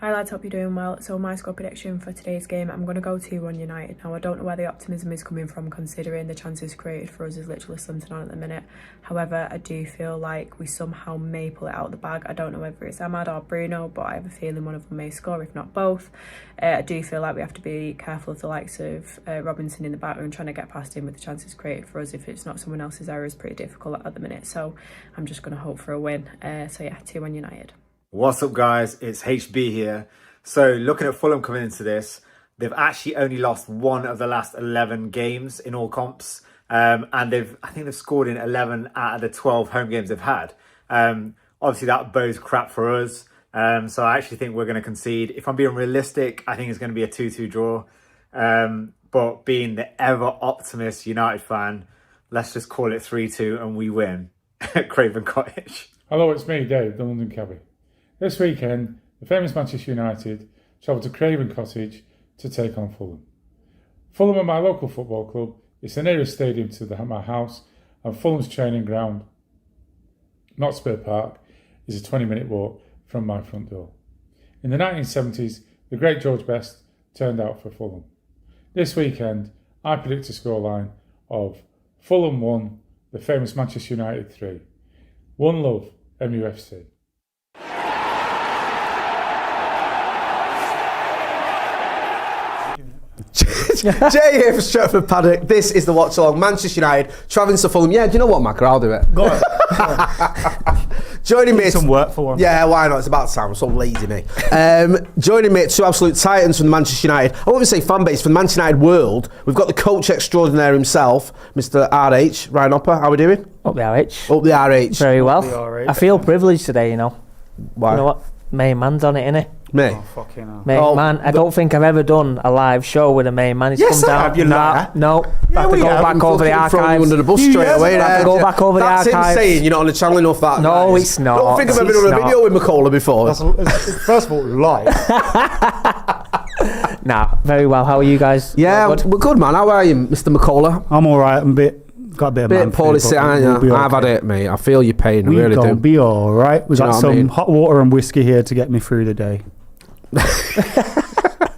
Hi lads, hope you're doing well. So my score prediction for today's game, I'm going to go 2-1 United. Now I don't know where the optimism is coming from considering the chances created for us is literally slanting on at the minute. However, I do feel like we somehow may pull it out of the bag. I don't know whether it's Ahmad or Bruno, but I have a feeling one of them may score, if not both. I do feel like we have to be careful of the likes of Robinson in the back and trying to get past him with the chances created for us. If it's not someone else's error, is pretty difficult at the minute. So I'm just going to hope for a win. So yeah, 2-1 United. What's up guys, it's HB here. So looking at Fulham coming into this, they've actually only lost one of the last 11 games in all comps. And I think they've scored in 11 out of the 12 home games they've had. Obviously that bodes crap for us. So I actually think we're going to concede. If I'm being realistic, I think it's going to be a 2-2 draw. But being the ever optimist United fan, let's just call it 3-2 and we win at Craven Cottage. Hello, it's me, Dave, the London Cabbie. This weekend, the famous Manchester United travel to Craven Cottage to take on Fulham. Fulham are my local football club. It's the nearest stadium to my house, and Fulham's training ground, not Spur Park, is a 20-minute walk from my front door. In the 1970s, the great George Best turned out for Fulham. This weekend, I predict a scoreline of Fulham 1, the famous Manchester United 3. One love, MUFC. Jay here for Stretford, Paddock. This is the WatchAlong. Manchester United travelling to Fulham. Yeah, do you know what, Macca? I'll do it. Go on. Joining me, some work for one. Yeah, why not? It's about time. I'm so lazy, me. Joining me, two absolute titans from the Manchester United. I won't even say fan base, from the Manchester United world. We've got the coach extraordinaire himself, Mr. RH, Ryan Hopper. How are we doing? Up the RH. Up the RH. Very well. RH. I feel privileged today, you know. Why? You know what? Main man's on it, innit? Me? Oh, fucking hell. Main man. I don't think I've ever done a live show with a main man. He's Yes, come I down. have, you liar. No. I have to we go have. back I'm over the fucking throwing you archives. under the bus Few straight years away. ago. I have to go back over the That's archives. him saying you're not on the channel enough. That No, guys. it's not. Don't think I've ever It's done a not. video with McCullough before. First of all, live. Nah, very well. How are you guys? Yeah, All good? we're good, man. How are you, Mr. McCullough? I'm all right. Got a bit of man poorly flu, sick, but aren't we'll be you? I've had okay. it, mate. I feel your pain. I We really gonna do. be all right. We Do you got know what some I mean? hot water and whiskey here to get me through the day.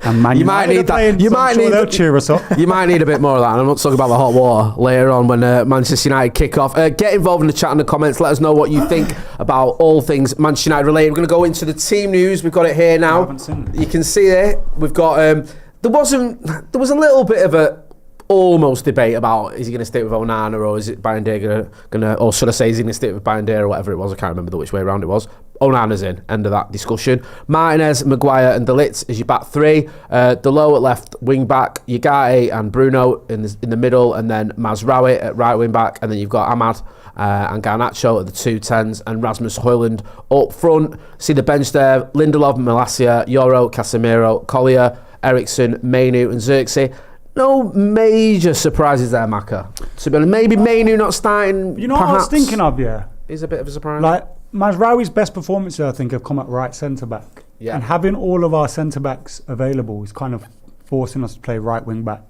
And Man You might United need are that. playing, You so I'm might sure need they'll that. cheer us up. You might need a bit more of that. And I'm not talking about the hot water later on when Manchester United kick off. Get involved in the chat and the comments. Let us know what you think about all things Manchester United related. We're going to go into the team news. We've got it here now. I haven't seen it. You can see it. We've got. There was a little bit of a almost debate about is he going to stick with Onana or is it Bayern gonna or should I say is he going to stick with Bayern or whatever it was. I can't remember which way around it was. Onana's in. End of that discussion. Martinez, Maguire and De Ligt is your back three. Delo at left wing back. Ugarte and Bruno in the middle, and then Mazraoui at right wing back, and then you've got Ahmad and Garnacho at the 2 10s, and Rasmus Højlund up front. See the bench there: Lindelof, Malacia, Yoro, Casemiro, Collier, Ericsson, Mainu and Xerxes. No major surprises there, Macca. To be honest, maybe Mainu not starting. You know what I was perhaps, thinking of, yeah? is a bit of a surprise. Like, Mazraoui's best performances, I think, have come at right centre-back. Yeah. And having all of our centre-backs available is kind of forcing us to play right wing-back,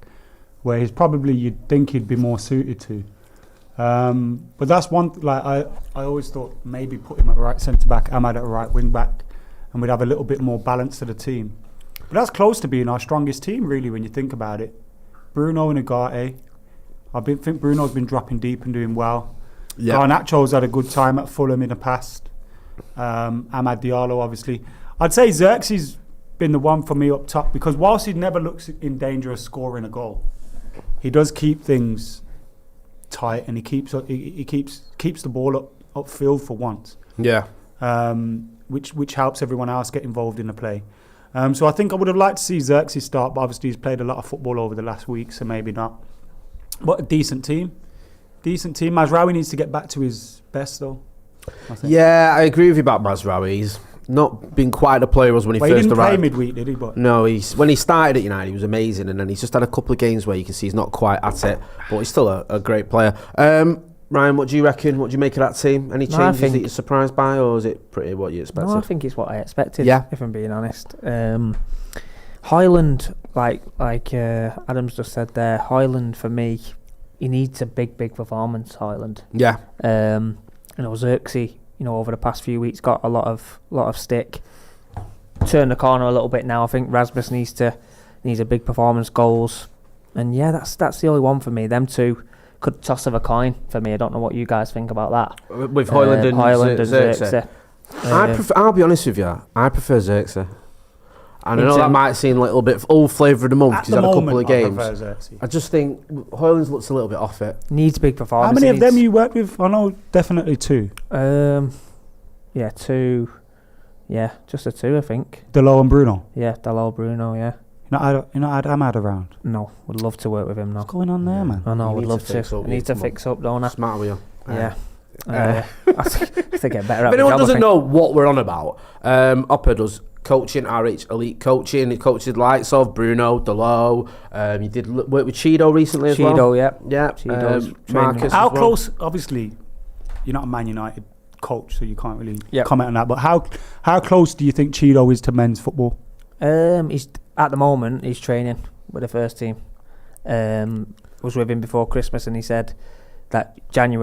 where he's probably, you'd think he'd be more suited to. But that's one, like, I always thought maybe put him at right centre-back, Ahmad at right wing-back, and we'd have a little bit more balance to the team. But that's close to being our strongest team, really, when you think about it. Bruno and Ugarte. think Bruno's been dropping deep and doing well. Yeah. Garnacho's had a good time at Fulham in the past. Amad Diallo, obviously. I'd say Xerxes been the one for me up top, because whilst he never looks in danger of scoring a goal, he does keep things tight, and he keeps the ball upfield for once. Yeah. Which helps everyone else get involved in the play. So I think I would have liked to see Xerxes start, but obviously he's played a lot of football over the last week, so maybe not. But a decent team. Mazraoui needs to get back to his best, though, I think. Yeah, I agree with you about Mazraoui. He's not been quite the player he was when he first arrived. He didn't play midweek, did he? But no, when he started at United, he was amazing, and then he's just had a couple of games where you can see he's not quite at it, but he's still a great player. Ryan, what do you reckon? What do you make of that team? Any changes that you're surprised by, or is it pretty what you expected? No, I think it's what I expected, yeah. If I'm being honest. Højlund, like Adam's just said there, Højlund for me, he needs a big performance, Højlund. Yeah. Xerxes, over the past few weeks got a lot of stick. turn the corner a little bit now. I think Rasmus needs a big performance, goals, and yeah, that's the only one for me. Them two could toss of a coin for me. I don't know what you guys think about that. With Højlund and Xerxes. I'll be honest with you. I prefer Xerxes. And I know It's, that might seem a little bit old flavour of the month. At He's the had a couple moment, of I games. prefer Xerxes. I just think Højlund's looks a little bit off it. Needs big performance. How many of them you worked with? I know definitely 2. Yeah, 2. Yeah, just a 2, I think. Delo and Bruno. Yeah, Dalot, Bruno. Yeah. You know, Ahmad around. No, would love to work with him now. What's going on there, man? I know, You would need love to fix to. up, I need to come fix up, don't I? Smart with you. Yeah. I have to get better at If anyone my job, doesn't I think. know what we're on about, Oppa does coaching, RH Elite Coaching. He coaches likes of Bruno, Dalot. You did work with Cheeto recently as well. Cheeto, yeah. Yeah. Cheeto's training Marcus How as well. close? Obviously, you're not a Man United coach, so you can't really Yep. comment on that. But how close do you think Cheeto is to men's football? He's at the moment he's training with the first team. Was with him before Christmas, and he said that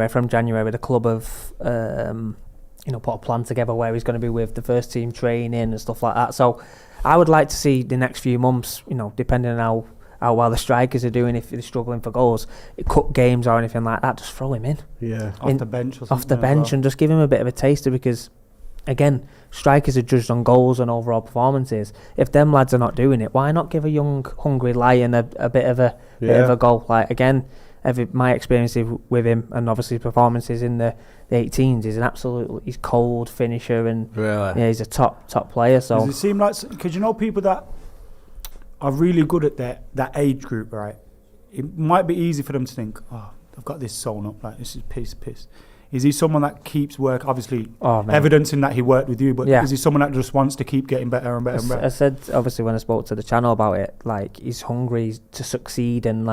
from January the club have put a plan together where he's going to be with the first team training and stuff like that. So I would like to see the next few months, depending on how well the strikers are doing, if they're struggling for goals, cut games or anything like that, just throw him in. Yeah. Off the bench or something? Off the bench and just give him a bit of a taster, because again, strikers are judged on goals and overall performances. If them lads are not doing it, why not give a young hungry lion a bit of a goal? Like, again, my experience with him and obviously performances in the 18s, he's cold finisher, and Really? he's a top player. So Does it seem like, because people that are really good at that age group, right? It might be easy for them to think, oh, I've got this sewn up, like this is piss. Is he someone that keeps work? Obviously, evidencing that he worked with you, but is he someone that just wants to keep getting better and better and better? I said, obviously, when I spoke to the channel about it, like, he's hungry to succeed, and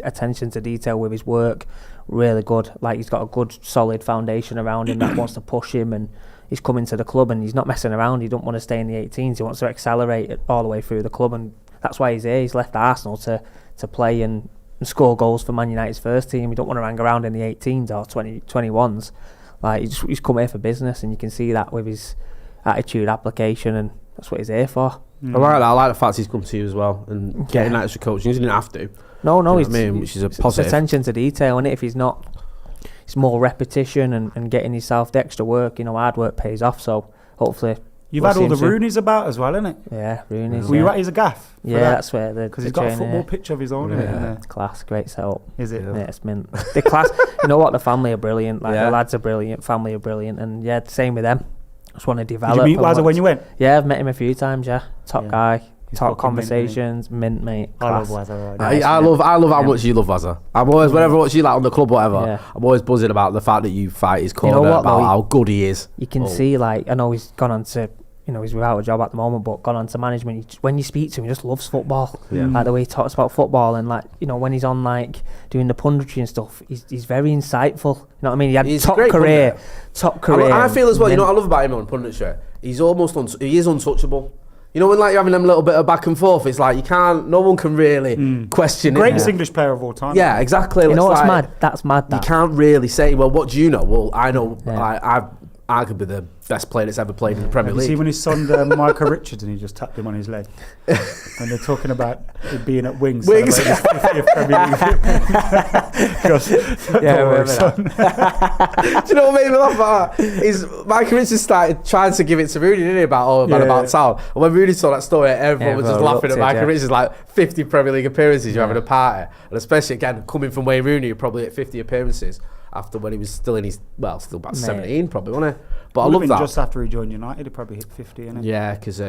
attention to detail with his work, really good. Like, he's got a good solid foundation around him that wants to push him, and he's coming to the club and he's not messing around. He don't want to stay in the 18s. He wants to accelerate it all the way through the club, and that's why he's here. He's left Arsenal to play and score goals for Man United's first team. He don't want to hang around in the 18s or 21s. Like, he's come here for business, and you can see that with his attitude, application, and that's what he's here for. I like that. I like the fact he's come to you as well and getting that extra coaching. He didn't have to. No, he's which is a positive. It's attention to detail, and if he's not, it's more repetition and getting yourself the extra work. Hard work pays off. So hopefully. You've had all the Rooneys about as well, innit? Yeah, Rooneys. Were you at his gaff? Yeah, that's where because he's got a football pitch of his own in there. Class, great setup. Is it? Yeah, it's mint. The class. You know what? The family are brilliant. Like, the lads are brilliant. Family are brilliant, and same with them. Just want to develop. Did you meet Wazza when you went? Yeah, I've met him a few times. Yeah, top guy. Talk conversations, mint, mate. Class. I love Wazza. I love how much you love Wazza. I'm always, whenever I watch you on the club, whatever, I'm always buzzing about the fact that you fight his corner, about how good he is. You can see, like, I know he's gone on to, he's without a job at the moment, but gone on to management. When you speak to him, he just loves football. Like, the way he talks about football, and, like, when he's on, like, doing the punditry and stuff, he's very insightful. You know what I mean? He had top career. I feel as well, I love about him on punditry, he's almost, he is untouchable. When, like, you're having them little bit of back and forth, it's like no one can really question it. Greatest English player of all time. Yeah, exactly. You know what's mad? That's mad. You can't really say, well, what do you know? Well, I know I could be the best player that's ever played in the Premier League. You see when his son Michael Richards, and he just tapped him on his leg, and they're talking about it being at Wings. His 50th Premier League. Goes, do you know what made me laugh about that? Is Michael Richards started trying to give it to Rooney, didn't he, about town? And when Rooney saw that story, everyone was just laughing at Michael Richards, like 50 Premier League appearances, you're having a party. And especially, again, coming from Wayne Rooney, probably at 50 appearances. After when he was still in his, still about 17 probably, wasn't he? But I love that. Just after he joined United, he probably hit 50, innit? Yeah, because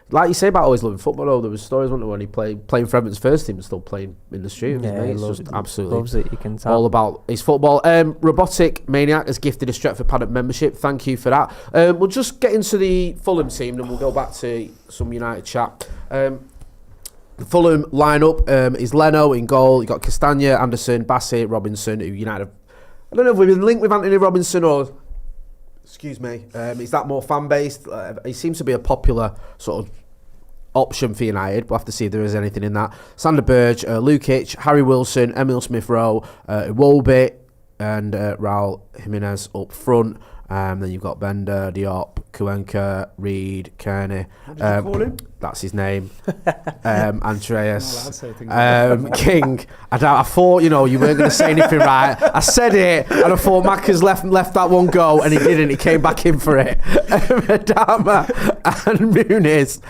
like you say about always loving football, though, there was stories, wasn't there, when he playing for Everton's first team and still playing in the street with his mates. Just absolutely loves it, you can tell. All about his football. Robotic Maniac has gifted a Stretford Paddock membership. Thank you for that. We'll just get into the Fulham team, and we'll go back to some United chat. The Fulham lineup is Leno in goal. You got Castagna, Anderson, Bassett, Robinson, who United have, I don't know if we've been linked with Anthony Robinson or, excuse me, is that more fan-based? He seems to be a popular sort of option for United. We'll have to see if there is anything in that. Sander Berge, Lukic, Harry Wilson, Emil Smith-Rowe, Iwobi, and Raul Jimenez up front. Then you've got Bender, Diop, Cuenca, Reed, Kearney. What did you call him? That's his name. Andreas. King. I thought, you weren't going to say anything right. I said it, and I thought Macca's left that one go, and he didn't. He came back in for it. Adama and Muniz.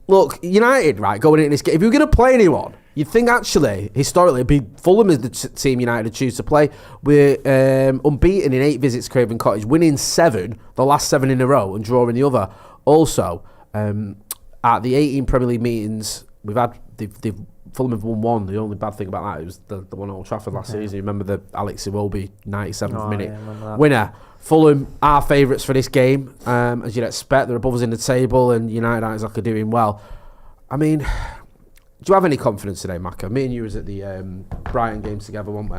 Look, United, right, going into this game, if you were going to play anyone, you'd think actually, historically, it'd be Fulham is the team United would choose to play. We're unbeaten in 8 visits to Craven Cottage, winning 7, the last 7 in a row, and drawing the other. Also, at the 18 Premier League meetings we've had, Fulham have won 1. The only bad thing about that was the one at Old Trafford last season. You remember the Alex Iwobi 97th minute winner. Fulham are favourites for this game, as you'd expect. They're above us in the table, and United aren't exactly doing well. I mean, do you have any confidence today, Macca? Me and you was at the Brighton games together, weren't we?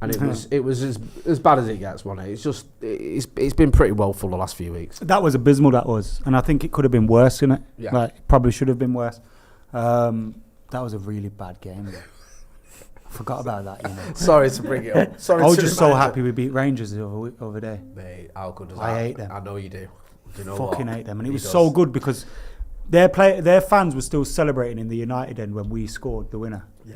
And it was as bad as it gets, wasn't it? It's just it's been pretty woeful the last few weeks. That was abysmal. That was, and I think it could have been worse, innit? Yeah. Like probably should have been worse. That was a really bad game. I forgot about that. Sorry to bring it up. I was just so happy we beat Rangers the other day. Mate, how good is that? I hate them. I know you do. You know Fucking what? hate them, and it was so good because their fans were still celebrating in the United end when we scored the winner. Yeah.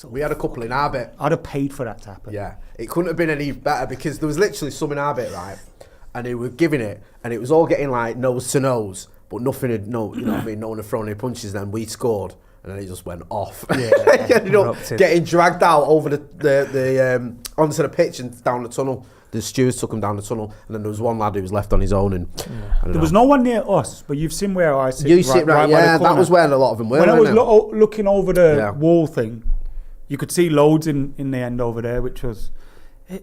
We had a couple in our bit. I'd have paid for that to happen. Yeah. It couldn't have been any better because there was literally some in our bit, right? And they were giving it, and it was all getting like nose to nose, but nothing had, no one had thrown any punches. Then we scored, and then it just went off. Yeah. Getting dragged out over the onto the pitch and down the tunnel. The stewards took him down the tunnel, and then there was one lad who was left on his own. And there was no one near us, but you've seen where I sit. You sit right, yeah. That was where a lot of them were. When I was looking over the wall thing, you could see loads in the end over there, which was.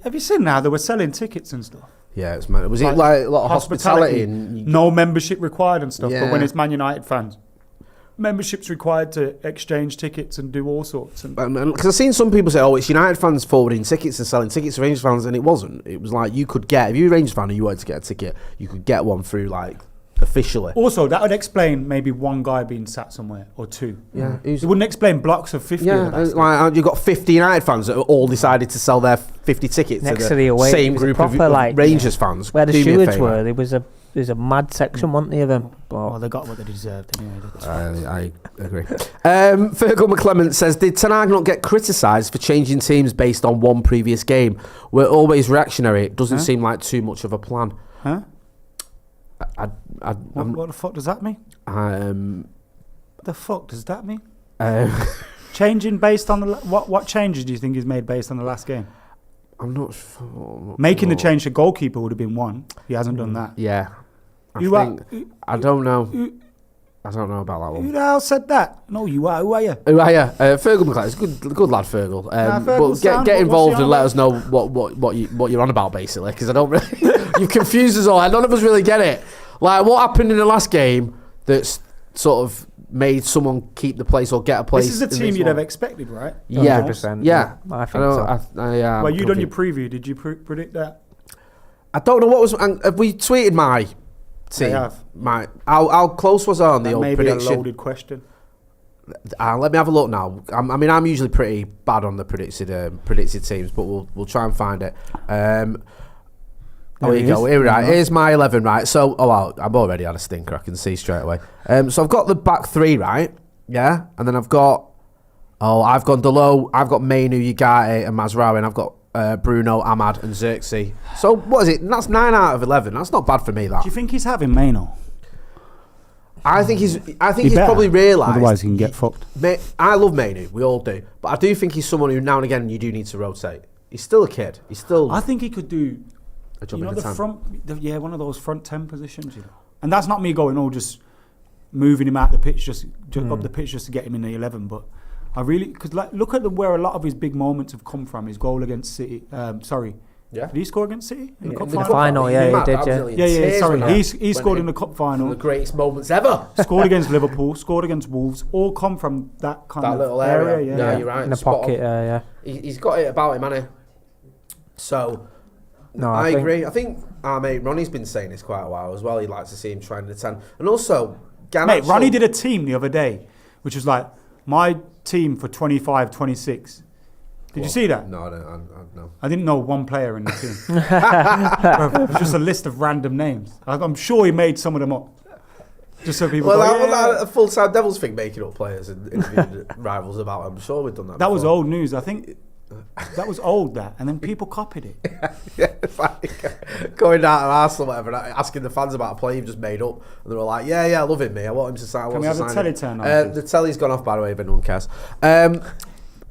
Have you seen now? They were selling tickets and stuff. Yeah, it was mad. Was it like a lot of hospitality and no membership required and stuff? Yeah. But when it's Man United fans, membership's required to exchange tickets and do all sorts. Because I've seen some people say, "Oh, it's United fans forwarding tickets and selling tickets to Rangers fans," and it wasn't. It was like you could get, if you're a Rangers fan and you wanted to get a ticket, you could get one through like officially. Also, that would explain maybe one guy being sat somewhere or 2. Yeah, it wouldn't explain blocks of 50. Yeah, like you've got 50 United fans that all decided to sell their 50 tickets next to the away, same group of Rangers fans. Where the stewards were, there's a mad section, weren't there, of them? Well, they got what they deserved anyway. I agree. Fergal McClement says, did Ten Hag not get criticised for changing teams based on one previous game? We're always reactionary. It doesn't seem like too much of a plan. Huh? What the fuck does that mean? What the fuck does that mean? Changing based on what changes do you think is made based on the last game? I'm not sure. Making the change to goalkeeper would have been one. He hasn't done that. Yeah. I don't know. I don't know about that one. Who the hell said that? No, you are. Who are you? Who are you? Fergal McClellan. Good lad, Fergal. But get involved and let us know what you're on about, basically, because I don't really. You've confused us all. None of us really get it. Like, what happened in the last game that's sort of made someone keep the place or get a place? This is a team you'd have expected, right? Yeah, 100%. Yeah, I think so. Well, you done your preview. Did you predict that? I don't know what was. Have we tweeted my team? They have. How close was I on the old prediction? Maybe a loaded question. Let me have a look now. I'm usually pretty bad on the predicted teams, but we'll try and find it. There you go. Here we are. Here's my 11, right? So, I've already had a stinker. I can see straight away. So I've got the back 3, right? Yeah, and then I've gone Delo. I've got Mainu, Ugarte, and Mazraoui, and I've got Bruno, Ahmad, and Xerxes. So what is it? That's 9 out of 11. That's not bad for me. That. Do you think he's having Mainu? I think he's probably realised. Otherwise, he can get fucked. I love Mainu. We all do, but I do think he's someone who now and again you do need to rotate. He's still a kid. I think he could do. One of those front 10 positions, And that's not me going, just moving him out the pitch, just up the pitch just to get him in the 11. But I really, because look at where a lot of his big moments have come from. His goal against City. Yeah. Did he score against City in the cup final? He did. Yeah. Sorry, he scored in the cup final. One of the greatest moments ever. Scored against Liverpool. Scored against Wolves. All come from that little area. Yeah, you're right. In the pocket. Yeah. He's got it about him, hasn't he? So. No, I agree. I think our mate Ronnie's been saying this quite a while as well. He'd like to see him trying to 10. And also, Garnacho. Mate, Ronnie did a team the other day, which was like, my team for 25, 26 Did you see that? No, I don't. No. I didn't know one player in the team. It was just a list of random names. I'm sure he made some of them up. Just so people a full-time Devils thing, making up players and interviewing rivals about. I'm sure we've done that. That was old news. I think that was old. And then people copied it. Yeah, it's like going down to Arsenal, whatever, asking the fans about a play you've just made up, and they were like, "Yeah, I love him, mate. I want him to sign." Can we have the telly turn on? The telly's gone off, by the way, if anyone cares.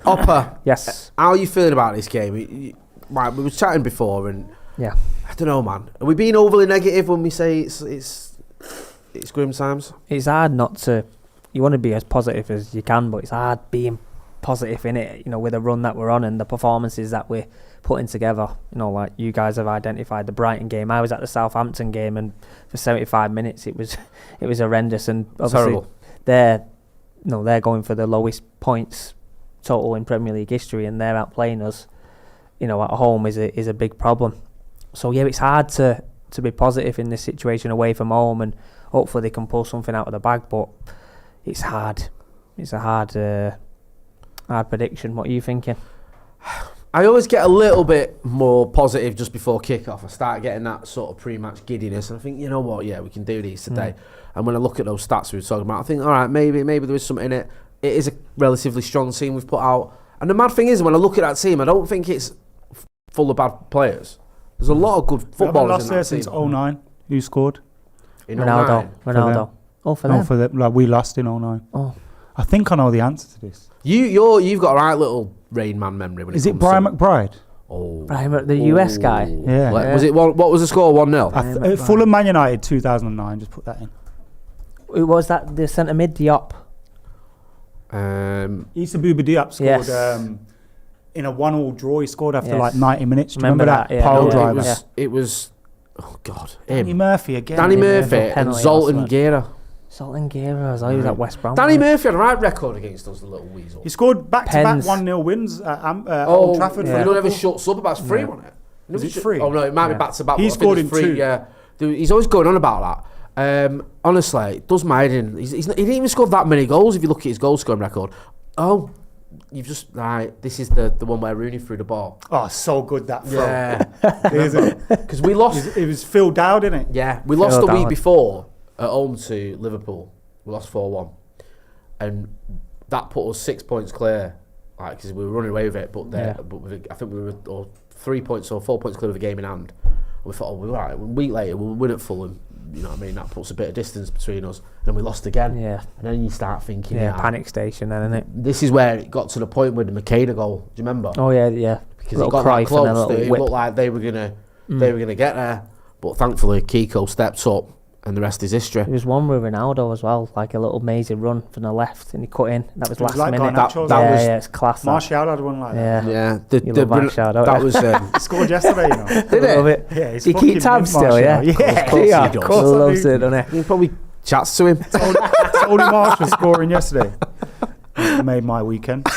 Oppa, Yes. how are you feeling about this game? We were chatting before, and Yeah. I don't know, man. Are we being overly negative when we say it's grim times? It's hard not to. You want to be as positive as you can, but it's hard being positive in it. You know, with the run that we're on and the performances that we're putting together. You know, like you guys have identified the Brighton game. I was at the Southampton game, and for 75 minutes it was horrendous. And obviously they're going for the lowest points total in Premier League history, and they're outplaying us. You know, at home is a big problem. So yeah, it's hard to be positive in this situation away from home, and hopefully they can pull something out of the bag. But it's hard. It's a hard prediction. What are you thinking? I always get a little bit more positive just before kick-off. I start getting that sort of pre-match giddiness, and I think, you know what, yeah, we can do these today. And when I look at those stats we were talking about, I think, all right, maybe there is something in it. It is a relatively strong team we've put out. And the mad thing is, when I look at that team, I don't think it's full of bad players. There's a lot of good footballers in that team. Since 09. Who scored? In Ronaldo. 09. Oh, for No, them. for them. Like, we lost in 09. Oh. I think I know the answer to this. You've got a right little Rain Man memory. When Is it it comes Brian to- McBride? Oh, Brian, the US guy. Yeah. Was it what was the score? 1-0. Fulham Man United 2009. Just put that in. Who was that? The centre mid Diop. Issa Bouba Diop scored Yes. in a 1-1 draw. He scored after Yes. like 90 minutes. Do you Remember remember that? that? Yeah. Pile Yeah. driver. It was. Oh God, Danny him. Murphy again. Danny Murphy, Murphy and penalty, Zoltan wasn't Guerra. Sultan Guerra, as I was at West Brom. Danny Murphy had a right record against us, the little weasel. He scored back-to-back Pens. 1-0 wins at Old Trafford. yeah. for You don't ever Liverpool. shuts up about free, wasn't it? Was it free? Oh no, it might be Yeah. back to back. He but I think scored it in was free, 2. Yeah, dude, he's always going on about that. Honestly, it does my head in. He didn't even score that many goals. If you look at his goal scoring record, you've just right. This is the one where Rooney threw the ball. Oh, so good that throw. Yeah, Is it? because we lost. It was Phil Dowd, innit? Yeah, we lost Phil the week Dowd. before at home to Liverpool. We lost 4-1, and that put us 6 points clear. Like, because we were running away with it, but I think we were 3 points or 4 points clear of the game in hand. And we thought, we're all right. A week later, we'll win at Fulham. You know what I mean? That puts a bit of distance between us. And then we lost again. Yeah. And then you start thinking, Panic station then, isn't it? This is where it got to the point with the Makeda goal. Do you remember? Oh yeah. Because it got that close that it looked like they were gonna get there. But thankfully, Kiko stepped up, and the rest is history. There was one with Ronaldo as well, like a little mazy run from the left, and he cut in. That was It was last like minute. Garnacho's Yeah, it's class. that. Martial had one like that. Yeah. Yeah, You love Martial, don't that you? was. He scored yesterday, you know. Did it? Love it. Yeah, he's He fucking keep tabs mint, still, yeah. Martial. Yeah, Of course he does. of course I Loves do. it, doesn't he? He probably chats to him. Tony Marsh was scoring yesterday. It made my weekend.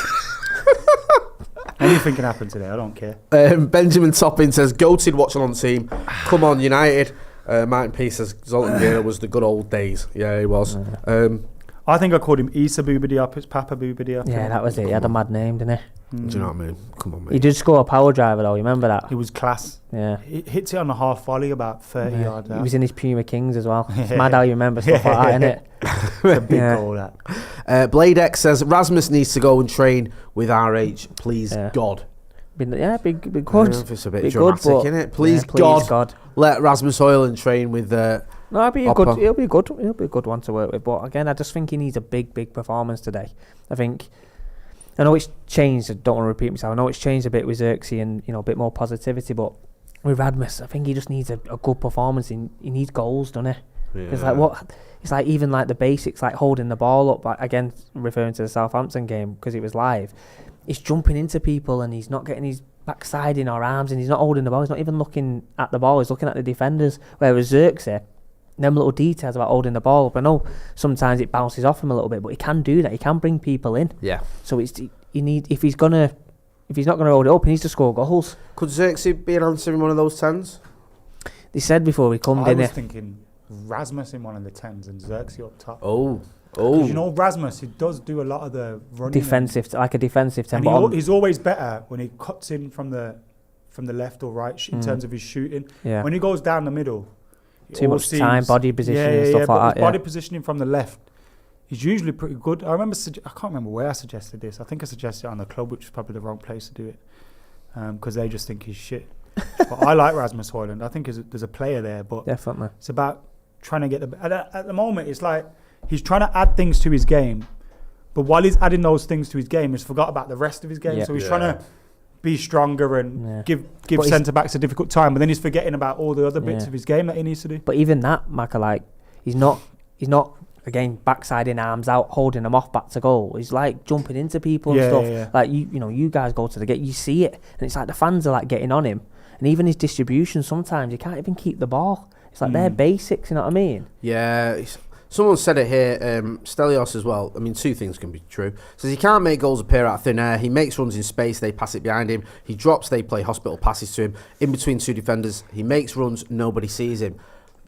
Anything can happen today. I don't care. Benjamin Toppin says, "Goated WatchAlong team. Come on, United." Martin P says, "Zoltan Guerra was the good old days." Yeah, he was. I think I called him Issa Bouba Diop. It's Papa Bouba Diop. Yeah, that was it. He had a mad name, didn't he? Do you know what I mean? Come on, mate. He did score a power driver though. You remember that? He was class. Yeah. He hits it on a half volley about 30 yards out. He was in his Puma Kings as well. It's mad how you remember stuff like that, innit? It's a big Yeah. goal, that. Blade X says, "Rasmus needs to go and train with RH, please, Yeah. God." Be good. I don't know if it's a bit Be dramatic, good, but- isn't it? Please, yeah, God, let Rasmus Hoyland train with. No, it'll be a Upper. good. He'll be good. He'll be a good one to work with. But again, I just think he needs a big performance today. I know it's changed. I don't want to repeat myself. I know it's changed a bit with Xerxes and a bit more positivity. But with Rasmus, I think he just needs a good performance. He needs goals, doesn't he? It's like it's like even like the basics, like holding the ball up. Like again, referring to the Southampton game because it was live. He's jumping into people and he's not getting his backside in or arms and he's not holding the ball. He's not even looking at the ball. He's looking at the defenders. Whereas Xerxes, them little details about holding the ball up. I know sometimes it bounces off him a little bit, but he can do that. He can bring people in. Yeah. So if he's not gonna hold it up, he needs to score goals. Could Xerxes be an answer in one of those 10s? They said before he come, I didn't was they? thinking Rasmus in one of the 10s and Xerxes up top. Oh. 'Cause you know, Rasmus, he does do a lot of the running. Defensive, like a defensive 10. And he's always better when he cuts in from the left or right in terms of his shooting. Yeah. When he goes down the middle, Too much time, body positioning and stuff but like his that. body positioning from the left, he's usually pretty good. I remember, I can't remember where I suggested this. I think I suggested it on the club, which is probably the wrong place to do it, because they just think he's shit. But I like Rasmus Højlund. I think there's a player there, but Definitely. it's about trying to get at the moment, it's like he's trying to add things to his game, but while he's adding those things to his game, he's forgot about the rest of his game. Yeah. So he's trying to be stronger and give But centre backs a difficult time, but then he's forgetting about all the other bits Yeah. of his game that he needs to do. But even that, Maka, like, he's not again backsideing arms out, holding them off back to goal. He's like jumping into people and stuff. Yeah. Like you guys go to the gate, you see it, and it's like the fans are like getting on him, and even his distribution sometimes you can't even keep the ball. It's like they're basics, you know what I mean? Yeah, someone said it here, Stelios as well. I mean, two things can be true. Says he can't make goals appear out of thin air. He makes runs in space, they pass it behind him. He drops, they play hospital passes to him. In between two defenders, he makes runs, nobody sees him.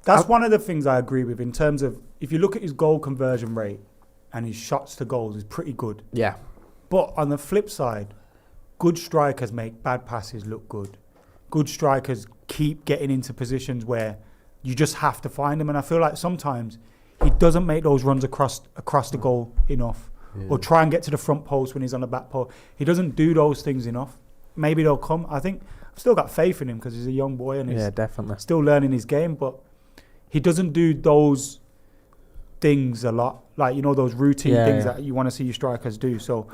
That's one of the things I agree with in terms of, if you look at his goal conversion rate and his shots to goals, is pretty good. Yeah. But on the flip side, good strikers make bad passes look good. Good strikers keep getting into positions where you just have to find them. And I feel like sometimes he doesn't make those runs across the goal enough, or try and get to the front post when he's on the back post. He doesn't do those things enough. Maybe they'll come. I think I've still got faith in him because he's a young boy and he's Definitely still learning his game. But he doesn't do those things a lot, like, you know, those routine things that you want to see your strikers do. So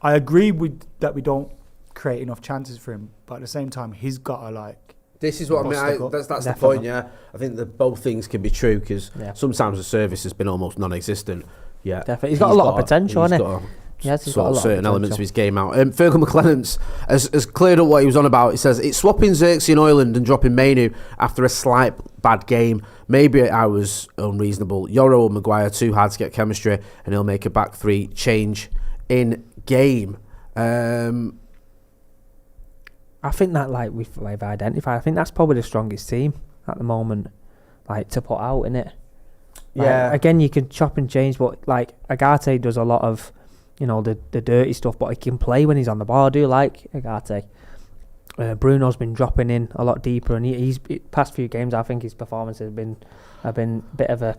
I agree with that. We don't create enough chances for him, but at the same time, he's got to like. This is what I mean. That's the point. Yeah, I think that both things can be true because sometimes the service has been almost non-existent. Yeah, definitely. He's got a lot of potential, hasn't he? Yes, he's got certain elements of his game out. Fergal McLennan's has cleared up what he was on about. He says it's swapping Xerxes in Højlund and dropping Mainu after a slight bad game. Maybe I was unreasonable. Yoro and Maguire too hard to get chemistry, and he'll make a back three change in game. I think that, like we've identified, I think that's probably the strongest team at the moment, like, to put out, innit? Like, again, you can chop and change, but like Agate does a lot of, you know, the dirty stuff, but he can play when he's on the ball. I do like Agate. Bruno's been dropping in a lot deeper, and he's past few games, I think his performances have been a bit of a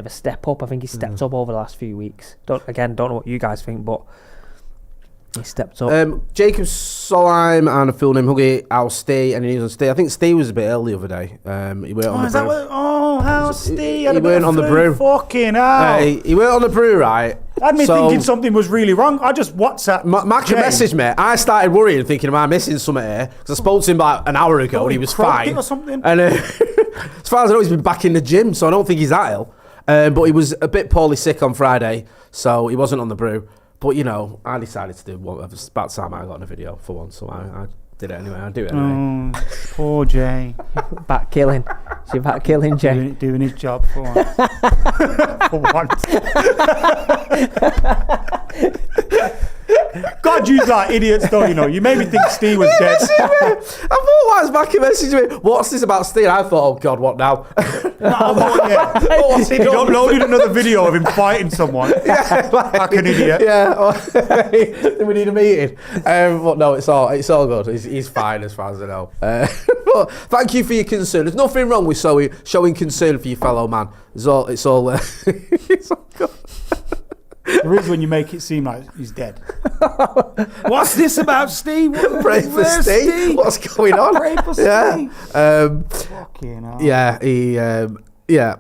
step up. I think he's stepped up over the last few weeks. Don't know what you guys think, but he stepped up. Jacob Solheim and a full name Huggy, I'll stay, and he was on stay. I think Stay was a bit early the other day. He went on the brew. How's Steve? He weren't on the brew. Fucking hell. He weren't on the brew, right? Had me thinking something was really wrong. I just WhatsApp. Mac messaged me. I started worrying, thinking, am I missing something here? Because I spoke to him about an hour ago and he was fine. Or something. And as far as I know, he's been back in the gym, so I don't think he's that ill. But he was a bit poorly sick on Friday, so he wasn't on the brew. But, you know, I decided to do one. It's about time I got in a video for one, so I did it anyway. I do it anyway. Poor Jay. Back killing. She's back killing, Jay. Doing his job for once. For once. God, you like idiots, though, you know. You made me think Steve was dead. I thought, why was Mackie messaging me? What's this about Steve? I thought, oh God, what now? What's he uploaded another video of him fighting someone. Like an idiot. Yeah. We need a meeting. But no, it's all good. He's fine as far as I know. But thank you for your concern. There's nothing wrong with showing concern for your fellow man. It's all it's all good. There is when you make it seem like he's dead. What's this about Steve? Pray for Steve. What's going on? Pray for Steve. Fucking hell. Yeah,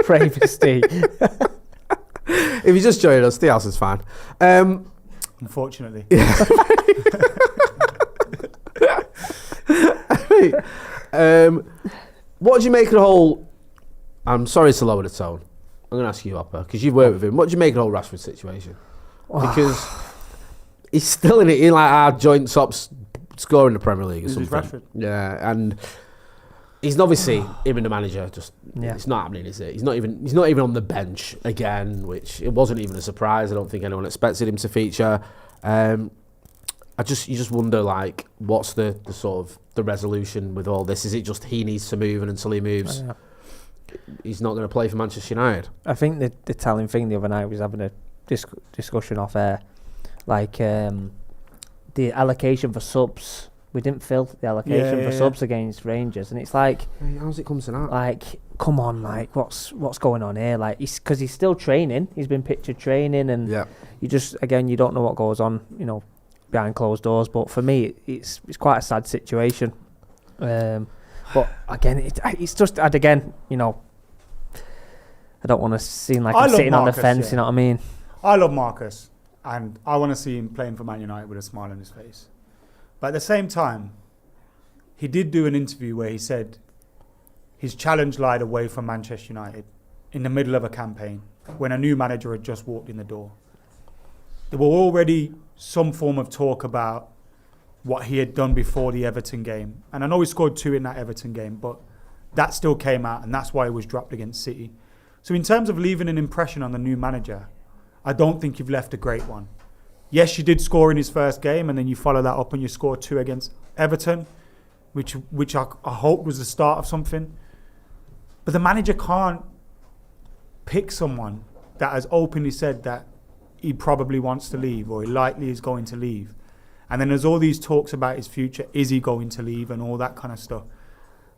Pray for Steve. If you just joined us, the house is fine. Unfortunately. What do you make of the whole... I'm sorry to lower the tone. I'm going to ask you, Hopper, because you've worked with him. What do you make of the whole Rashford situation? Because he's still in it, in like our joint top scorer in the Premier League or something. Rashford? Yeah, and he's obviously, him and the manager, just it's not happening, is it? He's not even on the bench again, which it wasn't even a surprise. I don't think anyone expected him to feature. I you just wonder, like, what's the sort of the resolution with all this? Is it just he needs to move, and until he moves, he's not going to play for Manchester United? I think the telling thing the other night was having a discussion off air, like the allocation for subs. We didn't fill the allocation for subs against Rangers, and it's like, how's it come to that? Like, come on, like, what's going on here? Like, because he's still training. He's been pictured training, and you just, again, you don't know what goes on, you know, behind closed doors. But for me, it's quite a sad situation. But again, it's just, and again, you know, I don't want to seem like I'm sitting on the fence. You know what I mean? I love Marcus, and I want to see him playing for Man United with a smile on his face. But at the same time, he did do an interview where he said his challenge lied away from Manchester United in the middle of a campaign when a new manager had just walked in the door. There were already some form of talk about what he had done before the Everton game. And I know he scored 2 in that Everton game, but that still came out, and that's why he was dropped against City. So in terms of leaving an impression on the new manager, I don't think you've left a great one. Yes, you did score in his first game, and then you follow that up and you scored 2 against Everton, which I hope was the start of something. But the manager can't pick someone that has openly said that he probably wants to leave or he likely is going to leave. And then there's all these talks about his future. Is he going to leave and all that kind of stuff.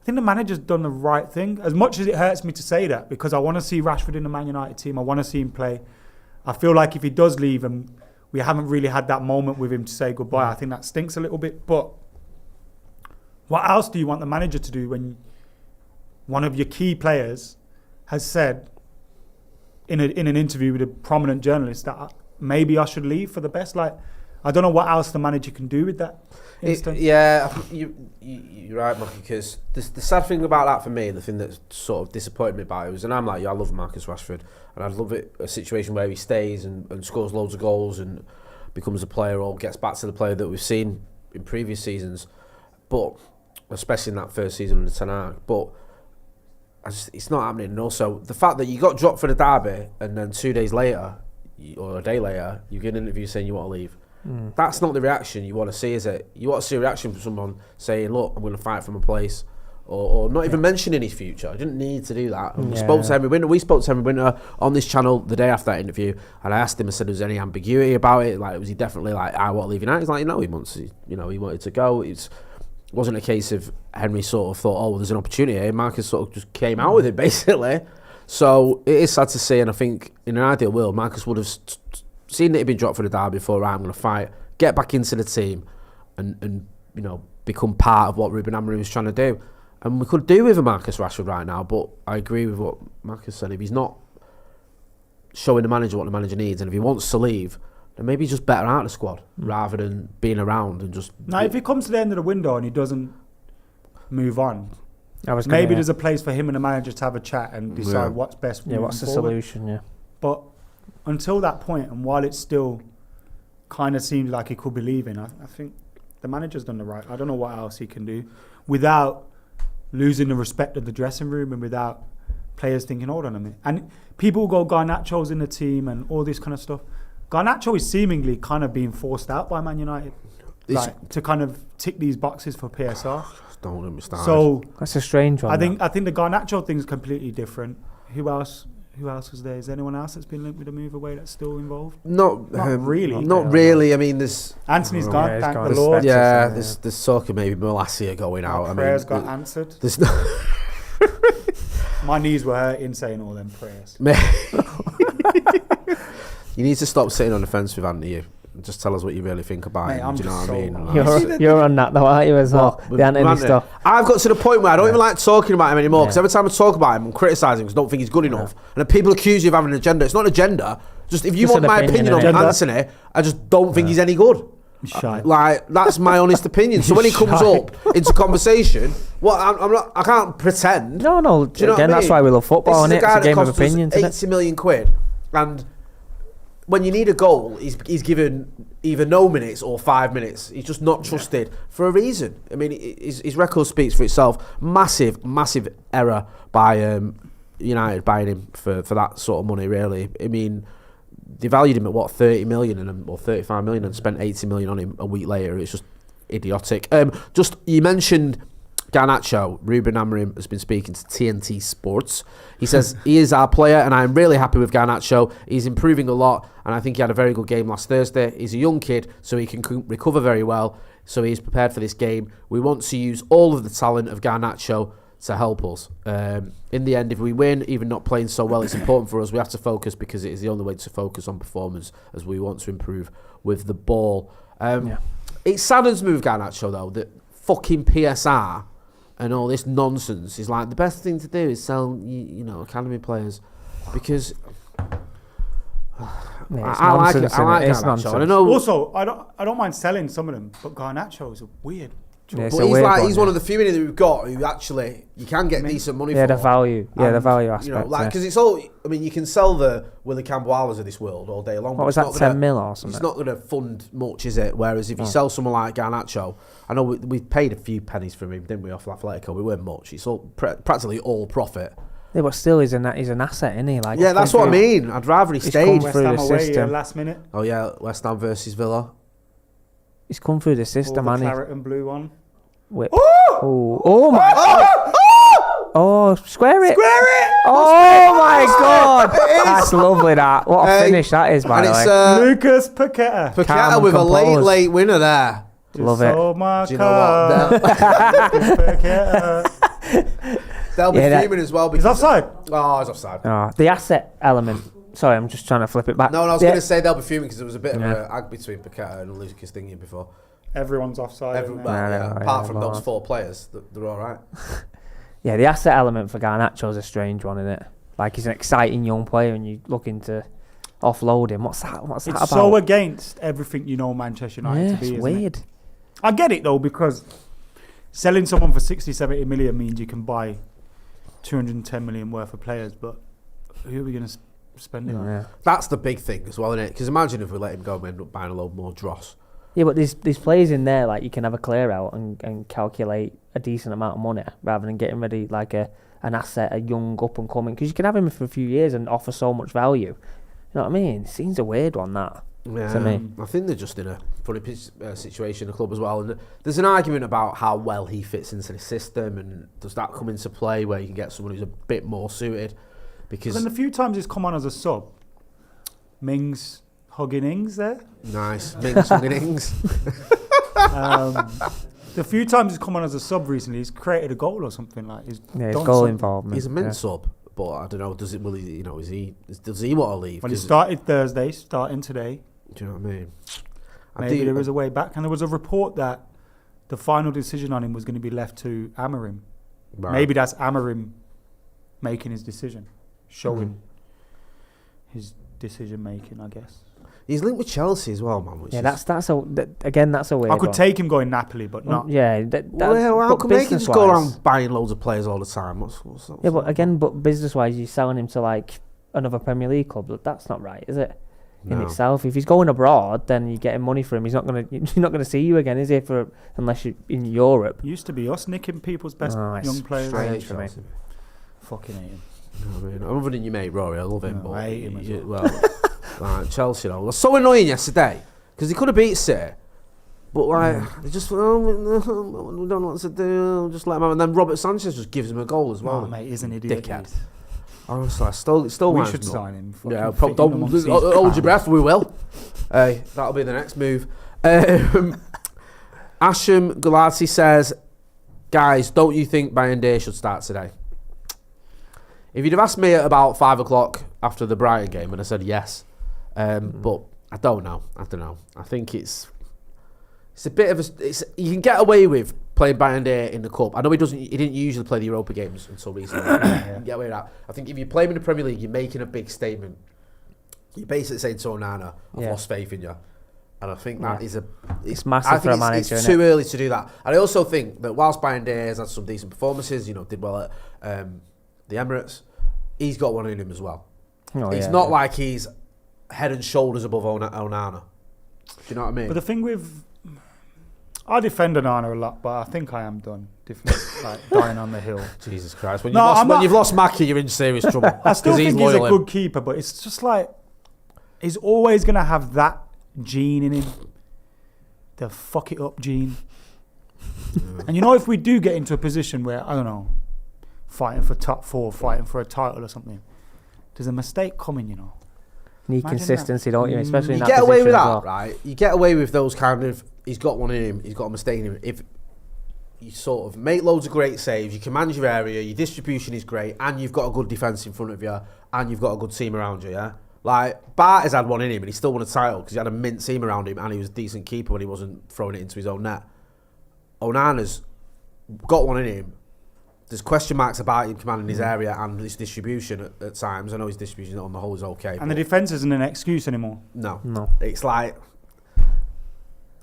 I think the manager's done the right thing. As much as it hurts me to say that, because I want to see Rashford in the Man United team. I want to see him play. I feel like if he does leave and we haven't really had that moment with him to say goodbye, I think that stinks a little bit. But what else do you want the manager to do when one of your key players has said in an interview with a prominent journalist that maybe I should leave for the best? Like, I don't know what else the manager can do with that instance. You're right, Mark, because the sad thing about that for me, the thing that sort of disappointed me about it was, and I'm like, I love Marcus Rashford, and I'd love a situation where he stays and scores loads of goals and becomes a player or gets back to the player that we've seen in previous seasons, but especially in that first season under Ten Hag. But it's not happening. And also, the fact that you got dropped for the derby and then 2 days later, or a day later, you get an interview saying you want to leave. That's not the reaction you want to see, is it? You want to see a reaction from someone saying, look, I'm going to fight for my place, or not even mentioning his future. I didn't need to do that. We spoke to Henry Winter on this channel the day after that interview, and I asked him, I said, was there any ambiguity about it? Like, was he definitely like, I want to leave United? He's like, no, he wanted to go. It wasn't a case of Henry sort of thought, oh, well, there's an opportunity here. Marcus sort of just came out with it, basically. So it is sad to see, and I think in an ideal world, Marcus would have seen that he'd been dropped for the derby before, right, I'm going to fight, get back into the team and become part of what Ruben Amorim was trying to do. And we could do with a Marcus Rashford right now, but I agree with what Marcus said. If he's not showing the manager what the manager needs, and if he wants to leave, then maybe he's just better out of the squad rather than being around and just... Now, if he comes to the end of the window and he doesn't move on, maybe there's a place for him and the manager to have a chat and decide what's best. What's the solution? But until that point, and while it still kind of seems like he could be leaving, I think the manager's done the right. I don't know what else he can do without losing the respect of the dressing room and without players thinking, hold on a minute. And people go, Garnacho's in the team and all this kind of stuff. Garnacho is seemingly kind of being forced out by Man United, to kind of tick these boxes for PSR. Don't get me started. So that's a strange one. I think the Garnacho thing's completely different. Who else was there? Is there anyone else that's been linked with a move away that's still involved? Not really. Not really. I mean, there's... Anthony's gone, thank the Lord. There's talk of maybe Malacia going out. Prayers got answered. There's no... My knees were hurting saying all them prayers. You need to stop sitting on the fence with Anthony. Just tell us what you really think about him. Do you know what I mean? You're on that though, aren't you, as well? The Anthony stuff. I've got to the point where I don't even like talking about him anymore, because every time I talk about him, I'm criticising him because I don't think he's good enough. And then people accuse you of having an agenda. It's not an agenda. Just if you want my opinion on Anthony, I just don't think he's any good. Like, that's my honest opinion. So when he comes up into conversation, I can't pretend. No. Do you know again, that's why we love football, and it's a game of opinions. 80 million quid, and when you need a goal, he's given either no minutes or 5 minutes. He's just not trusted for a reason. I mean, his record speaks for itself. Massive error by United buying him for that sort of money, really. I mean, they valued him at what 30 million or 35 million and spent 80 million on him a week later. It's just idiotic. Just you mentioned Garnacho. Ruben Amorim has been speaking to TNT Sports. He says he is our player, and I'm really happy with Garnacho. He's improving a lot, and I think he had a very good game last Thursday. He's a young kid, so he can recover very well. So he's prepared for this game. We want to use all of the talent of Garnacho to help us. In the end, if we win, even not playing so well, it's important for us. We have to focus because it is the only way to focus on performance as we want to improve with the ball. It saddens me with Garnacho, though, that fucking PSR and all this nonsense is like the best thing to do is sell, you know, academy players because I like Garnacho. I know. Also, I don't mind selling some of them, but Garnacho is a weird. Yeah, but he's one of the few that we've got who actually you can get decent money for. Yeah, the value. Yeah, the value aspect. You know, like because it's all. I mean, you can sell the Willy Camboalas of this world all day long. What was that? 10 mil or something? It's not going to fund much, is it? Whereas if you sell someone like Garnacho, I know we paid a few pennies for him, didn't we? Off Atletico, we weren't much. It's all practically all profit. Yeah, but still, he's an asset, isn't he? Like, yeah, that's what I mean. I'd rather he stayed West Ham the away system. last minute. Oh yeah, West Ham versus Villa. He's come through the system, The hasn't he? claret and blue one. Oh my God! Oh, square it! Oh my God! That's lovely. That what a finish that is, by the way. Lucas Paqueta. Paqueta with a late winner there. Love it. Oh my Do you know what? Paqueta. They'll be fuming as well. He's offside. Oh, he's offside. Oh, the asset element. Sorry, I'm just trying to flip it back. No, I was going to say they'll be fuming because there was a bit of a ag between Paqueta and Lucas thingy before. Everyone's offside. Apart from those 4 players, they're all right. Yeah, the asset element for Garnacho is a strange one, isn't it? Like, he's an exciting young player and you're looking to offload him. What's that about? It's so against everything you know Manchester United to be, it's isn't weird. It? I get it, though, because selling someone for 60, 70 million means you can buy 210 million worth of players, but who are we going to spend it on? That's the big thing as well, isn't it? Because imagine if we let him go and we end up buying a load more dross. Yeah, but there's players in there, like, you can have a clear out and calculate a decent amount of money rather than getting ready like an asset, a young up and coming, because you can have him for a few years and offer so much value. You know what I mean? It seems a weird one, that. To me. I think they're just in a funny situation in the club as well. And there's an argument about how well he fits into the system, and does that come into play where you can get someone who's a bit more suited? Because then the few times he's come on as a sub, Mings hugging Ings there. Nice. Mings hugging Ings. The few times he's come on as a sub recently, he's created a goal or something like. His goal involvement. He's a mint sub, but I don't know. Does he want to leave? Well, he started Thursday, starting today. Do you know what I mean? Maybe there is a way back, and there was a report that the final decision on him was going to be left to Amorim. Right. Maybe that's Amorim making his decision, showing his decision making, I guess. He's linked with Chelsea as well, man. That's a weird. I could take him going Napoli, but not. How come they can just go around buying loads of players all the time? What's but business-wise, you're selling him to like another Premier League club. That's not right, is it? In itself, if he's going abroad, then you're getting money for him. You're not gonna see you again, is he? Unless you're in Europe. Used to be us nicking people's best young players. Strange for me. Fucking hate him. Other than your mate Rory, I love him. No, but I hate him as well. Like Chelsea, it was so annoying yesterday because he could have beat City, but they just we don't know what to do. Just let him out, and then Robert Sanchez just gives him a goal as well. Oh, mate, he's an idiot. Dickhead. Honestly, still we should sign him. Don't hold your breath. We will. That'll be the next move. Asham Gulati says, guys, don't you think Bayern should start today? If you'd have asked me at about 5 o'clock after the Brighton game, and I said yes, but I don't know. I think it's a bit of you can get away with playing Bayern in the cup. I know he didn't usually play the Europa games until recently. You can get away with that. I think if you play him in the Premier League, you're making a big statement. You're basically saying to Onana, I've lost faith in you. And I think that is it's massive for a manager. It's too early to do that. And I also think that whilst Bayern has had some decent performances, did well at the Emirates, he's got one in him as well. It's not like he's head and shoulders above Onana. Do you know what I mean? But the thing with... I defend Onana a lot, but I think I am done. Like dying on the hill. Jesus Christ. When you've lost Mackie, you're in serious trouble. I still think he's a good keeper, but it's just like... He's always going to have that gene in him. The fuck it up gene. And if we do get into a position where, I don't know, fighting for top 4, fighting for a title or something, there's a mistake coming, Need Imagine consistency, don't you? Especially in You that get away position with as that, well. right? You get away with those kind of, he's got one in him, he's got a mistake in him. If you sort of make loads of great saves, you command your area, your distribution is great, and you've got a good defence in front of you, and you've got a good team around you, yeah? Like, Bart has had one in him, and he still won a title because he had a mint team around him, and he was a decent keeper when he wasn't throwing it into his own net. Onana's got one in him. There's question marks about him commanding his area and his distribution at times. I know his distribution on the whole is okay. And the defence isn't an excuse anymore. No. It's like,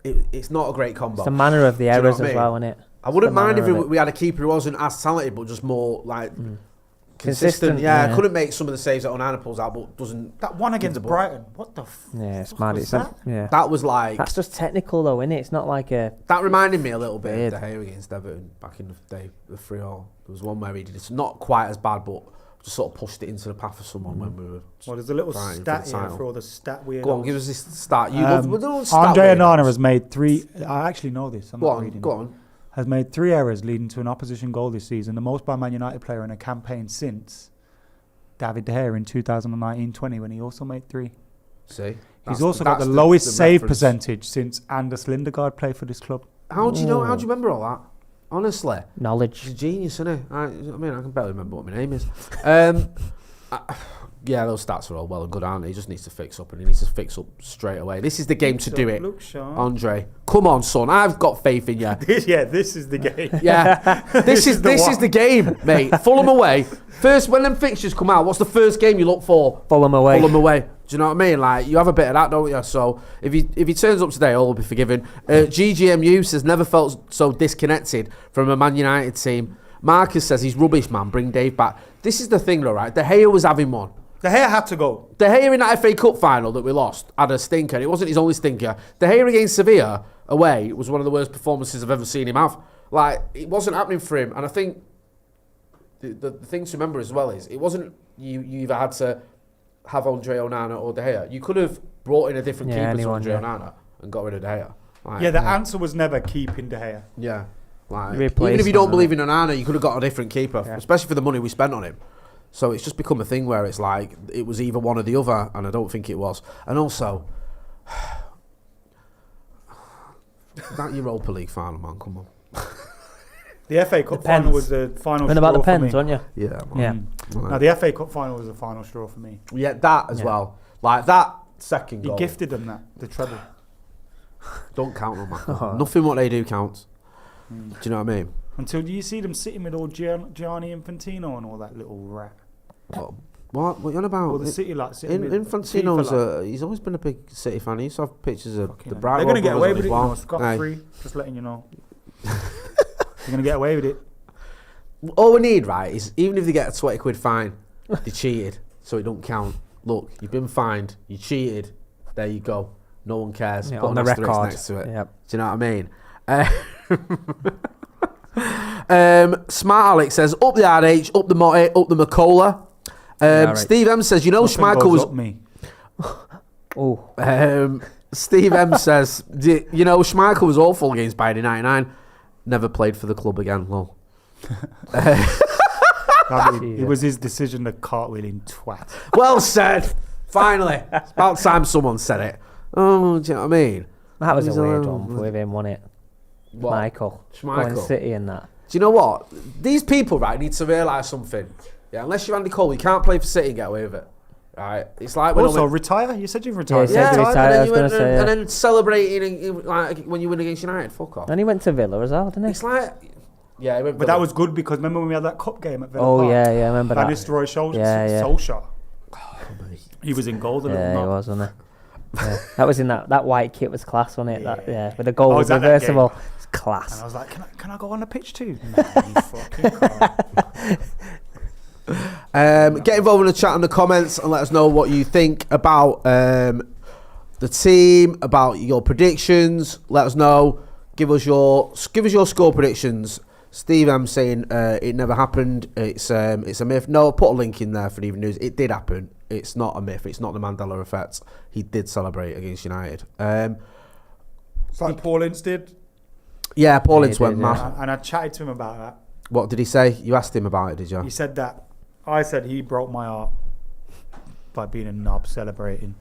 it's not a great combo. It's the manner of the Do you know errors what I as mean? well, isn't it? I wouldn't mind if manner of we had a keeper who wasn't as talented, but just more like Consistent, Yeah, yeah. couldn't make some of the saves that Onana pulls out, but doesn't. That one give against the ball. Brighton, what the Yeah, it's fuck mad. was It's that? yeah. That was like, That's just technical though, isn't it? It's not like a. that reminded me a little bit Weird. of De Gea against Everton back in the day, the 3-0. There was one where he did it, not quite as bad, but just sort of pushed it into the path of someone when we were. Well, there's a little fighting for stat the here title. for all the stat weirdos. Go on, give us this stat. You love the stat Andre weirdos. Onana has made 3. I actually know this. I'm Go not on, reading go it. on. Has made 3 errors leading to an opposition goal this season, the most by a Man United player in a campaign since David De Gea in 2019-20 when he also made 3. See, He's also got the lowest save percentage since Anders Lindegaard played for this club. How do you know? How do you remember all that? Honestly, Knowledge. he's a genius, isn't he? I mean, I can barely remember what my name is. Yeah, those stats are all well and good, aren't they? He just needs to fix up, and he needs to fix up straight away. This is the game to do it, Look, Sean. Andre. Come on, son. I've got faith in you. This is the game. Yeah, this is the game, mate. Fulham away. First, when them fixtures come out, what's the first game you look for? Fulham away. Fulham away. Do you know what I mean? Like, you have a bit of that, don't you? So if he turns up today, all will be forgiven. GGMU says never felt so disconnected from a Man United team. Marcus says he's rubbish, man. Bring Dave back. This is the thing, though, right? De Gea was having one. De Gea had to go. De Gea in that FA Cup final that we lost had a stinker. It wasn't his only stinker. De Gea against Sevilla away was one of the worst performances I've ever seen him have. Like, it wasn't happening for him. And I think the thing to remember as well is it wasn't you either had to have Andre Onana or De Gea. You could have brought in a different keeper to Andre Onana and got rid of De Gea. Like, The answer was never keeping De Gea. Yeah. Like, Replace even if you him, don't believe in innit? Onana, you could have got a different keeper, especially for the money we spent on him. So it's just become a thing where it's like it was either one or the other, and I don't think it was. And also, that Europa League final, man, come on. The FA Cup final was the final And straw about the for pens, me. weren't you? Yeah, Yeah. No, the FA Cup final was the final straw for me. Yeah, that as well. Like that second He goal. gifted them the treble. Don't count on that. Nothing what they do counts. Do you know what I mean? Until you see them sitting with old Gianni Infantino and all that little rat. What are you on about? Well, the City like sitting with Infantino's FIFA, like. he's always been a big City fan. He used to have pictures of Fucking the hell. Bright They're going to get away brothers with it, on his Scott wall. free. Just letting you know. They're going to get away with it. All we need, right, is even if they get a 20 quid fine, they cheated, so it don't count. Look, you've been fined, you cheated, there you go. No one cares. Yeah, Put on an the asterisk record. next to it. Yep. Do you know what I mean? Smart Alex says, up the RH, up the Motte, up the Macola. right. Steve M says, you know, Nothing Schmeichel goes was... up me. Oh. Steve M says, you know, Schmeichel was awful against Bayern in 99. Never played for the club again. Well, It was his decision to cartwheeling twat. well said. Finally. It's about time someone said it. Oh, do you know what I mean? That was He's a weird a- one with him, wasn't it? What? Michael. Schmeichel. Going City and that. Do you know what? These people, right, need to realise something. Yeah, unless you're Andy Cole, you can't play for City and get away with it. Right? It's like when Also, I went, retire? You said you've retired. Yeah, he said to retire, I was and gonna say, and then celebrating like when you win against United. Fuck off. And he went to Villa as well, didn't he? It's like, yeah, he went But Villa. that was good because remember when we had that cup game at Villa Oh, Park? yeah, I remember Van that. Nistelrooy Yeah. Solskjaer. He was in goal, the Yeah, little he knob. was, wasn't he? Yeah. That was in that white kit was class, wasn't it? That, with the goal Oh, was was that that reversible. game? It's class. And I was like, can I go on the pitch too? No, you fucking can't. Get involved in the chat and the comments and let us know what you think about the team, about your predictions. Let us know. Give us your score predictions. Steve M saying it never happened. It's a myth. No, I'll put a link in there for the evening news. It did happen. it's not a myth. It's not the Mandela effect. He did celebrate against United. It's like Paul Ince did. Yeah, Paul Ince he went did, mad. And I chatted to him about that. What did he say? You asked him about it, did you? He said that. I said he broke my heart by being a knob celebrating.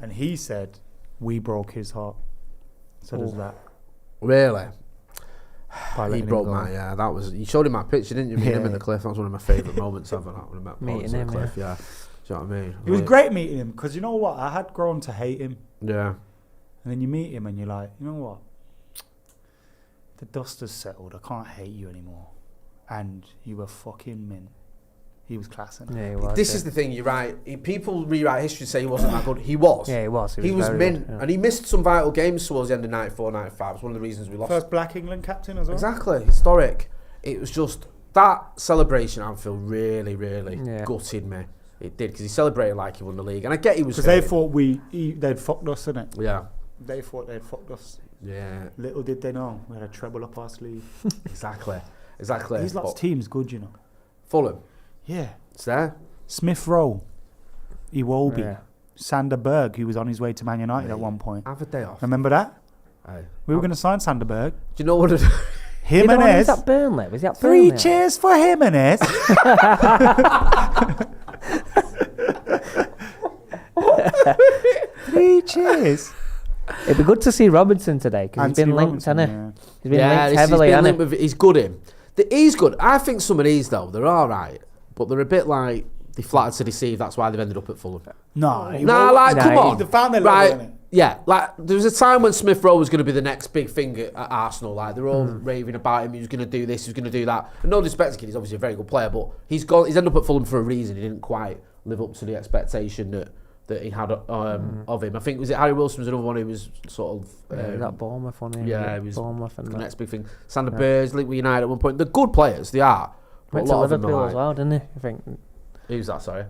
And he said we broke his heart. So does that. Really? By He letting him broke go. my, yeah, that was, you showed him my picture, didn't you? Me and him Yeah. in the cliff. That was one of my favourite moments ever. That when I met Paul Meeting Ince in him, the cliff, yeah. Do you know what I mean? It was Like, great meeting him because you know what? I had grown to hate him. Yeah. And then you meet him and you're like, you know what? The dust has settled. I can't hate you anymore. And you were fucking mint. He was classing. Yeah, he was. This is the thing, you're right. People rewrite history and say he wasn't that good. He was. Yeah, he was. He was very mint. good, yeah. And he missed some vital games towards the end of 94, 95. It's one of the reasons we lost. First black England captain as well. Exactly. Historic. It was just, that celebration at Anfield really, really Yeah. gutted me. It did, because he celebrated like he won the league. And I get he was Because they hurt. thought they'd fucked us, innit? Yeah. They thought they'd fucked us. Yeah. Little did they know. We had a treble up our sleeve. Exactly. Exactly. These lots But of teams good, you know. Fulham. Yeah. It's there. Smith Rowe. Iwobi. Yeah. Sander Berg, who was on his way to Man United at Mate. one point. Have a day off. Remember that? Hey. We were going to sign Sander Berg. Do you know what it You know, was Jimenez. that Burnley? Was that 3 Burnley? cheers for Jimenez. 3 cheers. It'd be good to see Robinson today because he's Anthony been linked, Robinson, hasn't he? He's been Yeah, linked he's heavily, been hasn't linked he? with, he's good him. He's good. I think some of these though, they're all right, but they're a bit like they flattered to deceive. That's why they've ended up at Fulham. No. Nah, like come on, They found their level, right? innit? Yeah, like there was a time when Smith Rowe was going to be the next big thing at Arsenal. Like they're all raving about him. He was going to do this. He was going to do that. And no disrespect to kid, he's obviously a very good player, but he's ended up at Fulham for a reason. He didn't quite live up to the expectation that he had of him. I think was it Harry Wilson was another one who was sort of that Bournemouth on him. yeah, he was Bournemouth and the that. next big thing. Sander Burrs linked with United at one point. They're good players, they are. But Went a to lot of them Liverpool are as like, well, didn't he? I think who's that? Sorry.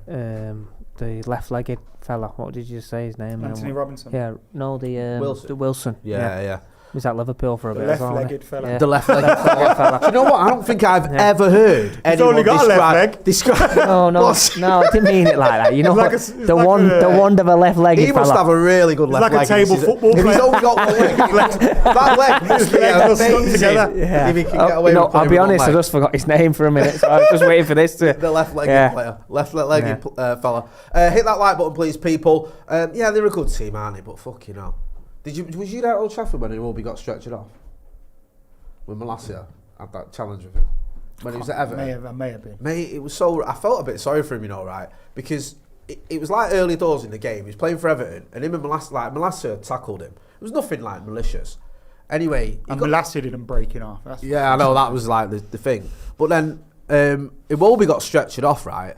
the left-legged fella. What did you say his name? Anthony Robinson. Yeah, no, Wilson. the Wilson. Yeah. He was at Liverpool for a The bit as well. wasn't he? left-legged fella. Yeah. The left-legged Left-legged fella. Do you know what? I don't think I've ever heard anyone only got a left leg. describe. No, I didn't mean it like that. You know, It's like the wonder of a left-legged He must fella. have a really good He's left like a leg. table football If he's player. only got one leg, that leg must be legs are stuck amazing. together. Yeah. If he can get away with I'll playing be with one honest, I leg. just forgot his name for a minute, so I was just waiting for this to. The left-legged Yeah. player, left-legged fella. Hit that like button, please, people. Yeah, they're a good team, aren't they? But fuck, you know. Was you there at Old Trafford when Iwobi got stretched off? When Malacia had that challenge with him when he was at Everton. I may have been. Mate, it was so. I felt a bit sorry for him, you know, right? Because it was like early doors in the game. He was playing for Everton, and him and Malacia tackled him. It was nothing like malicious. Anyway, And Malacia didn't break it off. That's yeah, I know that was like the thing. But then Iwobi got stretched off, right?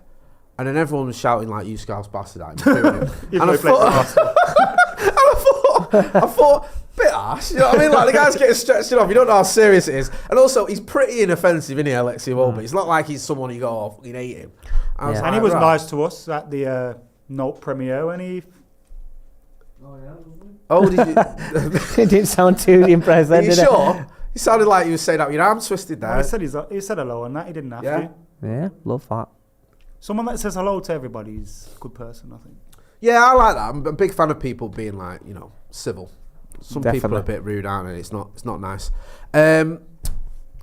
And then everyone was shouting like, "You Scouse bastard!" At him, booing him. And I thought, bit harsh, you know what I mean? Like the guy's getting stretched off. You don't know how serious it is. And also, he's pretty inoffensive, isn't he, Alexi Iwobi? It's not like he's someone you go, "Oh, fucking hate him." Yeah. And he was right. nice to us at the Note premiere when he. Oh, did you? It didn't sound too impressed Are then, you did sure? He sounded like you were saying that with your arm twisted there. Well, he said hello and that. He didn't have Yeah. to. it? Yeah, love that. Someone that says hello to everybody is a good person, I think. Yeah, I like that. I'm a big fan of people being like, you know, civil. Some people are a Definitely. bit rude, aren't they? It's not nice. How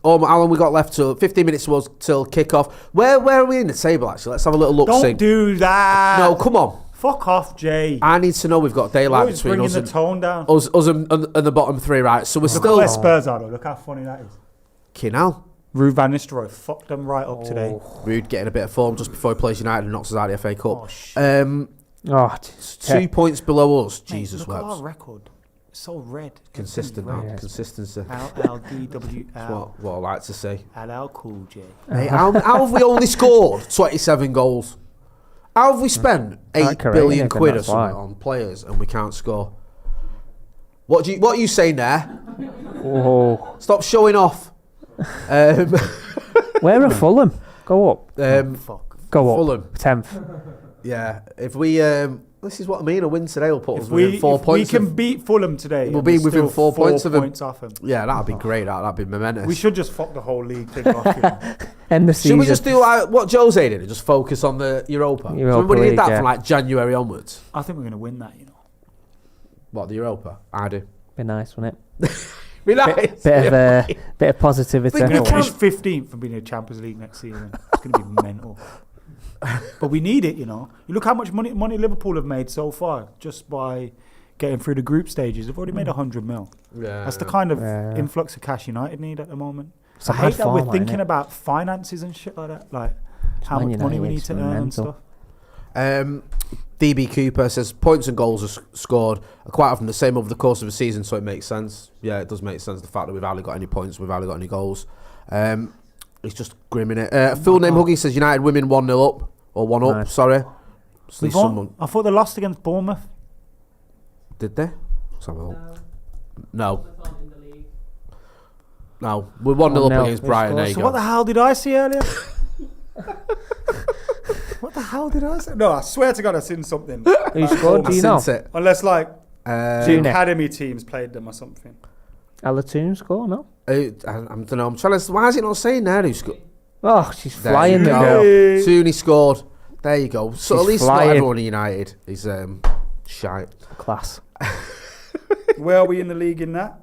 long we got left? Till 15 minutes was till kickoff. Where are we in the table actually? Let's have a little look. Don't do that. No, come on. Fuck off, Jay. I need to know we've got daylight Always between bringing us the and tone down. us and the bottom three, right? So we're Look still where Spurs are though. Look how funny that is. Kinal. Ruud van Nistelrooy fucked them right up today. Rude getting a bit of form just before he plays United and knocks us out of the FA Cup. Oh, shit. Oh, 2 points below us. Mate, Jesus look at wept. our record. It's so red. Consistent, Everything's man. red. Consistency. LLDWL. That's what I like to say. LL Cool J. Mate, how have we only scored 27 goals? How have we spent 8 Correct, billion Nick, and quid or that's why. something on players and we can't score? What are you saying there? Oh. Stop showing off. Where are Fulham? Go up. Fuck. Go up. Fulham. 10th. Yeah, if we This is what I mean. A win today will put us If within 4 points. we can beat Fulham today, We'll and be we're within still 4 points of them. off them. Yeah, that'd be great. That'd be momentous. We should just fuck the whole league thing off. You know? End the season. Should we just do like what Jose did and just focus on the Europa? Remember when he did that from like January onwards? I think we're going to win that, you know. What, the Europa? I do. Be nice, wouldn't it? Be nice. Bit of positivity. We're going to finish 15th and be in the Champions League next season. It's going to be mental. But we need it, you know. You look how much money Liverpool have made so far just by getting through the group stages. They've already made 100 mil. Yeah. That's the kind of influx of cash United need at the moment. It's a I hate mad that we're format, thinking innit? about finances and shit like that. Like how Man much money we United, need to it's earn and mental. stuff. DB Cooper says points and goals are scored are quite often the same over the course of a season, so it makes sense. Yeah, it does make sense. The fact that we've hardly got any points, we've hardly got any goals. It's just grim, innit? Full name Huggy says United women 1-0 up or 1 up. Nice. Sorry. We've won. I thought they lost against Bournemouth. Did they? Let's have a look. No. No, we're 1-0 up against Brighton. There you So go. what the hell did I see earlier? What the hell did I see? No, I swear to God, I've seen something. Who scored? Do you know? It. Unless like the Tune. academy teams played them or something. Alatoon score? No. I don't know. I'm trying to. Why is it not saying there who scored? Oh, she's There flying, you the go. girl. Soon he scored. There you go. So She's at least flying. not everyone in United is shite. Class. Where are we in the league in that?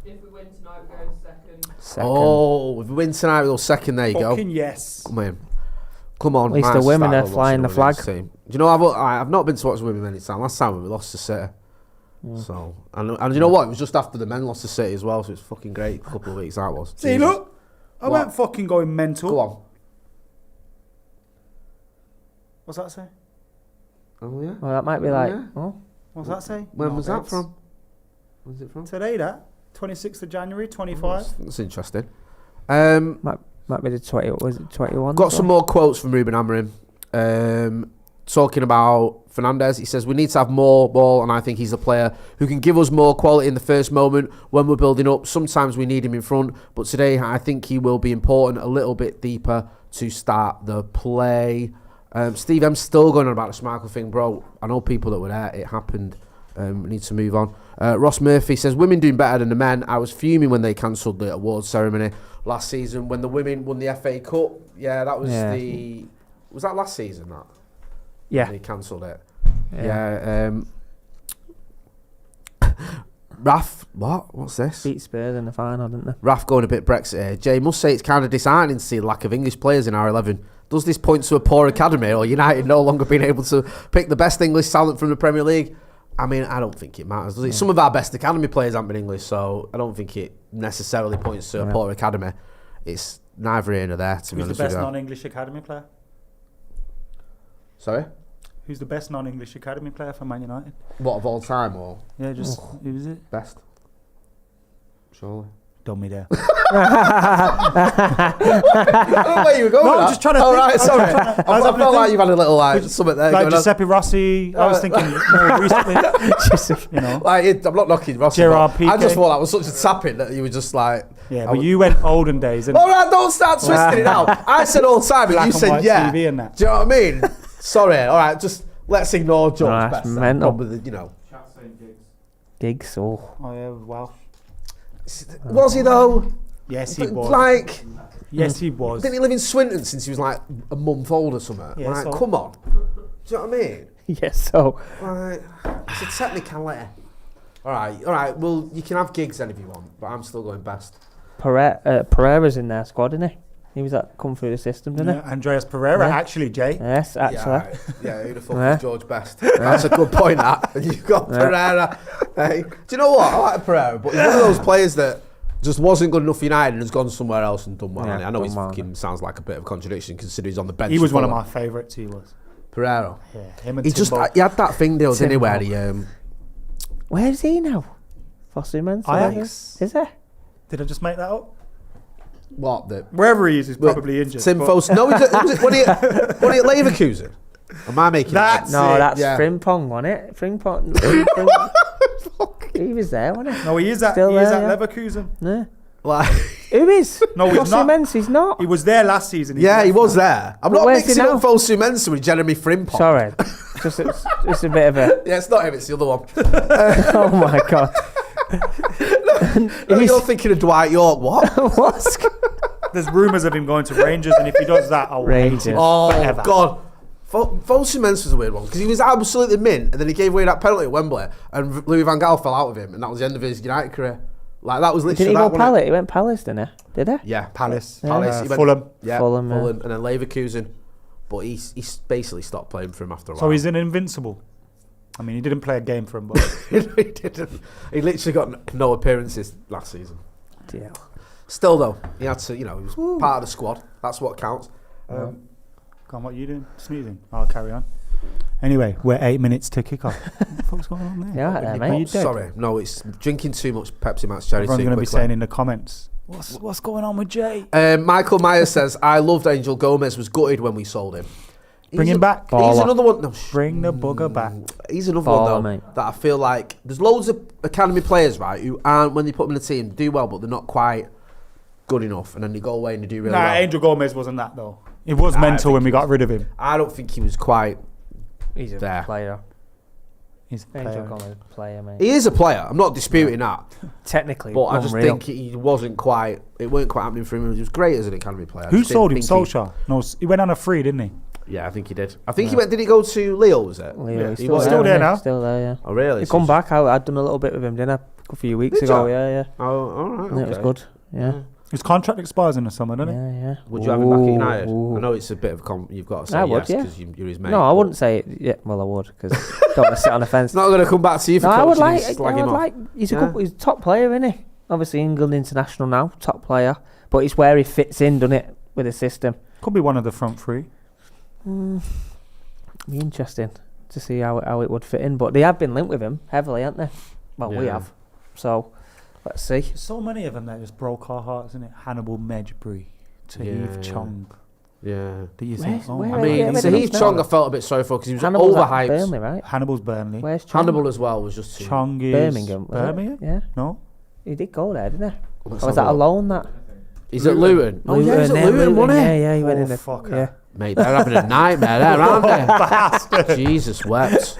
If we win tonight, we go second. Second. Oh, if we win tonight, we'll second. There you go. Fucking yes. Come on. At least the Manchester women are United flying the lost to women's flag. team. Do you know I've not been to watch women many times. Last time we lost to City. So and you know what? It was just after the men lost to City as well. So it's fucking great. A couple of weeks that was. See, Jesus. look, I What? weren't fucking going mental. Go on. What's that say? Oh yeah. Well, that might be Oh, like. yeah. Oh, What's that say? When No, was that babes. from? When's it from? Today, that 26th of January, 25. That's interesting. might be the 20. Was it 21? Got some more quotes from Ruben Amorim. Talking about Fernandes, he says we need to have more ball, and I think he's a player who can give us more quality in the first moment when we're building up. Sometimes we need him in front, but today I think he will be important a little bit deeper to start the play. Steve, I'm still going on about the Schmeichel thing, bro. I know people that were there. It happened. We need to move on. Ross Murphy says women doing better than the men. I was fuming when they cancelled the awards ceremony last season when the women won the FA Cup. Yeah, that was was that last season that? Yeah. They cancelled it. Yeah. Raf, what's this? Beat Spurs in the final, didn't they? Raf going a bit Brexit here. Jay must say it's kind of disheartening to see the lack of English players in our 11. Does this point to a poor academy or United no longer being able to pick the best English talent from the Premier League? I mean, I don't think it matters, does it? Some of our best academy players haven't been English, so I don't think it necessarily points to a poor academy. It's neither here nor there, to be Who's the honest with best you. non-English academy player? Sorry? Who's the best non-English academy player for Man United? What, of all time or Yeah, just who is it? best? Surely. Dummy there. Oh, where you were going No, with I'm that? just trying to Oh, think. right, I was sorry. trying to- I I was having a felt like think. you've had a little something there Like going on. Giuseppe Rossi, I was thinking more recently. You know, I'm not knocking Rossi. Gerard but I Piqué. just thought that was such a tapping that you were just like... yeah, but you went olden days and All right, don't start twisting it out. I said all the time, but black you and said white yeah. TV and that. Do you know what I mean? Sorry, all right, just let's ignore George No, that's best. mental. You know. Gigs. Oh. Oh yeah, wow. Was he though? Yes, he was. Like, Yes, he was. didn't he live in Swinton since he was like a month old or something? Yeah, like, so- come on. Do you know what I mean? Yes, so. Like, it's a technicality. All right. Well, you can have gigs then if you want, but I'm still going best. Pereira's in their squad, isn't he? He was come through the system, didn't Yeah, Andreas Pereira, Yeah. actually, Jay. he? Yes, actually. Yeah, right. Yeah, who the fuck Yeah. is George Best? That's a good point, that. And you've got Pereira. Hey, do you know what? I like Pereira, but he's one of those players that just wasn't good enough for United and has gone somewhere else and done well. Yeah, I know done he well, fucking sounds like a bit of a contradiction considering he's on the bench. He was for one of Fulham. my favourites, he was. Pereira. Yeah, him and He just Timbo. he had that thing deal, didn't he, where he Where is he now? Fosterman? Ajax. Is he? Did I just make that up? what the Wherever he is, he's probably injured. Tim but- Foster. No, what are you at Leverkusen? Am I making That's that? No, it. that's Yeah. Frimpong, wasn't it? Frimpong. He was there, wasn't he? No, he is at Still he is there, at yeah. Leverkusen. Yeah. Like, Who is? No, he's not. Mensah's not. He was there last season. Yeah, he was there. I'm not where's he mixing now? up Fosu Mensah with Jeremy Frimpong. Sorry. It's a bit of a... Yeah, it's not him, it's the other one. Oh, my God. No, you're thinking of Dwight York. What? What's... There's rumours of him going to Rangers, and if he does that, I'll hate Rangers. him Oh, forever. God. Fosu Mensah was a weird one because he was absolutely mint, and then he gave away that penalty at Wembley, and Louis van Gaal fell out of him, and that was the end of his United career. Like, that was literally... Didn't he go that, Palace? He went Palace, didn't he? Did he? Yeah. Palace. Palace. He went- Fulham. Yeah, Fulham, Fulham, and then Leverkusen. But he basically stopped playing for him after a while. So he's an invincible. I mean, he didn't play a game for him, but He didn't. He literally got no appearances last season. Yeah. Still, though, he had to, he was part of the squad. That's what counts. Go on, what are you doing? Sneezing. I'll carry on. Anyway, we're 8 minutes to kick off. What the fuck's going on there? Yeah, Are mate. you dead? Sorry, no, it's drinking too much Pepsi Max cherry Everyone's too going to be quickly. saying in the comments, what's going on with Jay? Michael Myers says, I loved Angel Gomez, was gutted when we sold him. Bring him back. He's Baller. another one. No, Bring the bugger back. He's another Baller, one, though, mate. that I feel like there's loads of academy players, right, who aren't, when they put them in the team, do well, but they're not quite good enough, and then they go away and they do really well. Angel Gomez wasn't that, though. It was I mental think when we he got rid of him. I don't think he was quite He's a there. player. He's a Angel player. Gomez player, mate. He is a player. I'm not disputing that. Technically, But I just unreal. think he wasn't quite... It weren't quite happening for him. He was great as an academy player. I Who just sold him? didn't think Solskjaer? No, he went on a free, didn't he? Yeah, I think he did. I think he went... Did he go to Leo, was it? Leo, he's He still, was still there mate. now. Still there, yeah. Oh, really? He come back. I'd done a little bit with him, didn't I? A few weeks Did ago. you? Yeah. Oh, all right, And it was okay. good. Yeah. His contract expires in the summer, doesn't it? Yeah. Would you have him back at Ooh, United? ooh. I know it's a bit of you've got to say I would, yes yeah. because you're his mate. No, I but wouldn't say it. Yeah, well, I would because don't want to sit on the fence. It's not going to come back to you for No, I would coaching like. and I slag would him off. like. He's a Yeah. good. He's a top player, isn't he? Obviously, England international now, top player. But it's where he fits in, doesn't it, with the system? Could be one of the front three. Be interesting to see how it would fit in. But they have been linked with him heavily, haven't they? Well, we Yeah. have. So let's see. So many of them that just broke our hearts, isn't it? Hannibal Medjbury, Tahith Yeah. Chong. Yeah. Do you Where- think? Oh, where I are mean, Yeah, but Tahith it's Chong, not. I felt a bit sorry for because he was Hannibal's at overhyped. Burnley, right? Hannibal's Burnley. Where's Chong? Hannibal as well was just too... Chong is Birmingham. was it? Birmingham? Yeah. No. He did go there, didn't he? Let's Or was have that a look. alone? That. He's at Luton. Oh, yeah, he's at yeah, Luton, wasn't he? Yeah, he went Oh, in the fucker. Yeah. Mate, they're having a nightmare there, aren't they? Jesus wept.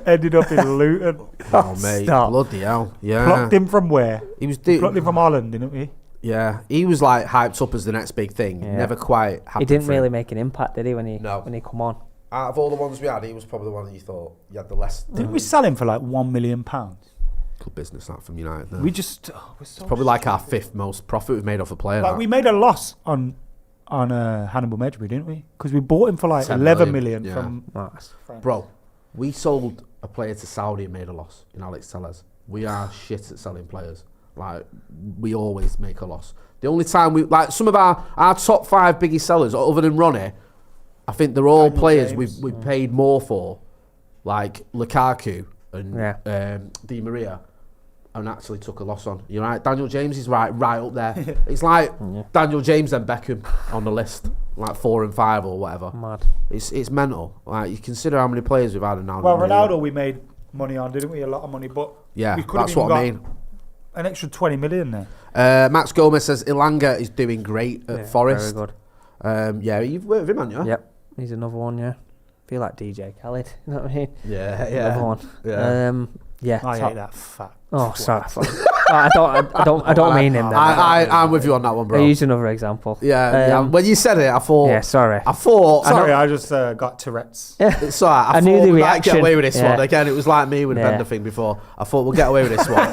Ended up in Luton. Oh, mate. Stop. Bloody hell. Yeah. Plucked him from where? He was... Plucked him from Holland, didn't we? Yeah. He was, like, hyped up as the next big thing. Yeah. Never quite happened He didn't for him. really make an impact, did he? When he No. come on. Out of all the ones we had, he was probably the one that you thought you had the less... Didn't we sell him for like £1 million? Good business, that, from United. No. We just we're so Probably like our fifth most profit we've made off a player. like that. we made a loss on Hannibal Medjbury, didn't we? Because we bought him for like 10 11 million, million yeah. from Nice. France. Bro, we sold a player to Saudi and made a loss in Alex Tellez. We are shit at selling players. Like, we always make a loss. The only time we... Like, some of our top 5 biggest sellers, other than Ronnie, I think they're all Daniel players James. we've paid more for. Like, Lukaku and Yeah. Di Maria. And actually took a loss on. You're right. Daniel James is right up there. It's like Daniel James and Beckham on the list, like 4 and 5 or whatever. Mad. It's mental. Like, you consider how many players we've had and now. Well, Ronaldo we made money on, didn't we? A lot of money, but Yeah, we could have that's even what I got mean. an extra 20 million there. Max Gomez says Ilanga is doing great at Forest. Very good. Yeah, you've worked with him, haven't you? Yep. He's another one. Yeah. Feel like DJ Khaled. You know what I mean? Yeah, Another one. Yeah. Yeah. I top- hate that fat. Oh, sorry. I don't mean him. Then. I'm with you on that one, I bro. used another example. Yeah. When you said it, I thought. Yeah. Sorry. I thought. Sorry, I just got Tourette's. It's alright. I I knew thought the we might get reaction. away with this Yeah. one. Again, it was like me with the Yeah. Bender thing before. I thought we'll get away with this one.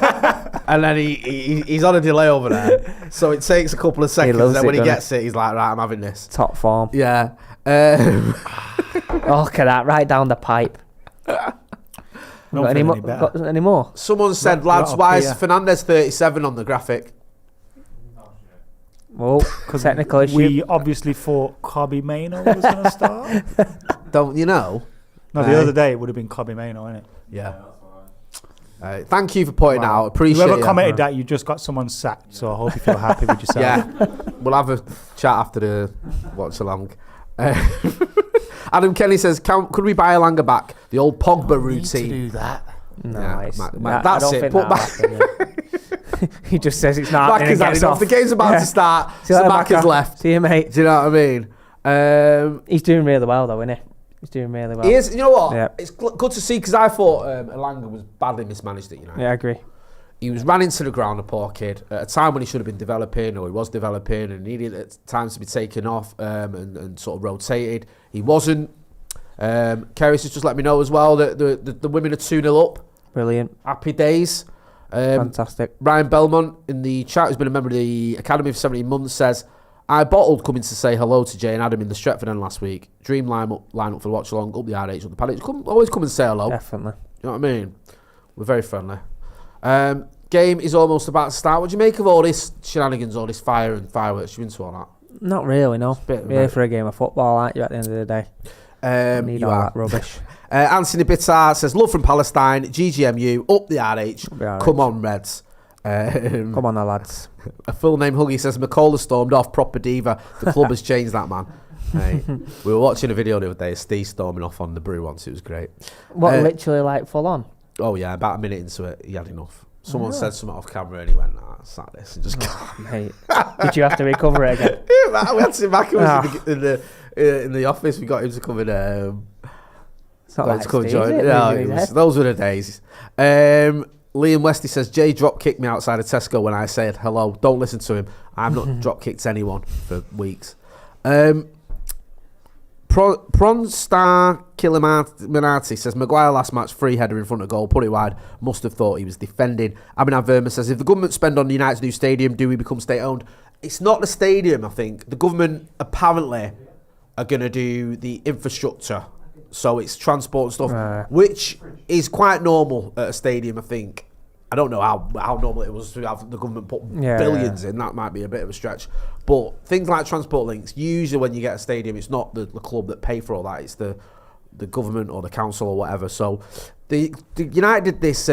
And then he's on a delay over there. So it takes a couple of seconds. loves And when it, he doesn't gets it, he's like, right, I'm having this. Top form. Yeah. Oh, look at that. Right down the pipe. Don't Got any, feel mo- any better. got any more? Someone said, Right lads, up why is here. Fernandez 37 on the graphic? Oh, technical issue. We obviously thought Kobe Mainoo was going to start. Don't you know? No, the other day it would have been Kobe Mainoo, innit? Yeah. Thank you for pointing out. Appreciate Whoever it. commented that, you just got someone sacked, so I hope you feel happy with yourself. Yeah. We'll have a chat after the watch along. Adam Kelly says, could we buy Elanga back? The old Pogba routine. do that. Nice. Yeah, That- that's I don't it. think Put that'll happen, yeah. He just says it's not happening Macca's and had gets enough. off. The game's about to start. See you So later, Macca's Macca. left. See you, mate. Do you know what I mean? He's doing really well, though, isn't he? He's doing really well. He is. You know what? Yeah. It's good to see because I thought Elanga was badly mismanaged at United. Yeah, I agree. He was ran into the ground, a poor kid, at a time when he should have been developing, or he was developing, and needed at times to be taken off and sort of rotated. He wasn't. Keris has just let me know as well that the women are 2-0 up. Brilliant. Happy days. Fantastic. Ryan Belmont in the chat, who's been a member of the Academy for 17 months, says, I bottled coming to say hello to Jay and Adam in the Stretford end last week. Dream line up for the watch along, up the RH, up the Paddock. Always come and say hello. Definitely. You know what I mean? We're very friendly. Game is almost about to start. What do you make of all this shenanigans, all this fire and fireworks? You into all that? Not really, no. Bit of You're here a- for a game of football, aren't you, at the end of the day? Need You all are. that rubbish. Anthony Bittard says, love from Palestine, GGMU, up the RH. Up the RH. Come on, Reds. Come on, now, lads. A full name Huggy says, McCall stormed off, proper diva. The club has changed that, man. Hey, we were watching a video the other day of Steve storming off on the brew once. It was great. What, literally, like, full on? Oh, yeah, about a minute into it, he had enough. Someone said something off camera and he went, nah, it's like this. And just Mate, did you have to recover it again? Yeah, man, we had to back in the office. We got him to come in. It's not got him like to come and Steve, join. is it? No, Losing his head. those were the days. Liam Westy says, Jay drop kicked me outside of Tesco when I said hello. Don't listen to him. I've not drop kicked anyone for weeks. Pronstar Kilimanati says, Maguire last match, free header in front of goal, put it wide, must have thought he was defending. Abhinav Verma says, if the government spend on United's new stadium, do we become state-owned? It's not the stadium, I think. The government apparently are going to do the infrastructure. So it's transport and stuff, Right. which is quite normal at a stadium, I think. I don't know how normal it was to have the government put billions in. That might be a bit of a stretch. But things like transport links, usually when you get a stadium, it's not the club that pay for all that. It's the government or the council or whatever. So the United did this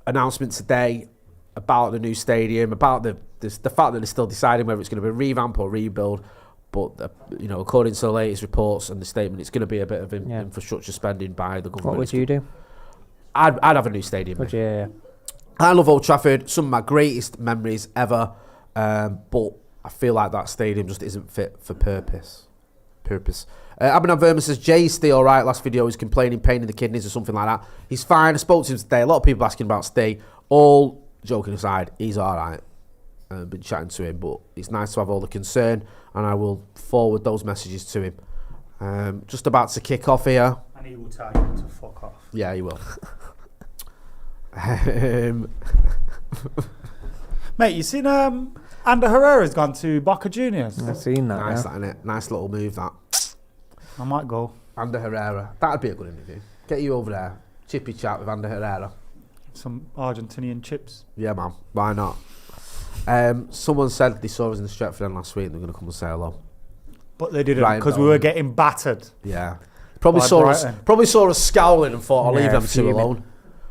announcement today about the new stadium, about the fact that they're still deciding whether it's going to be a revamp or rebuild. But according to the latest reports and the statement, it's going to be a bit of infrastructure spending by the government. What would you do? I'd have a new stadium. Would you? Yeah. I love Old Trafford. Some of my greatest memories ever. But I feel like that stadium just isn't fit for purpose. Abhinav Verma says, Jay's still all right. Last video, he's complaining, pain in the kidneys or something like that. He's fine. I spoke to him today. A lot of people asking about Stay. All joking aside, he's all right. I've been chatting to him, but it's nice to have all the concern, and I will forward those messages to him. Just about to kick off here. And he will tell you to fuck off. Yeah, he will. Mate, you seen Ander Herrera's gone to Boca Juniors? I've seen that. Nice, Yeah. that, innit? Nice little move, that. I might go. Ander Herrera. That'd be a good interview. Get you over there. Chippy chat with Ander Herrera. Some Argentinian chips. Yeah, man. Why not? Someone said they saw us in the Stretford end last week and they're going to come and say hello. But they didn't Ryan because we Bellamy. were getting battered. Yeah. Probably By saw us scowling and thought, I'll leave Yeah, them two fuming. alone.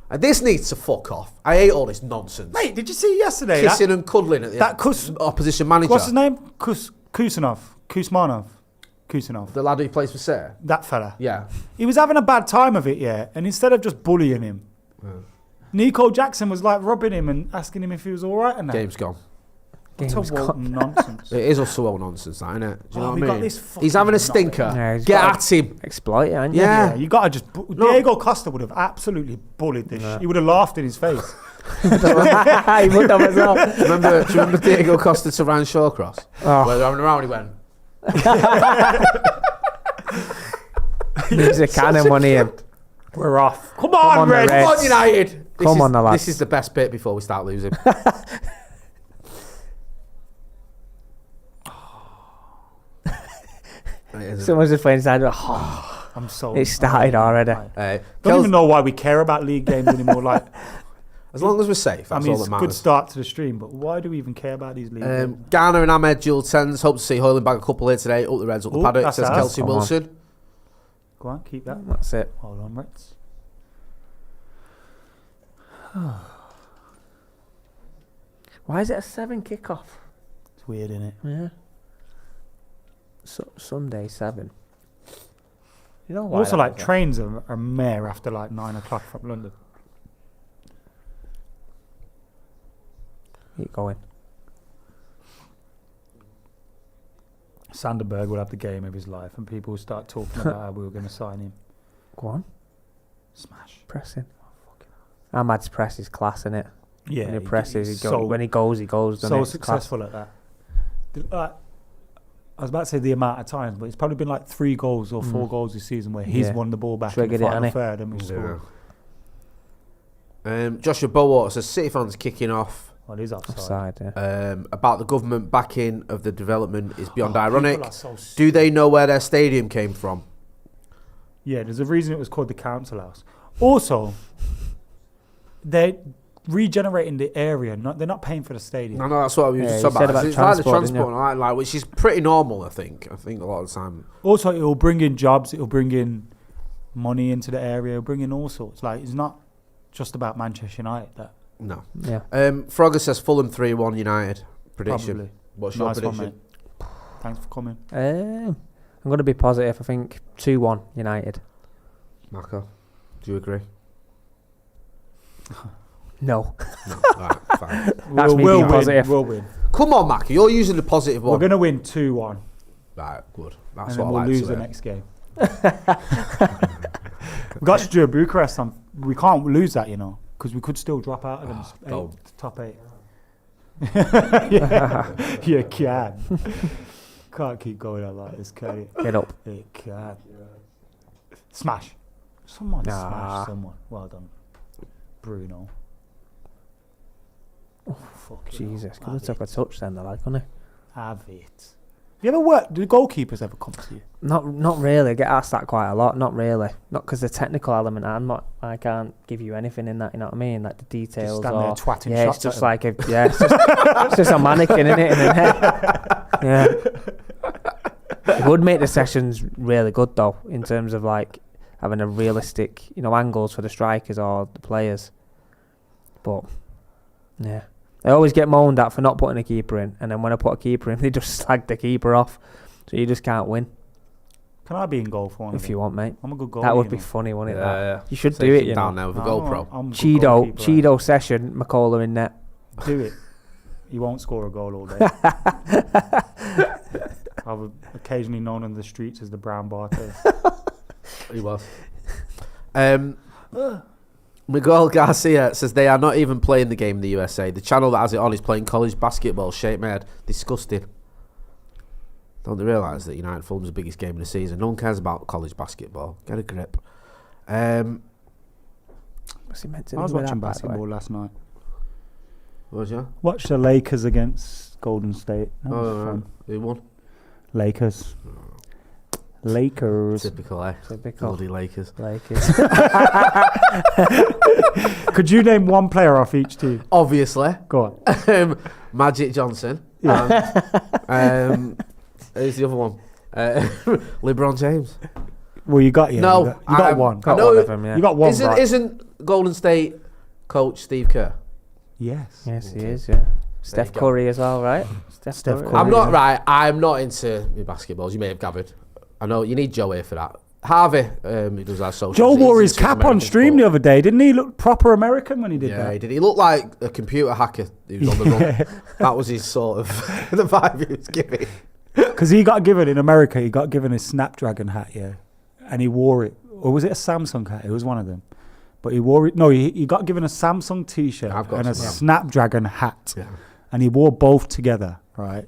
And this needs to fuck off. I hate all this nonsense. Mate, did you see yesterday? Kissing and cuddling at the that opposition manager. What's his name? Kusanov. The lad who plays for Sarah. That fella. Yeah. He was having a bad time of it, yeah. And instead of just bullying him, Nico Jackson was like rubbing him and asking him if he was all right and that. Game's gone. It's Game's a gone. nonsense. It is also all nonsense, that, isn't it? Do you know we what I got mean? this fucking He's having a knockout. stinker. Yeah, he's Get got at him. Exploit it, ain't you? Yeah. Yeah, you got to just... Diego Costa would have absolutely bullied this. He would have laughed in his face. He would have as well. Do you remember Diego Costa to Ryan Shawcross? Oh. Where they're having a round, he went... He's a cannon one here. We're off. Come on, on, the Red. Reds. Come on, United! Come on, the lads. This is the best bit before we start losing. Someone's just playing inside. Oh, I'm so... it started already. Don't Kels, even know why we care about league games anymore. Like, as long as we're safe, that's I mean, all it's that a good matters. start to the stream, but why do we even care about these league games? Garner and Ahmed dual tens. Hope to see Hoyland back a couple here today. Up the Reds, up the Oh, Paddock. that's Says ours. Kelsey Come on. Wilson. Go on, keep that. That's it. Hold on, Reds. Why is it a 7 kickoff? It's weird, isn't it? Yeah. Sunday 7. You know why? Also, that like, is, trains are mare after like 9 o'clock from London. keep going. Sanderberg will have the game of his life, and people will start talking about how we were going to sign him. Go on. Smash. Pressing. Ahmad's press is class, innit? Yeah, When he presses, he's when he goes, doesn't so it? It's successful at that. I was about to say the amount of times, but it's probably been like 3 goals or 4 goals this season where he's won the ball back in the final third and we've scored. Joshua Bowater says City fans kicking off. Well, he's offside. About the government backing of the development is beyond ironic. People are so Do they know where their stadium came from? Yeah, there's a reason it was called the council house. Also, they're regenerating the area. They're not paying for the stadium. No, that's what we were just talking about. It's like the transport line, like, which is pretty normal, I think. I think a lot of the time. Also, it will bring in jobs. It will bring in money into the area. It will bring in all sorts. Like, it's not just about Manchester United. That No. Yeah. Frogger says Fulham 3-1 United. Prediction. probably. What's your Nice one, prediction? mate. Thanks for coming. I'm going to be positive. I think 2-1 United. Marco, do you agree? No. No. Right, fine. That's me being positive. We'll win. Come on, Marco, you're using the positive We're one. going to win 2-1. Right, good. That's And then what we'll I like lose to the hear. next game. We've got Stuart Bucharest on. We can't lose that, because we could still drop out against top 8. Yeah, you can. Can't keep going on like this, can you? Get up. You can. Smash. Someone smash someone. Well done. Bruno. Oh, fuck Jesus. Could have took a touch then, the like, couldn't he? Have it. You ever worked? Do goalkeepers ever come to you? Not really. I get asked that quite a lot. Not really. Not because the technical element. I can't give you anything in that. You know what I mean? Like the details. Just stand there twatting yeah, shots it's just at like it's just a mannequin, isn't it? In the net. Yeah. It would make the sessions really good though, in terms of like having a realistic, angles for the strikers or the players. But yeah. I always get moaned at for not putting a keeper in, and then when I put a keeper in, they just slag the keeper off. So you just can't win. Can I be in goal for one? If you want, mate. I'm a good goalie. That would be funny, wouldn't it? Yeah. You should do it, down there with a GoPro. Cheeto session, McCullough in net. Do it. You won't score a goal all day. I've occasionally known on the streets as the Brown Barter. He was. Miguel Garcia says they are not even playing the game in the USA. The channel that has it on is playing college basketball. Shake my head. Disgusting. Don't they realise that United Fulham's the biggest game of the season? No one cares about college basketball. Get a grip. What's he meant to I was do with watching that, by the basketball way? last night. What was you? Watched the Lakers against Golden State. That was fun. Who won? Lakers. Typical, eh? Typical. Bloody Lakers. Could you name one player off each team? Obviously. Go on. Magic Johnson. Yeah. Who's the other one? LeBron James. Well, you got you got one. I know one of them, yeah. You got one. Isn't Golden State coach Steve Kerr? Yes. Yes, he is, yeah. Steph Curry as well, right? Steph Curry. I'm not into basketballs. You may have gathered. I know you need Joe here for that. Harvey, he does our social. Joe wore his cap on stream the other day, didn't he? Look proper American when he did that. Yeah, he did. He looked like a computer hacker who was on the run. That was his sort of the vibe he was giving. Because he got given in America, he got given his Snapdragon hat, yeah, and he wore it. Or was it a Samsung hat? It was one of them. But he wore it. No, he got given a Samsung T-shirt and a Snapdragon hat, and he wore both together, right?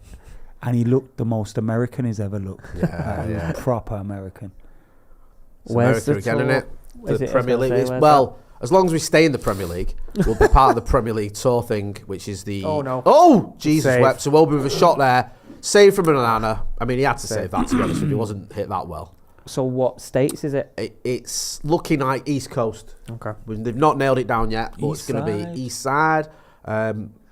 And he looked the most American he's ever looked. Yeah. Proper American. Where's America again, the innit? The Premier League. Well, as long as we stay in the Premier League, we'll be part of the Premier League tour thing, which is the... Oh, no. Oh, Jesus Save. wept. So Welby with a shot there. Save from Onana. I mean, he had to save that, to be honest with you. He wasn't hit that well. So what states is it? It's looking like East Coast. Okay. They've not nailed it down yet, but East it's going to side. be East Side.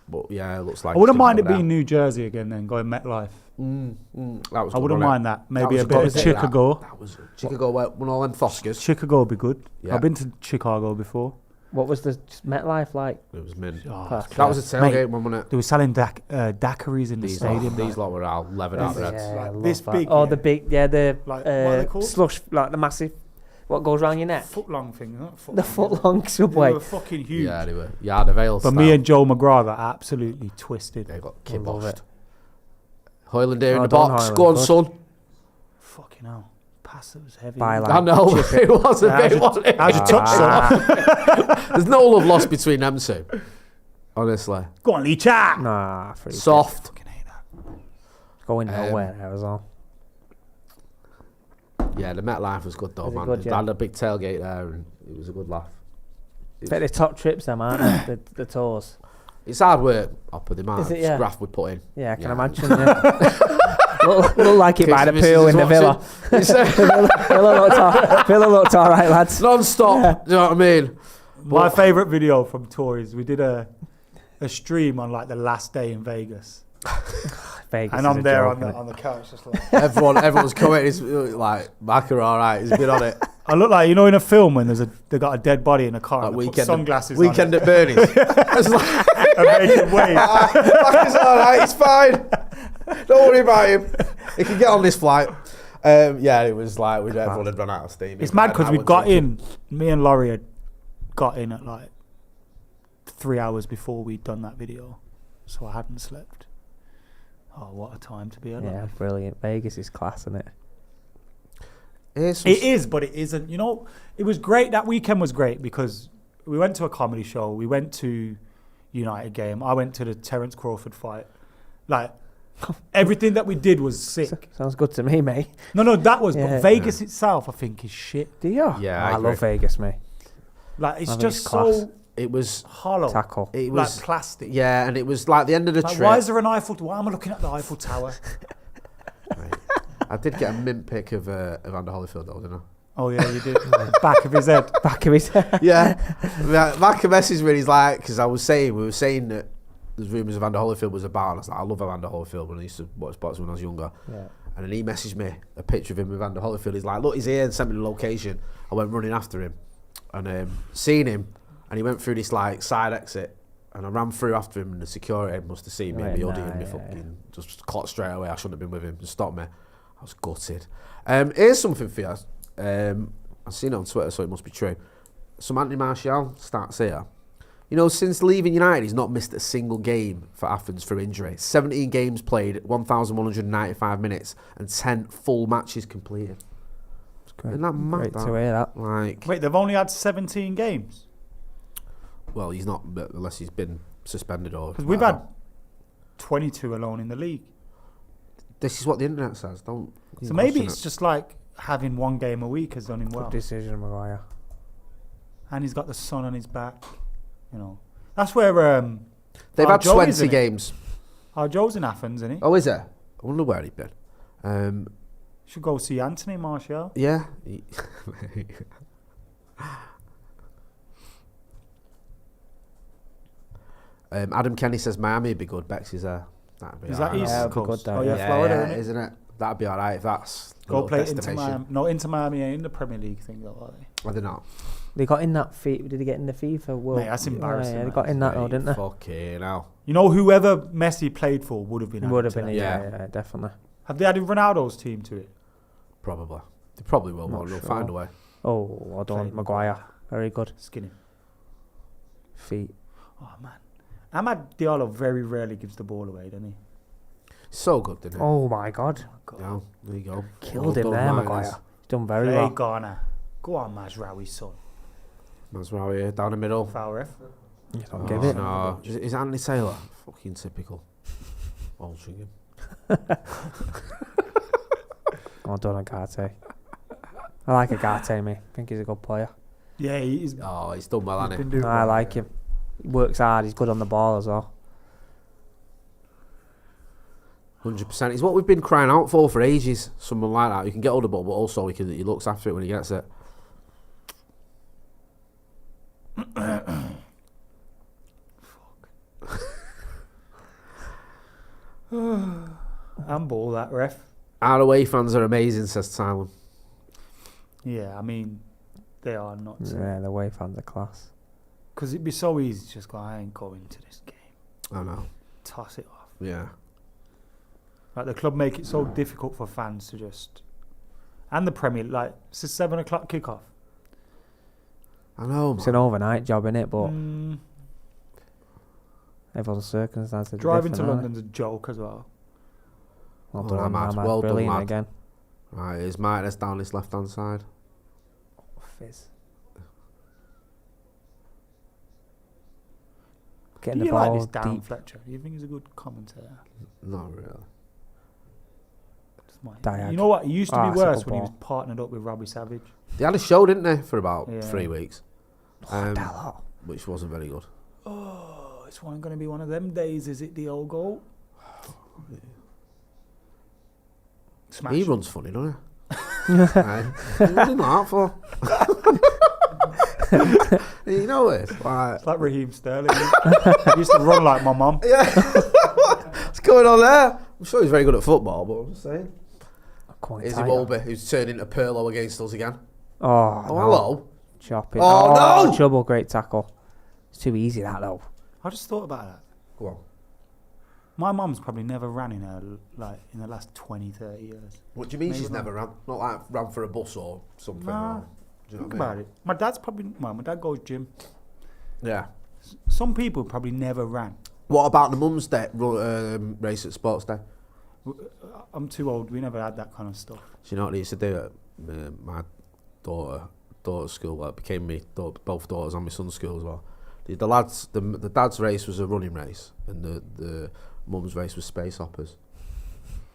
But yeah, it looks like... I wouldn't mind it being New Jersey again then, going MetLife. That was I wouldn't mind that. Maybe a That bit was of good. Chicago. That was Chicago, won all them Foskers. Chicago would be good. Yeah. I've been to Chicago before. What was the MetLife like? It was mint. Class. That was a tailgate one, wasn't it? They were selling daiquiris in the stadium. These lot were out 11 out of Yeah, their heads. I love this that. big, Oh, yeah. the big, the Like, what are they called? slush, like the massive. What goes round your neck? Foot-long thing, not foot. The foot-long They subway. were fucking huge. Yeah, they were. Yeah, the Vale But style. me and Joe McGrath got absolutely twisted. They got I love kiboshed. it. Hoyland here in Oh, the done, box. Hoyland, Go on, good. son. Fucking hell. Pass that was heavy. Byline. I know. It was a How's bit, your- wasn't it? how's your touch, son? There's no love lost between them two. Honestly. Go on, Lee Chat. Nah, free kick. Soft. Fucking hate that. Going nowhere there as well. Yeah, the MetLife was good though, Was it man. good, They yeah? had a big tailgate there and it was a good laugh. Bet the top trips them, aren't they? The tours. It's hard work, Upper the amount Is of it, yeah? graft we put in. Yeah, I can Yeah. imagine. Yeah. look like it by the Case pool in the Mrs. villa. is watching. Villa looked all right, lads. Non-stop, do you know what I mean? My favourite video from tour is we did a stream on like the last day in Vegas. Vegas And is I'm a there joke, on innit? the couch just like... Everyone's coming. It's like, Macker, all right, he's been on it. I look like, you know, in a film when they got a dead body in a car and Like they put sunglasses weekend on at Bernie's. It's like, it and make it wave. Macker's all right, he's fine. Don't worry about him. He can get on this flight. Yeah, it was like everyone had run out of steam. It's mad because we got in, me and Laurie had got in at like 3 hours before we'd done that video. So I hadn't slept. Oh, what a time to be alive. Yeah, brilliant. Vegas is class, isn't it? It is, but it isn't. You know, it was great. That weekend was great because we went to a comedy show. We went to United game. I went to the Terence Crawford fight. Like, everything that we did was sick. Sounds good to me, mate. No, that was. Yeah. But Vegas itself, I think, is shit. Do you? Yeah, Oh, I I love agree. Vegas, mate. Like, it's I think just it's class. so It was, hollow. Tackle. it was, like plastic. yeah, and it was like the end of the Like, trip. why is there an Eiffel? Why am I looking at the Eiffel Tower? Right. I did get a mint pic of Evander Holyfield though, didn't I? Oh yeah, you did. Back of his head. Back of his head. Yeah. Macker messaged me, he's like, because we were saying that there's rumours Evander Holyfield was about, and I was like, I love Evander Holyfield when I used to watch boxing when I was younger. Yeah. And then he messaged me a picture of him with Evander Holyfield. He's like, look, he's here, and sent me the location. I went running after him and seen him, and he went through this like side exit, and I ran through after him, and the security must have seen me and Right, me nah, hoodie and me yeah, fucking just clocked straight away. I shouldn't have been with him and stopped me. I was gutted. Here's something for you. I've seen it on Twitter, so it must be true. Some Anthony Martial stats here. You know, since leaving United, he's not missed a single game for Athens through injury. 17 games played, 1,195 minutes, and 10 full matches completed. It's great. Isn't that mad? Great that? to hear that. Like, Wait, they've only had 17 games. well, he's not, but unless he's been suspended or. Because we've had 22 alone in the league. This is what the internet says. Don't. So maybe it's just like having one game a week has done him well. Good decision, Maguire. And he's got the sun on his back. You know, that's where They've our had Joe 20 is, innit? games. Our Joe's in Athens, isn't he? Oh, is it? I wonder where he'd been. Should go see Anthony Martial. Yeah. Adam Kenny says Miami would be good. Bex is there. That'd be Is that alright. East Yeah, it'd be Coast? good, Oh that, yeah, yeah. Florida, yeah, isn't it? isn't it? That'd be alright if that's the Go little play Inter destination. Miami. No, Inter Miami ain't in the Premier League thing though, are they? Are they not? They got in that FIFA. Did they get in the FIFA World? Mate, that's embarrassing, Yeah, they man. got in that though, didn't they? Fucking hell. You know, whoever Messi played for would have been. Would added have to been. that. Yeah, definitely. Have they added Ronaldo's team to it? Probably. They probably will. Not They'll sure. find a way. Oh, well done, Played Maguire. Very good. Skinny. Feet. Oh man, Amad Diallo very rarely gives the ball away, doesn't he? So good, didn't it? Oh my God. Yeah, there you go. Killed Well him done, there, Miners. Maguire. He's done very Play well. Ghana. Go on, Mazraoui, son. Mazraoui down the middle. Foul ref. You don't give it. No. Is Anthony Taylor? Fucking typical. Altering him. Well done, Agate. I like Agate, mate. I think he's a good player. Yeah, he's Oh, he's done well, he's hasn't been he? doing No, I well, like yeah. him. He works hard. He's good on the ball as well. 100%. It's what we've been crying out for ages. Someone like that. You can get hold of the ball, but also he looks after it when he gets it. Handball, that ref. Our away fans are amazing, says Tylen. Yeah, I mean, they are nuts. Yeah, the away fans are class. Because it'd be so easy to just go, I ain't going to this game. I know. Toss it off. Yeah. Like, the club make it so difficult for fans to just... And the Premier, like, it's a 7 o'clock kickoff. I know, It's an man. overnight job, innit? But everyone's circumstances. Driving to different, aren't London's a joke as well. they? Well Oh, done, I'm mad. Ahmad. Well done, Brilliant lad. again. Right, here's Martinez down this left-hand side. Fizz. Do Getting the you like ball this Dan deep. Fletcher? Do you think he's a good commentator? Not really. Just might- Diag. You know what? He used to Ah, be it's a worse good when he was ball. partnered up with Robbie Savage. They had a show, didn't they, for about Yeah. 3 weeks, That lot. which wasn't very good. Oh, it's going to be one of them days, is it, the old goal? Smash. He runs funny, doesn't he? Right. What did that for? You know it. Like, It's like Raheem Sterling. He used to run like my mum. yeah. What's going on there? I'm sure he's very good at football, but I'm just saying. Quite Here's tight. Iwobi, who's turned into Pirlo against us again. Oh, Oh, no. hello. Chopping. Oh, no! Trouble. Great tackle. It's too easy, that, though. I just thought about that. Go on. My mum's probably never ran in the last 20, 30 years. What do you mean Maybe she's not. never ran? Not like ran for a bus or something. Nah. Or, do you know Think what I about mean? it. My dad's probably... Well, my dad goes gym. Yeah. Some people probably never ran. What about the Mum's Day race at Sports Day? I'm too old. We never had that kind of stuff. Do you know what they used to do at my daughter's school? Well, it became me, both daughters and my son's school as well. The lads, the dad's race was a running race, and the mum's race was space hoppers.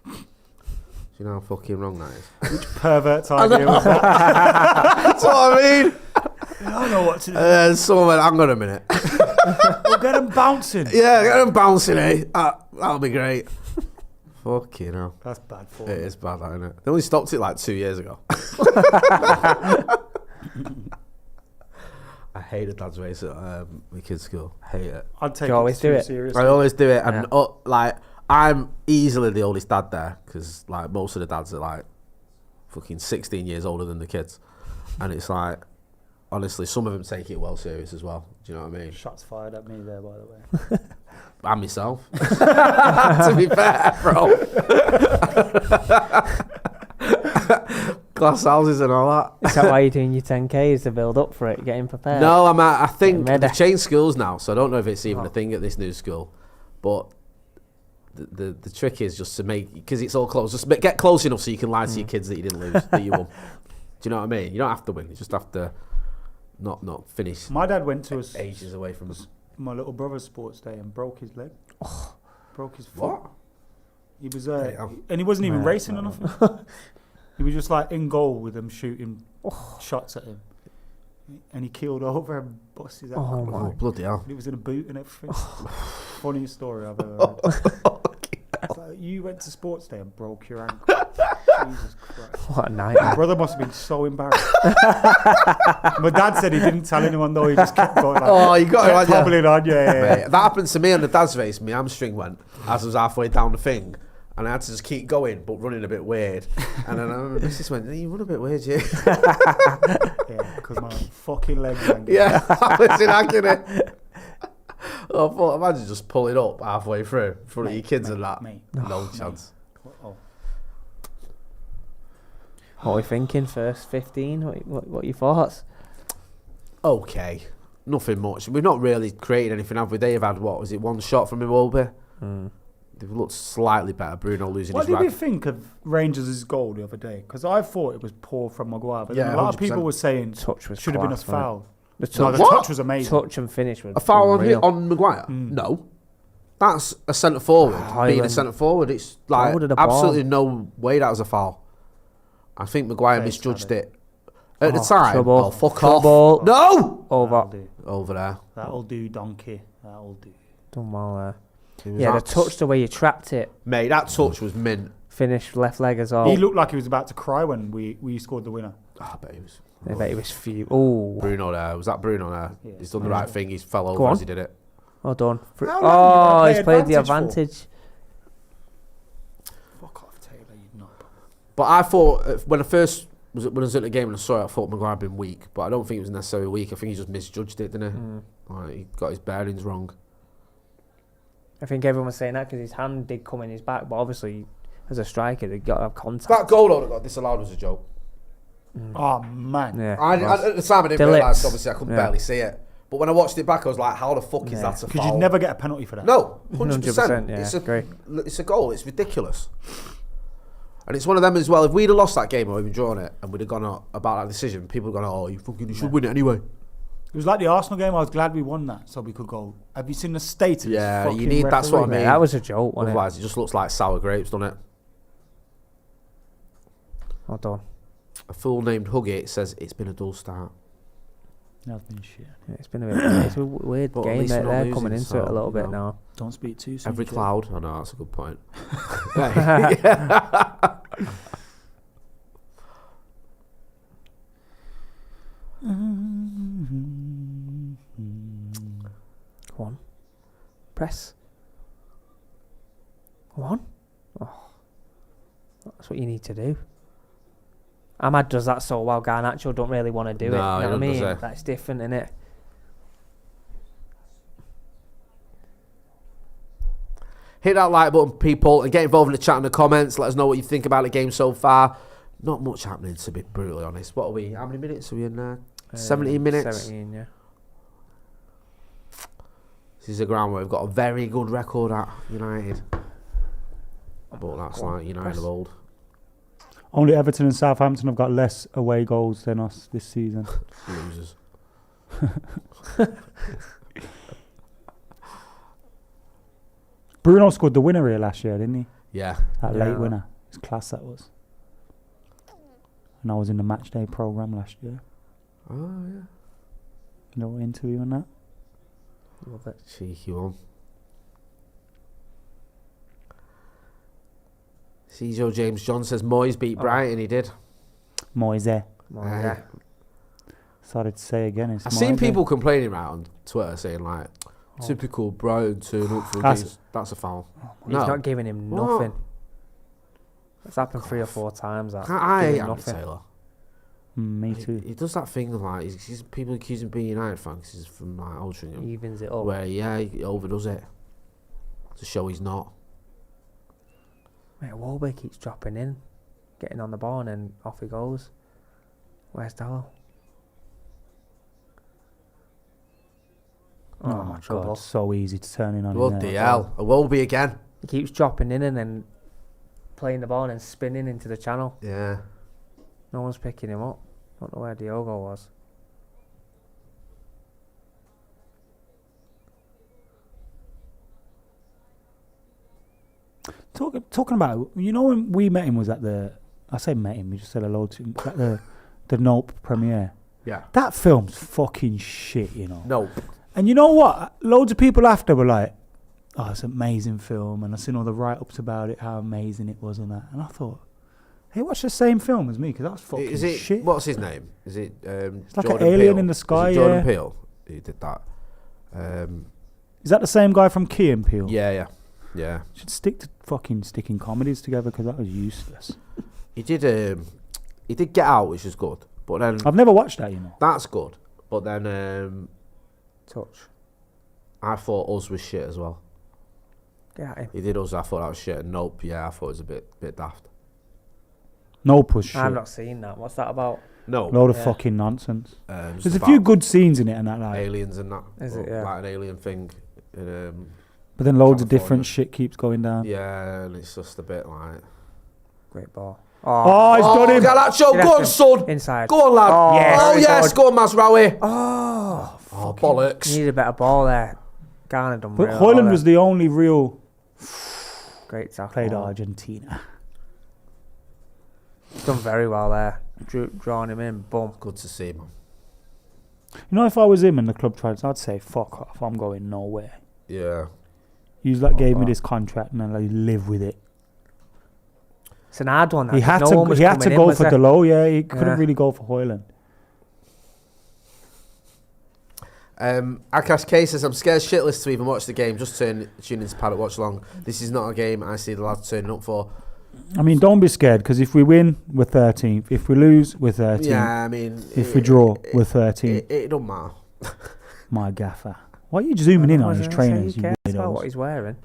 Do you know how fucking wrong that is? Which pervert's idea was that? That's what I mean. I know what to do. Someone went, hang on a minute. We'll get them bouncing. Yeah, get them bouncing, eh? That'll be great. Fucking hell. That's bad for It is bad, isn't it? They only stopped it like 2 years ago. I hated dad's race at my kids' school. Hate it. I'd take You it always too do it? seriously. I always do it, and Yeah. like I'm easily the oldest dad there because like most of the dads are like fucking 16 years older than the kids, and it's like honestly some of them take it well serious as well. Do you know what I mean? Shots fired at me there, by the way. And myself, to be fair, bro. Glass houses and all that. Is that why you're doing your 10K? Is to build up for it, getting prepared? No, I think Getting ready. they've changed schools now, so I don't know if it's even a thing at this new school. But the trick is just to make, because it's all close, just get close enough so you can lie to your kids that you didn't lose, that you won. Do you know what I mean? You don't have to win. You just have to not finish My dad went to ages away from us. my little brother's sports day and broke his leg. Broke his foot. What? He was Damn. and he wasn't even Mate, racing or no. nothing. He was just like in goal with them shooting shots at him. And he keeled over and busted his Oh, ankle. my. Oh, bloody hell. And it was in a boot and everything. Funniest story I've ever heard. It's like, you went to sports day and broke your ankle. Jesus Christ. What a My nightmare. brother must have been so embarrassed. My dad said he didn't tell anyone though. He just kept going like, Oh, you got it, kept hadn't you? hobbling on. Yeah. Mate, that happened to me on the dad's race. My hamstring went as I was halfway down the thing, and I had to just keep going, but running a bit weird. And then I remember Mrs. went, "You run a bit weird, you." Yeah, because my fucking leg went. Yeah, I was inaccurate. I thought, imagine just pulling up halfway through in front of your kids and that. Mate. No chance. Oh. What are we thinking? First 15? What are your thoughts? Okay, nothing much. We've not really created anything, have we? They've had, what was it, one shot from Iwobi? They've looked slightly better. Bruno losing What his did we rag. think of Rangers' goal the other day? Because I thought it was poor from Maguire, but then Yeah, a lot of 100%. people were saying Touch was should have been a class, wasn't it? foul. The No, touch, the What? touch was amazing. touch and finish was A foul on, unreal. on Maguire? No. That's a centre forward. Being a Highland. centre forward, it's like Forwarded the ball. absolutely no way that was a foul. I think Maguire Face misjudged had it. At the Oh, time, trouble. oh, fuck Trouble. off. No! Over. That'll do. Over there. That'll do, donkey. That'll do. Done well there. It was Yeah, the abs- touch, the way you trapped it. Mate, that touch was mint. Finish left leg as well. He looked like he was about to cry when we scored the winner. Oh, I bet he was. I bet he was few. Oh, Bruno there. Was that Bruno there? Yeah. He's done the right thing. He's fell over on. as he did it. well done. How long Oh, did he's you played the play advantage. Fuck off, Taylor, you knob. But I thought, when I was at the game and I saw it, I thought Maguire had been weak. But I don't think it was necessarily weak. I think he just misjudged it, didn't he? Like, he got his bearings wrong. I think everyone was saying that because his hand did come in his back, but obviously, as a striker, they got to have contact. That goal that got disallowed was a joke. Oh, man. Yeah. At the time, I didn't The realise, lips. obviously, I couldn't Yeah. barely see it. But when I watched it back, I was like, how the fuck is that a Because foul? you'd never get a penalty for that. No, 100%. 100%, yeah, It's a goal. It's ridiculous. And it's one of them as well. If we'd have lost that game or even drawn it and we'd have gone about that decision, people would have gone, oh, you should win it anyway. It was like the Arsenal game. I was glad we won that so we could go. Have you seen the state of Yeah, this you fucking need- that's what I referee? mean. That was a joke, wasn't Otherwise, it just looks like sour grapes, doesn't it? it? Hold on. A fool named Huggy says it's been a dull start. That's been shit. Yeah, it's been a bit. It's a weird But at game. least we're not They're losing, coming into so, it a little bit you know. now. Don't speak too soon. Every kid. cloud. Oh no, that's a good point. Come on. Press. Come on. Oh. That's what you need to do. Ahmad does that so well. Garnacho don't really want to do it. You No, know he what I mean? doesn't, does he? That's different, isn't it? Hit that like button, people, and get involved in the chat in the comments. Let us know what you think about the game so far. Not much happening, to be brutally honest. What are we? How many minutes are we in there? 17 minutes. 17, yeah. This is a ground where we've got a very good record at United. But that's like United of old. Only Everton and Southampton have got less away goals than us this season. Losers. Bruno scored the winner here last year, didn't he? Yeah. That Yeah. late winner. It's class that was. And I was in the match day programme last year. Oh, yeah. You know, interview and that. Love it. Cheeky one. Joe James John says Moyes beat Brighton. He did. Moise. Yeah. Sorry to say again. It's I've seen Moise. people complaining around on Twitter saying like, typical Brighton turn up for this. That's a foul. He's No. not giving him What? nothing. It's happened 3 or 4 times. That. I Giving hate him Andy Taylor. Me too. He does that thing like he's people accuse him of being United fan 'cause he's from like Altrincham. Evens it up. Where he overdoes it to show he's not. Mate, Wolby keeps dropping in, getting on the ball, and then off he goes. Where's Dallo? Oh my trouble. god, so easy to turn in on him Bloody there. hell. A Wolby again. He keeps dropping in and then playing the ball and then spinning into the channel. Yeah. No one's picking him up. Don't know where Diogo was. Talking about, you know, when we met him was at the, I say met him, we just said hello to him, at the Nope premiere. Yeah. That film's fucking shit, you know. No. And you know what? Loads of people after were like, oh, it's an amazing film. And I seen all the write-ups about it, how amazing it was and that. And I thought, hey, watch the same film as me, because that's fucking Is it shit. what's his name? Is it It's like Jordan an alien Peele? in the sky, Is it Jordan yeah. Peele? He did that. Is that the same guy from Key and Peele? Yeah. Should stick to fucking sticking comedies together, because that was useless. He did Get Out, which is good. But then I've never watched that, you know. that's good. But then Touch. I thought Us was shit as well. Get at him. He did Us, I thought that was shit. And Nope, yeah, I thought it was a bit daft. Nope was shit. I've not seen that. What's that about? No. Load of Yeah. fucking nonsense. Just There's a about few good scenes in it and that, like, aliens and that. Is it, yeah? Like an alien thing. but then loads of California. different shit keeps going down. Yeah, and it's just a bit like... Great ball. Oh, he's done him. Garnacho, Get go after on, him. son. Inside. Go on, lad. Oh, Yes, go on, Masraoui. Oh, Oh, bollocks. you need a better ball there. Garner done But real Hoyland well was there. the only real Great tackle. played at Argentina. Done very well there. Drawing him in. Boom. Good to see, man. You know, if I was him and the club tried, I'd say, fuck off, I'm going nowhere. Yeah. Use that gave me this contract and I live with it. It's an hard one. He had no one was to coming in, go was for there? Delo, yeah. He couldn't Yeah. really go for Hoyland. Akash K says, I'm scared shitless to even watch the game. Just tune into Paddock Watch Along. This is not a game I see the lads turning up for. I mean, don't be scared, because if we win, we're 13th. If we lose, we're 13th. Yeah, I mean... If we draw, we're 13th. It don't matter. My gaffer. Why are you zooming in I on was his gonna say, trainers, who you cares about what weirdos? he's wearing?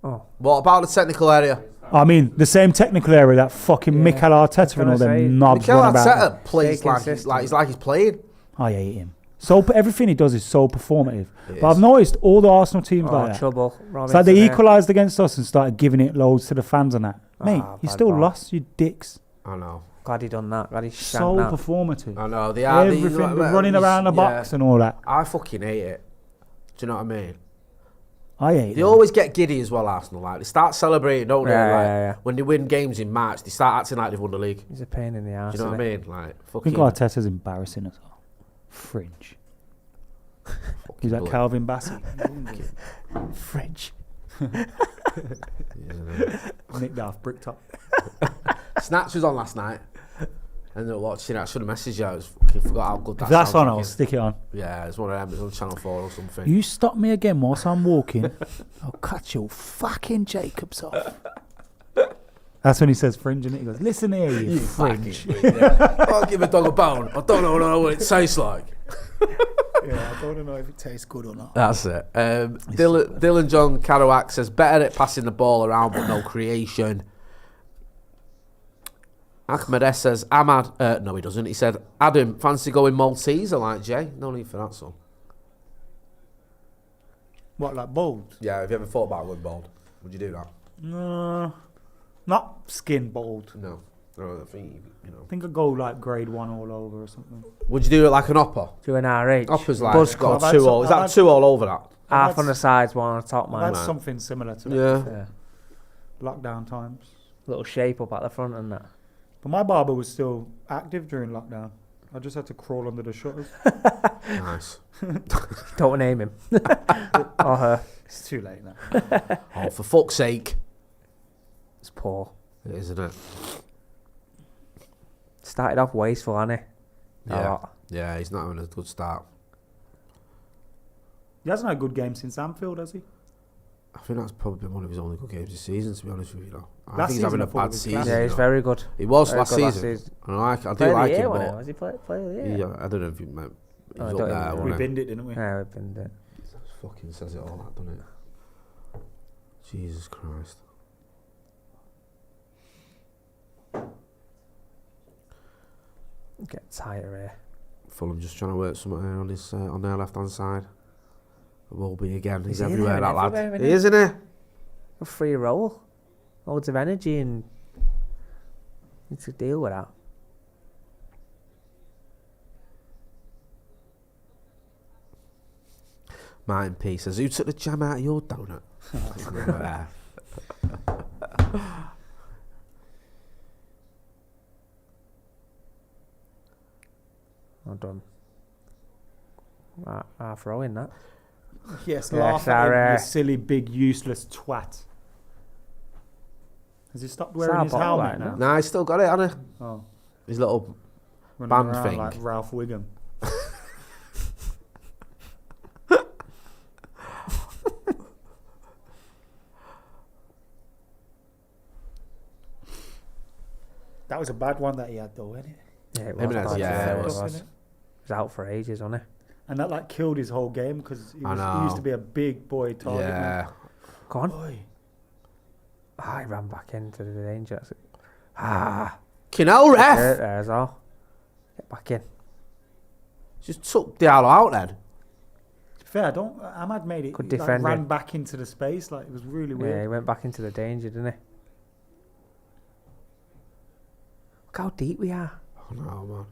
Oh, What about the technical area? I mean, the same technical area that fucking Mikel Arteta and all them knobs Mikel run about. Arteta plays like he's playing. I hate him. So everything he does is so performative. It But is. I've noticed all the Arsenal teams like that. Trouble. It's like they equalised against us and started giving it loads to the fans and that. Mate, you bad still ball. lost, you dicks. I know. Glad he done that. Glad he So shanked that. performative. I know. They are. Everything, they're running around the box and all that. I fucking hate it. Do you know what I mean? I hate They it. always get giddy as well, Arsenal. Like they start celebrating, don't they? Yeah, Like yeah. when they win games in March, they start acting like they've won the league. He's a pain in the ass. Do you know what I mean? Like I fucking. think Arteta's embarrassing as well. Fringe. He's like blood. Calvin Bassey. French. Nicked off Bricktop. Snatch was on last night. Ended up watching it. I should have messaged you. I fucking forgot how good that If that's on, soundtrack I'll is. stick it on. Yeah, it's one of them. It's on Channel 4 or something. You stop me again whilst I'm walking, I'll cut your fucking Jacobs off. That's when he says fringe, and he goes, listen here, you fringe. I'll give a dog a bone. I don't know what it tastes like. Yeah, I don't know if it tastes good or not. That's it. Dylan John Kerouac says, better at passing the ball around but no creation. Ahmed S says, Ahmad, no he doesn't. He said, Adam, fancy going Maltese? I like Jay. No need for that, son. What, like bold? Yeah, have you ever thought about going bald? Would you do that? No, not skin bold. No. No, I think, you know. I think I'd go like grade 1 all over or something. Would you do it like an opera? Do an RH. Opera's like, Buzz it's got cut. a 2 all. Is I've that had- 2 all over that? Half I've on had- the sides, one on the top, I've man. had something similar to that. Yeah. Yeah. Lockdown times. Little shape up at the front and that. But my barber was still active during lockdown. I just had to crawl under the shutters. Nice. Don't name him. Or her. It's too late now. Oh, for fuck's sake. It's poor. It is, isn't it? Started off wasteful, hasn't he? A Yeah. lot. Yeah, he's not having a good start. He hasn't had a good game since Anfield, has he? I think that's probably been one of his only good games this season, to be honest with you. Though. I Last think he's having season, a I thought bad was season. class. Yeah, he's you know. very good. He was Very last good season. I do Player of like the year, him, wasn't but it? Was he player of the year? yeah, I don't know if he meant. He Oh, was I up don't there, even know. We wasn't he? binned it, didn't we? Yeah, we've been there. Fucking says it all, that, doesn't it? Jesus Christ. Get tighter here. Fulham just trying to work something here on his on their left hand side. It will be again. He's He's in everywhere, there that and lad. everywhere, He is, isn't he? A free roll. Loads of energy and need to deal with that. Martin P says, who took the jam out of your donut? Well done. Half rowing that. Yes, Yeah, laugh at him, sorry. you silly, big, useless twat. Has he stopped wearing our his bottle helmet right now? now. Nah, he's still got it, hasn't he? Oh, His little running Band around thing. like Ralph Wiggum. That was a bad one that he had, though, wasn't it? Yeah, it was. Jimenez, bad, yeah, it it was. was. He was out for ages, wasn't And that like killed his whole game because he I used know. to be a big boy target. man. yeah. he? Go on. Boy. Ah, he ran back into the danger. Ah. Kinel ref. There's all. Get back in. Just took Diallo out then. To be fair, Ahmad made it. Good He, like, defender. ran back into the space. Like it was really Yeah, he weird. went back into the danger, didn't he? Look how deep we are. Oh no, man.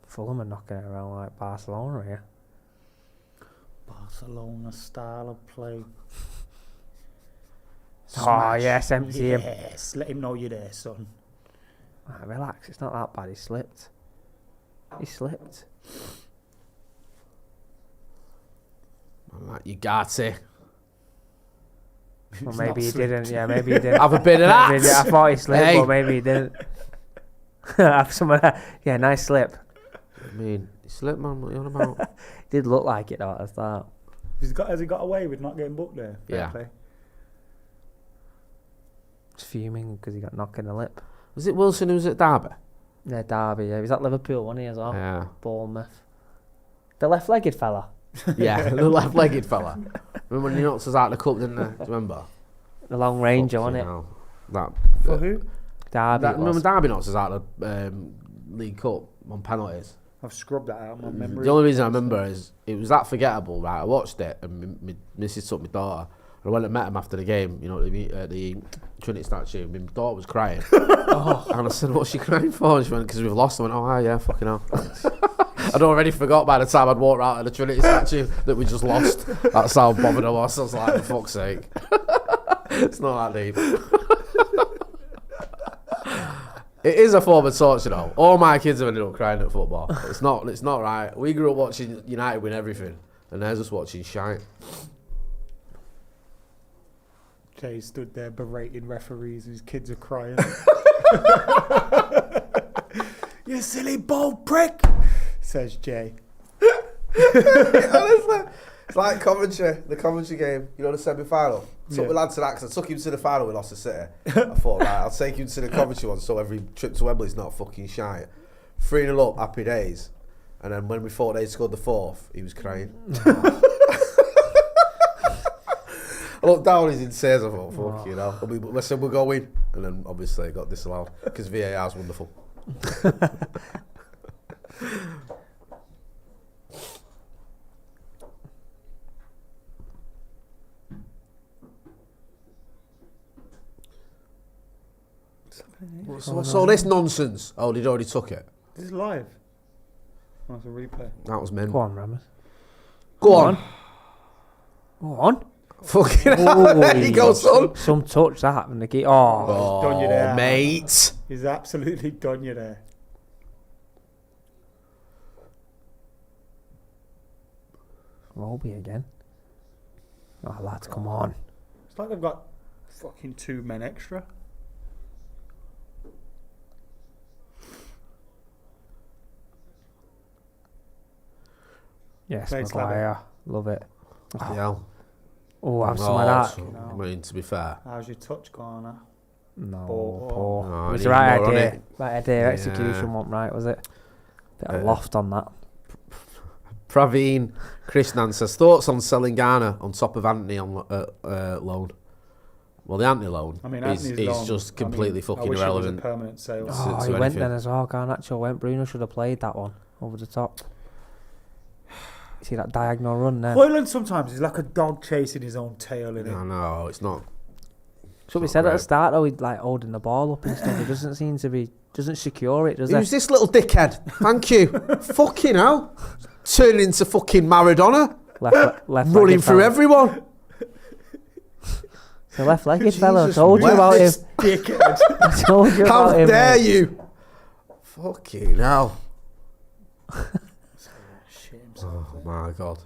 Fulham are knocking it around like Barcelona here. Barcelona style of play. Oh, yes, empty him. Yes, let him know you're there, son. Right, relax, it's not that bad. He slipped. He slipped. Man, like you got it. Well, He's maybe not he slipped. didn't. Yeah, maybe he didn't. Have a bit of that. Maybe he didn't. I thought he slipped, Hey. but maybe he didn't. Have some of that. Yeah, nice slip. I mean, he slipped, man. What are you on about? Did look like it though at the start. Has he got away with not getting booked there? Fair Yeah. play. He's fuming because he got knocked in the lip. Was it Wilson who was at Derby? Yeah, Derby. Yeah, he was at Liverpool, wasn't he, as well? Yeah. Bournemouth. The left-legged fella. Yeah, the left-legged fella. Remember when he knocked us out of the cup, didn't he? Do you remember? The Long Ranger, Fucking wasn't it? hell. That, For who? Derby. that, it remember was. Derby knocked us out of the League Cup on penalties? I've scrubbed that out of my memory. The only reason I remember is it was that forgettable, right? I watched it and my missus took my daughter. I went and met him after the game, you know, the Trinity statue. My daughter was crying. And I said, what's she crying for? And she went, because we've lost. I went, oh, yeah, fucking hell. I'd already forgot by the time I'd walked out of the Trinity statue that we just lost. That's how bothered I was. I was like, for fuck's sake. It's not that deep. It is a form of torture, though. All my kids have ended up crying at football. It's not right. We grew up watching United win everything, and they're just watching shite. Jay stood there berating referees whose kids are crying. You silly bold prick, says Jay. Honestly, it's like Coventry, the Coventry game, you know, the semi-final. Took my lad to that because I took him to the final with Leicester City. I thought, right, I'll take him to the Coventry one so every trip to Wembley's not fucking shite. 3-0 up, happy days. And then when we thought they scored the fourth, he was crying. I looked down, he's in tears. I thought, fuck you know. I said, we'll go in. And then obviously it got disallowed because VAR's wonderful. What's all this nonsense? Oh, they'd already took it. This is live. Oh, it's a replay. That was men. Go on, Ramus. Go on. Go on. Fucking hell. There you go, son. Some touch that happened. He's done you there, mate. He's absolutely done you there. Roby again. Oh, lads, come on. It's like they've got fucking 2 men extra. Yes, Thanks, Maguire. Love it. Yeah. Oh, have some of that. I mean, to be fair. How's your touch going now? No, Poor. poor. No, It was I the need right more on idea. it. Right idea. Yeah. Execution wasn't right, was it? Bit of loft on that. Praveen Krishnan says, thoughts on selling Garner on top of Anthony on loan? Well, the Anthony loan I mean, is Anthony's loan, just completely I fucking wish irrelevant. It was a permanent sale. Oh, to he went anything. then as well. Garnacho went. Bruno should have played that one over the top. See that diagonal run there? Hoyland sometimes is like a dog chasing his own tail, isn't it? No, it's not. So we said at the start though, he'd like holding the ball up and stuff. He doesn't seem to be, doesn't secure it, does he? Who's this little dickhead? Thank you. Fucking hell. Turning into fucking Maradona. Left Running through everyone. The left-legged fella. I Jesus, told you about him. Dickhead. I told you How about him. dare mate. you? Fucking hell. Shit himself. Oh my God.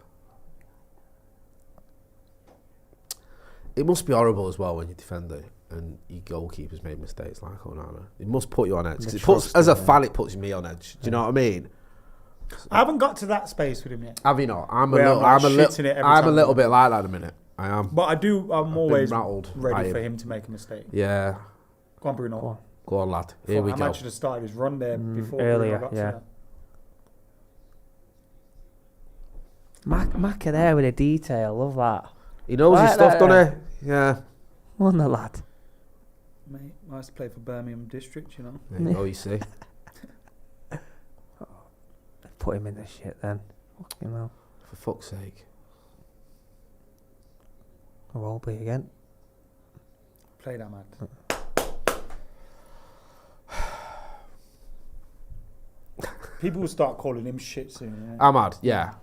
It must be horrible as well when you defend it and your goalkeeper's made mistakes like Onana. It must put you on edge. 'Cause it puts, as a fan, it puts me on edge. Do you know what I mean? I haven't got to that space with him yet. Have you not? I'm Where I'm like a shitting it every I'm a time. little bit like that at the minute. I am. But I'm always rattled by ready for him. him to make a mistake. Yeah. Go on, Bruno. Go on, lad. Here we I go. might should have started his run there before earlier, Bruno got yeah. to Macca there with the detail. Love that. He knows his Like stuff, that, doesn't he? Yeah. Won the lad. that. Mate, I used to play for Birmingham District, you know. There you go, you see. Put him in the shit then. Fucking hell. For fuck's sake. Roby again. Play that, man. People will start calling him shit soon. Yeah. Ahmad, yeah.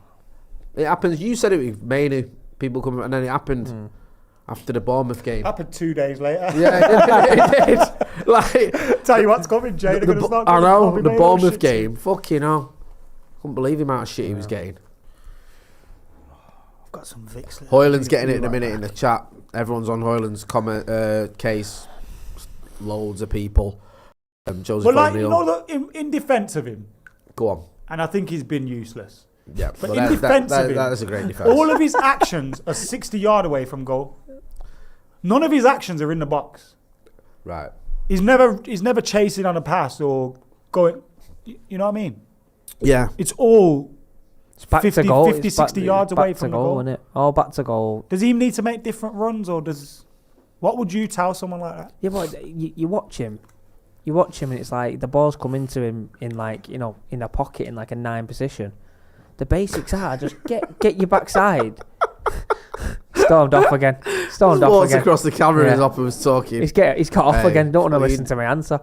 It happens. You said it with Mainu. People coming, and then it happened after the Bournemouth game. Happened 2 days later. Yeah, it did. Like, Tell you what's coming, Jay. They're gonna start I calling know, Bobby the Mayo Bournemouth shit game. Fucking hell. Couldn't believe the amount of shit he was getting. I've got some Vicks. Hoyland's getting it in a minute in the chat. Everyone's on Hoyland's comment case. Loads of people. Joseph But like, O'Neill. you know, look, in defence of him, Go on. and I think he's been useless. Yeah, But well, in defence of him, that is a great defence. all of his actions are 60 yard away from goal. None of his actions are in the box. Right. He's never chasing on a pass or going. You know what I mean? Yeah. It's all It's back 50, to goal. 50 It's back- 60 yards away back to from the goal, goal. isn't it? All back to goal. Does he need to make different runs, or does? What would you tell someone like that? Yeah, but you watch him. You watch him, and it's like the ball's coming to him in like in a pocket in like a 9 position. The basics are just get your backside. Stormed off again. Stormed off Walks again. across the camera Yeah. as Hopper was talking. He's cut off Hey, again. Don't want to clean. listen to my answer.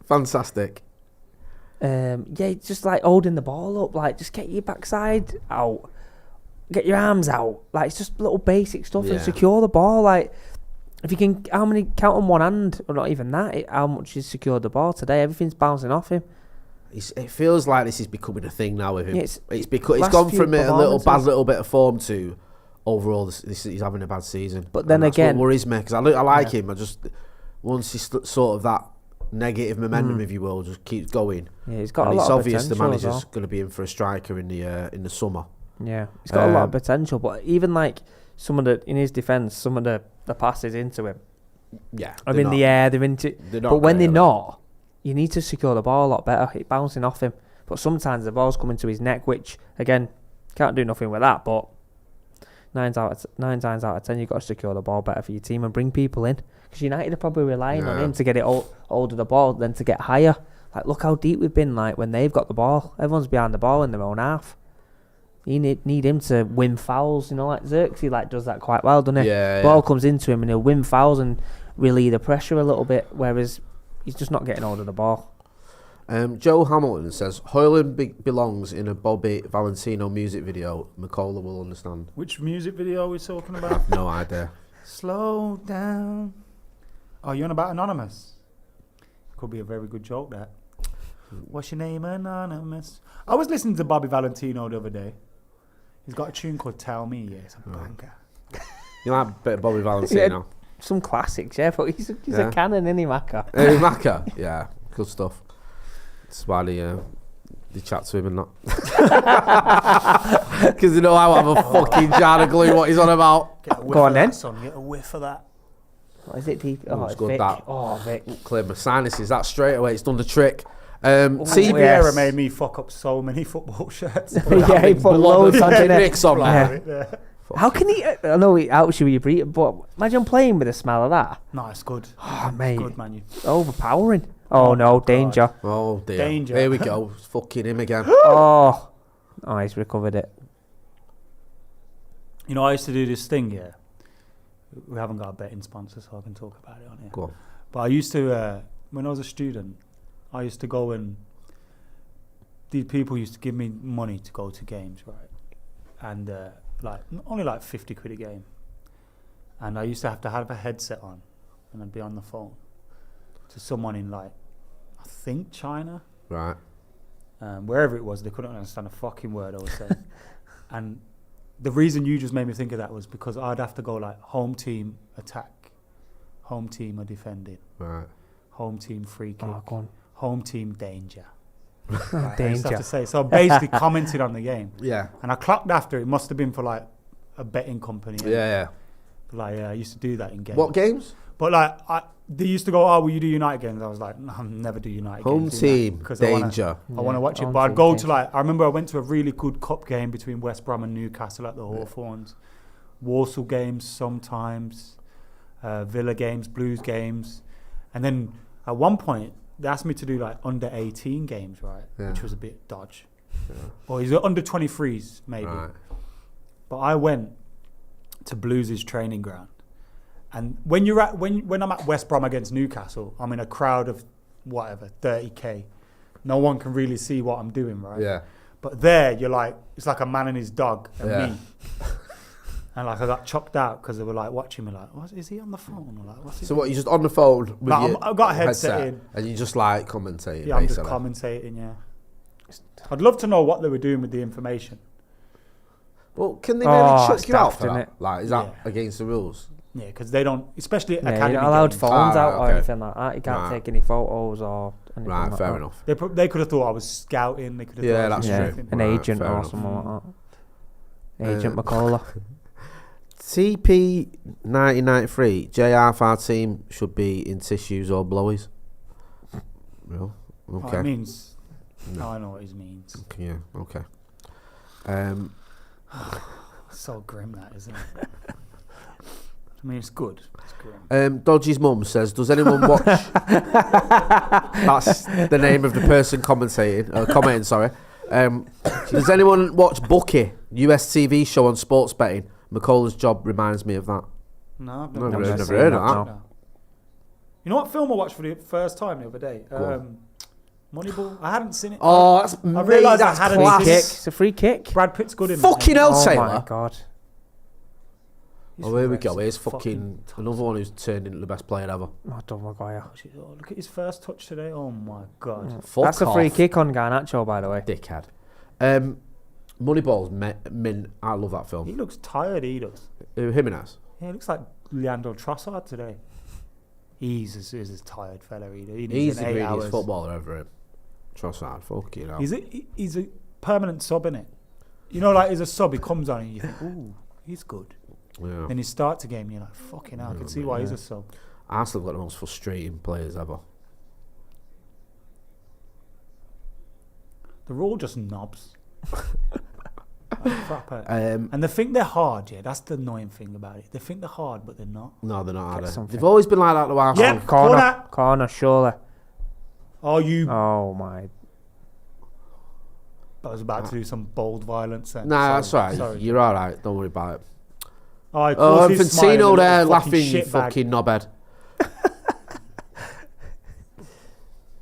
Fantastic. Yeah, just like holding the ball up. Like just get your backside out. Get your arms out. Like it's just little basic stuff Yeah. and secure the ball. Like if you can, how many count on one hand, or not even that? How much he's secured the ball today? Everything's bouncing off him. It feels like this is becoming a thing now with him. Yeah, It's last gone few from a performances. little bit of form to overall he's having a bad season. But then And that's again- what worries me because I like him. I just once he's sort of that negative momentum, if you will, just keeps going. Yeah, he's got And a lot it's of obvious the potential as manager's well. going to be in for a striker in the summer. Yeah, he's got a lot of Um, potential. But even like some of the in his defence, some of the passes into him Yeah, are in the air. They're into. They're not But when great, they're are not, you need to secure the ball a lot better. It's bouncing off him. But sometimes the ball's coming to his neck, which again can't do nothing with that. But 9 times out of 10, you've got to secure the ball better for your team and bring people in. Because United are probably relying on Yeah. him to get it hold of the ball, then to get higher. Like look how deep we've been. Like when they've got the ball, everyone's behind the ball in their own half. You need him to win fouls. You know, like Xerxes like does that quite well, doesn't he? Yeah, Ball yeah. comes into him and he'll win fouls and relieve the pressure a little bit. Whereas he's just not getting hold of the ball. Joe Hamilton says Hoyland belongs in a Bobby Valentino music video. Macola will understand. Which music video are we talking about? No idea. Slow down. Oh, you on about Anonymous? Could be a very good joke, that. What's your name, Anonymous? I was listening to Bobby Valentino the other day. He's got a tune called Tell Me. Yeah, it's a banger. You like a bit of Bobby Valentino? Some classics, yeah, but he's Yeah. a cannon, isn't he, Macca? Hey, Macca? Yeah, good stuff. That's why they chat to him and not. Because they know I have a fucking jar of glue what he's on about. Get a whiff Go on of then. that, son. Get a whiff of that. What is it, deep? Oh, Oh, it's it's good, Vic. that. Oh, Vic. Clear my sinuses. That straight away. It's done the trick. See, Oh, Vieira yes. made me fuck up so many football shirts. Yeah, he put loads on, didn't he? Nicks on there. Yeah. How can he? I know it helps you with your breathing, but imagine playing with the smell of that. No, it's good. Oh, mate. Good, man. You. Overpowering. Oh, no, God. danger. Oh dear. Danger. Here we go. It's fucking him again. Oh, he's recovered it. You know, I used to do this thing, yeah. We haven't got a betting sponsor, so I can talk about it on here. Go on. But I used to, when I was a student, I used to go and these people used to give me money to go to games, right? And only like 50 quid a game. And I used to have a headset on and I'd be on the phone to someone in like, I think China, Right. wherever it was, they couldn't understand a fucking word I was saying. And the reason you just made me think of that was because I'd have to go like home team attack, home team are defending, Right. home team free kick, Oh, go on. home team danger. Right, I used to Danger. have to say. So I basically commented on the game, Yeah. and I clocked after. It must have been for like a betting company. Yeah. Like I used to do that in games. What games? But like they used to go, oh, will you do United games? I was like, no, I'll never do United Home games. team. Because Danger. I want to watch it. home But I'd team go danger. to like, I remember I went to a really good cup game between West Brom and Newcastle at the Hawthorns. Walsall games sometimes, Villa games, Blues games. And then at one point, they asked me to do like under 18 games, right? Yeah. Which was a bit dodge. Or is it under 23s maybe? Right. But I went to Blues' training ground. And when you're at when I'm at West Brom against Newcastle, I'm in a crowd of whatever, 30k. No one can really see what I'm doing, right? Yeah. But there, you're like, it's like a man and his dog and Yeah. me. And like I got chopped out because they were like watching me like, what is he on the phone? Or like, what's he So doing? what? You just on the phone with No, your I've got a headset in. and you just like commentating. Yeah, I'm just basically. commentating, yeah. I'd love to know what they were doing with the information. Well, can they really Oh, chuck it's you out daft, for isn't that? it? Like, is that Yeah. against the rules? Yeah, because they don't, especially Yeah, academy you're not allowed games. phones Ah, out or okay. anything like that. You can't Right. take any photos or anything Right, like fair that. enough. They could have thought I was scouting. They could have Yeah, thought I that's was Yeah, true. anything. an Right, agent fair or enough. something like that. Agent McCullough. TP 1993. JR for our team should be in tissues or blowies. Well, Oh, Okay. it means. No. I know what it means. Okay, yeah. Okay. So grim that, isn't it? I mean, it's good. It's grim. Dodgy's mum says, "Does anyone watch?" That's the name of the person commenting. Sorry. Does anyone watch Bookie, US TV show on sports betting? McCullough's job reminds me of that. No, I've Never never heard seen of that, that. no. You know what film I watched for the first time the other day? on. Moneyball. I hadn't seen it. Oh, that's I realised I that's hadn't class. seen Kick. It's a free kick. Brad Pitt's good in Fucking that. hell, Oh Taylor. my god. Oh, here we go. Here's fucking another one who's turned into the best player ever. Oh, Tom Maguire. Oh, look at his first touch today. Oh my god. Fuck That's a free off, kick on Garnacho, by the way. dickhead. Moneyball's mint. I love that He film. looks tired. He does. Jimenez. Yeah, he looks like Leandro Trossard today. He's a tired fella. He needs He's an the 8 greatest hours. footballer ever. Him. Trossard, fucking hell. He's a permanent sub, innit? You know, like, as a sub, he comes on and you think, ooh, he's good. Yeah. Then he starts a game and you're like, fucking hell, I can see why he's a sub. Arsenal got the most frustrating players ever. They're all just knobs. Like, proper. Um, And they think they're hard, yeah. That's the annoying thing about it. They think they're hard, but they're not. no, they're not. Are they? something. They've always been like that. The Arsenal. Yeah, corner. Corner, surely. Oh, you. Oh my. I was about to do some bold violence then. Nah, that's Sorry, right. sorry. You're all right. Don't worry about it. Oh, of Oh, course he's smiling, Infantino little there fucking laughing, you shitbag. fucking knobhead.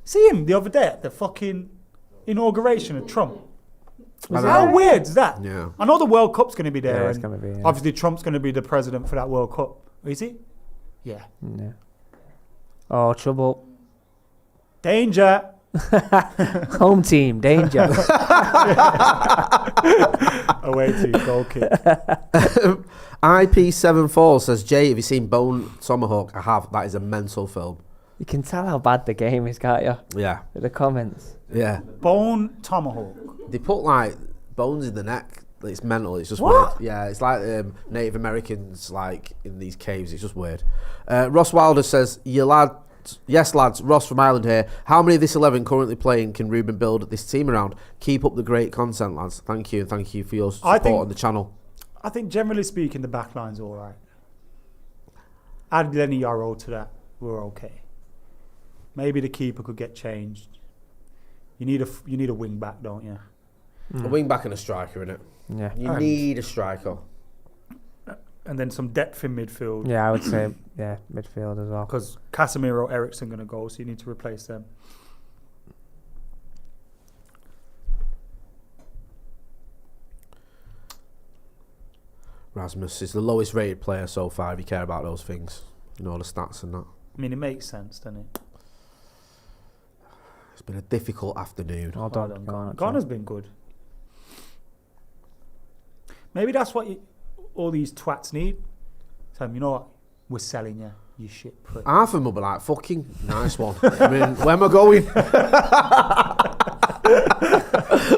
See him the other day at the fucking inauguration of Trump. I How know. weird is that? Yeah. I know the World Cup's going to be there. Yeah, it's and gonna be, yeah. Obviously, Trump's going to be the president for that World Cup. Is he? Yeah. Yeah. Oh, trouble. Danger. Home team, danger. Away team, goal kick. IP74 says, Jay, have you seen Bone Tomahawk? I have. That is a mental film. You can tell how bad the game is, can't you? Yeah. With the comments. Yeah. Bone Tomahawk. They put like bones in the neck. It's mental. It's just What? weird. Yeah, it's like Native Americans like in these caves. It's just weird. Ross Wilder says, yes, lads, Ross from Ireland here. How many of this 11 currently playing can Ruben build this team around? Keep up the great content, lads. Thank you. And thank you for your support on the channel. I think generally speaking, the back line's all right. Add Lenny Yarrow to that, we're okay. Maybe the keeper could get changed. You need a wing back, don't you? A wing back and a striker, innit? Yeah. You need a striker. And then some depth in midfield. Yeah, I would say, yeah, midfield as well. Because Casemiro, Ericsson going to go, so you need to replace them. Rasmus is the lowest rated player so far if you care about those things. You know, the stats and that. I mean, it makes sense, doesn't it? It's been a difficult afternoon. Well done, Garnacho. Garner's been good. Maybe that's what all these twats need. Tell them, you know what? We're selling you, you shit prick. Half of them will be like, fucking nice one. I mean, where am I going?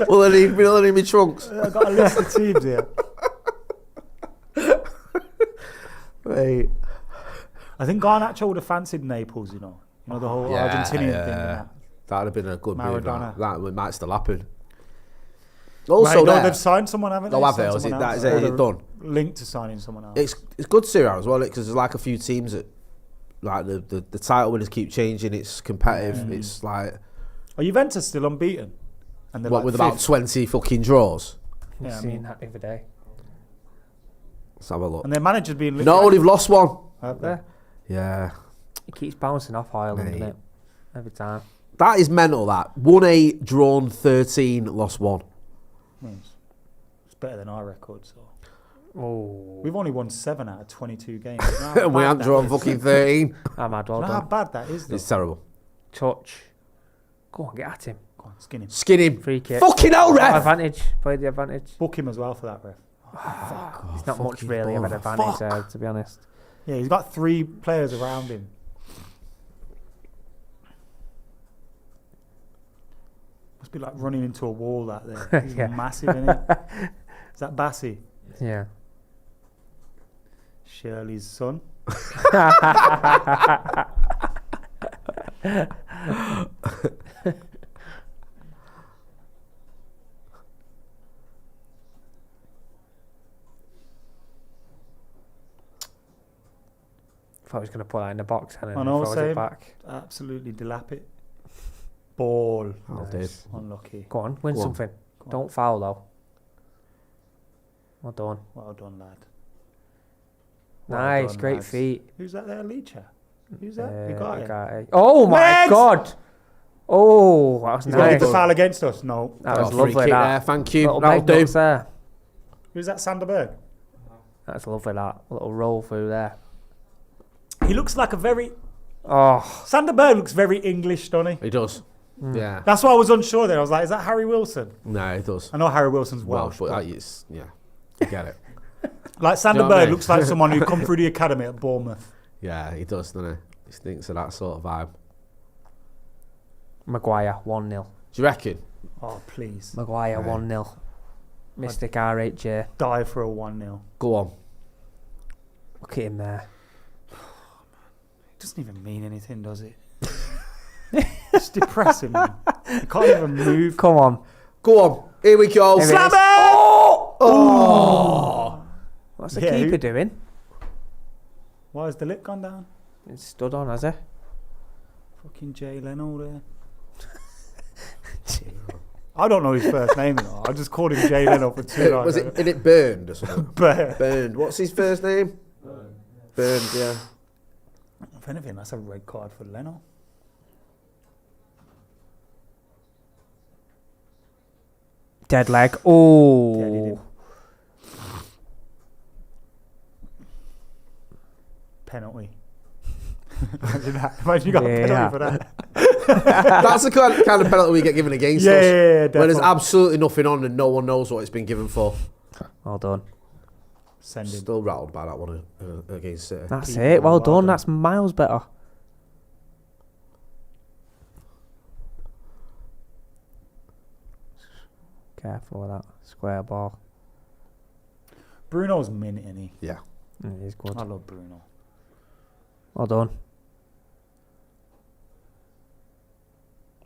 Will they need me trunks? I've got a list of teams here. Wait. I think Garnacho would have fancied Naples, you know. You know, the whole Argentinian thing. And that. That'd have been a good move. Maradona. That might still happen. Right, Also, no, there, they've signed someone, haven't they? oh, have they? Signed Or is it, someone that, else. is it, Or is it they're done? Linked to signing someone else. It's good Serie A as well because there's like a few teams that like the title winners keep changing. It's competitive. It's like Are Juventus still unbeaten? And they're what like with about fifth? 20 fucking draws. Yeah, I Seen mean, that the other day. Let's have a look. and their manager's being linked. No, they've lost one. Have they? Yeah, It keeps bouncing off Ireland, Mate. doesn't it? Every time. that is mental. That 1-8, drawn 13, lost 1. It's better than our record. So Oh. we've only won 7 out of 22 games. And we haven't drawn fucking 13. I'm mad, well You know how done. bad that is, though? It's terrible. Touch. Go on, get at him. Go on, skin him. Skin him. Free kick. Fucking hell, ref. Advantage. Play the advantage. Book him as well for that, ref. It's not much fucking really of an bother. advantage, to be honest. Yeah, he's got 3 players around him. Must be like running into a wall, that there. He's Yeah. massive, isn't it? Is that Bassi? Yeah. Shirley's son? thought he was going to put that in the box and I then know, throws same. it back. Absolutely delap it. Ball. Oh, dude. Unlucky. Go on, win Go on. something. Go on. Don't foul though. Well done. Well done, lad. Well Nice, done, great lads. feet. Who's that there, Leacher? Who's that? You got it. Oh my Legs! God! Oh, that was He's got nice. the foul against us. No. That Got was a free lovely. kick That. there, thank you. Little That'll leg do. nuts there. Who's that, Sanderberg? That's lovely. That little roll through there. He looks like a very... Oh, Sanderberg looks very English, doesn't he? He does. Yeah. That's why I was unsure there. I was like, is that Harry Wilson? No, he does. I know Harry Wilson's Welsh. But but it's, yeah, you get it. like Do you know Sanderberg what I mean? looks like someone who come through the academy at Bournemouth. Yeah, he does, doesn't he? He stinks of that sort of vibe. Maguire 1-0. Do you reckon? Oh, please. Maguire Right. 1-0. Mystic RHJ. Die for a 1-0. Go on. Look at him there. It doesn't even mean anything, does it? It's depressing, man. You can't even move. Come on. Go on. Here we go. Here it Slam is. it! Oh! What's the Yeah, keeper who- doing? Why has the lip gone down? It's stood on, has he? Fucking Jay Leno there. I don't know his first name, you know. I just called him Jay Leno for too long. Was it Burned or something? But Burned. What's his first name? Burned, yeah. if anything, that's a red card for Leno. Dead leg. Oh. Deaded him. Penalty. Imagine that. Imagine you got a penalty for that. That's the kind of penalty we get given against us. Yeah, Where there's definitely. absolutely nothing on and no one knows what it's been given for. Well done. Send him. Still rattled by that one against City. That's People, it. Well well done. done. That's miles better. Careful with that square ball. Bruno's mint, isn't he? Yeah. It is good. I love Bruno. Well done.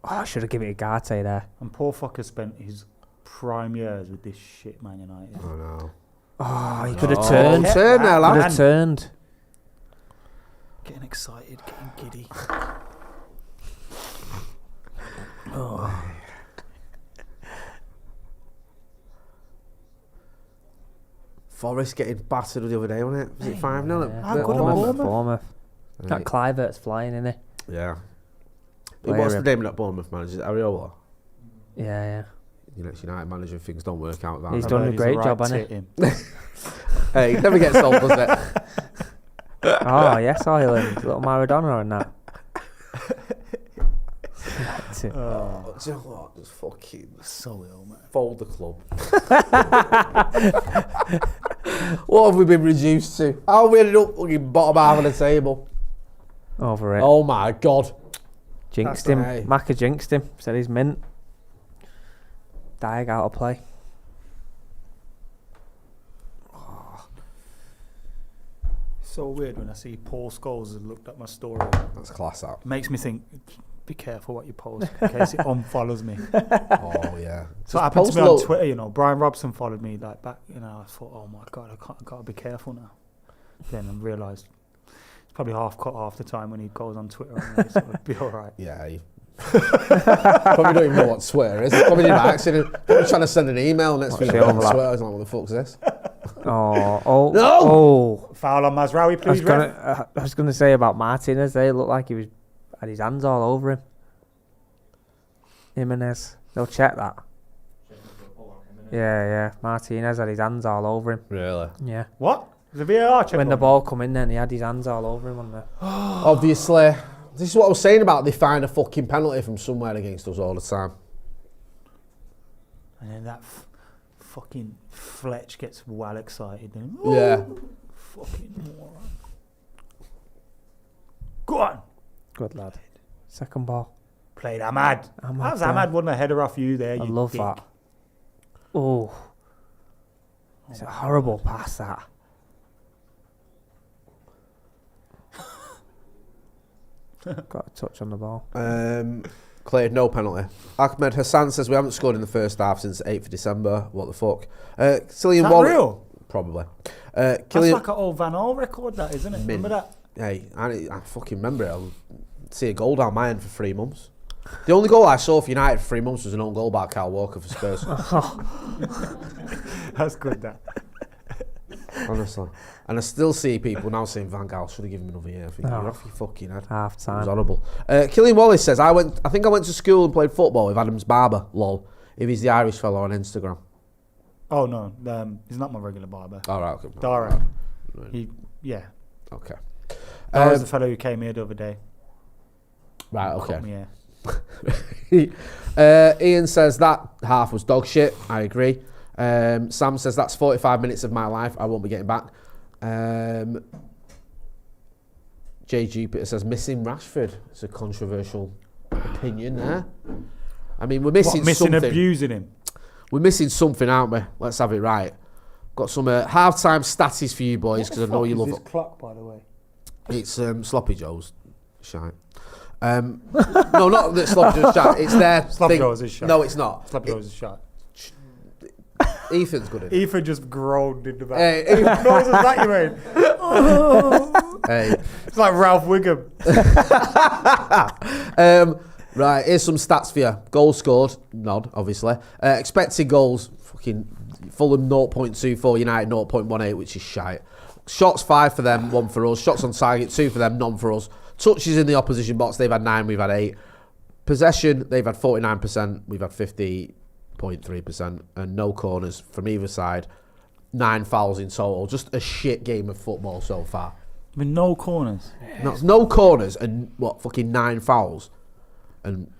Oh, I should have given it to Garte there. And poor fucker spent his prime years with this shit Man United. I know. Oh, he could have Oh, turned. turn there, Could lad. have turned. Getting excited, getting giddy. Forest getting battered the other day, wasn't it? Was it 5-0? Yeah. How good are Bournemouth. That Clivert's flying, isn't Yeah. Player What's the him. name of that Bournemouth manager? Is it Ariola? he? Yeah, You know, it's United manager, things don't work out. He's I've done heard a he's great right job, hasn't tit he? him. Hey, it never gets old, does it? Oh, yes, Ireland. Little Maradona and that. That's it. Oh, Do you know what? Just fucking so ill, man. fold the club. What have we been reduced to? How have we ended up fucking bottom half of the table? Over it. Oh my God. Jinxed that's him. right. Macca jinxed him. Said he's mint. Diag out of play. So weird when I see Paul Scholes has looked at my story. That's class out. Makes me think, be careful what you post in case it unfollows me. Oh yeah. So it happened to me on Twitter, you know. Brian Robson followed me like back, you know. I thought, oh my God, I gotta be careful now. Then I realised it's probably half cut half the time when he goes on Twitter, anyway, so it'll be all right. Yeah. Probably don't even know what Twitter is. Probably did by accident. Probably trying to send an email next What's week the on overlap? Twitter. I was like, what the fuck's this? Oh. No! Oh. Foul on Mazraoui, please. I was gonna say about Martinez. They looked like he had his hands all over him. Jimenez. They'll check that. Yeah. Martinez had his hands all over him. Really? Yeah. What? The VAR check. When the on ball come in, then he had his hands all over him on the. Obviously. This is what I was saying about they find a fucking penalty from somewhere against us all the time. And then that fucking Fletch gets well excited. Then, Yeah. Fucking moron. Go on. Good lad. Second ball. Played Ahmad. How's Ahmad won a header off you there? I you love dick? that. Oh. It's a horrible pass, that. Got a touch on the ball. Cleared no penalty. Ahmed Hassan says we haven't scored in the first half since 8th of December. What the fuck? Cillian Is that Wallace. real? Probably. That's Cillian. like an old Van Gaal record, that, isn't it? Mint. Remember that? hey, I fucking remember it. I'll see a goal down my end for 3 months. The only goal I saw for United for 3 months was an own goal by Kyle Walker for Spurs. That's good, that. Honestly. And I still see people now saying Van Gaal should have given him another year. I think you're off your fucking head. Half It was time. horrible. Killian Wallace says, I think I went to school and played football with Adam's barber, lol. If he's the Irish fellow on Instagram. Oh no, he's not my regular barber. All right, okay. Dara. Right. Yeah. Okay. Dara's the fellow who came here the other day. Right, Cut okay. me here. Ian says that half was dog shit. I agree. Sam says that's 45 minutes of my life I won't be getting back. J. Jupiter says missing Rashford. It's a controversial opinion there. I mean, we're missing something. Abusing him. We're missing something, aren't we? Let's have it right. Got some half-time statties for you boys because I know you love it. Clock, by the way. It's Sloppy Joe's shite. No, not that Sloppy Joe's shite. It's their Sloppy thing. Joe's is shite. No, it's not. Sloppy Joe's is shot. Ethan's good at it. Ethan just groaned in the back. Hey, What noise was that you made? hey. It's like Ralph Wiggum. Right, here's some stats for you. Goals scored, nod, obviously. Expected goals, fucking Fulham 0.24, United 0.18, which is shite. Shots 5 for them, 1 for us. Shots on target 2 for them, none for us. Touches in the opposition box, they've had 9, we've had 8. Possession, they've had 49%, we've had 50.3%. And no corners from either side. 9 fouls in total. Just a shit game of football so far. With no corners. No corners and fucking 9 fouls. And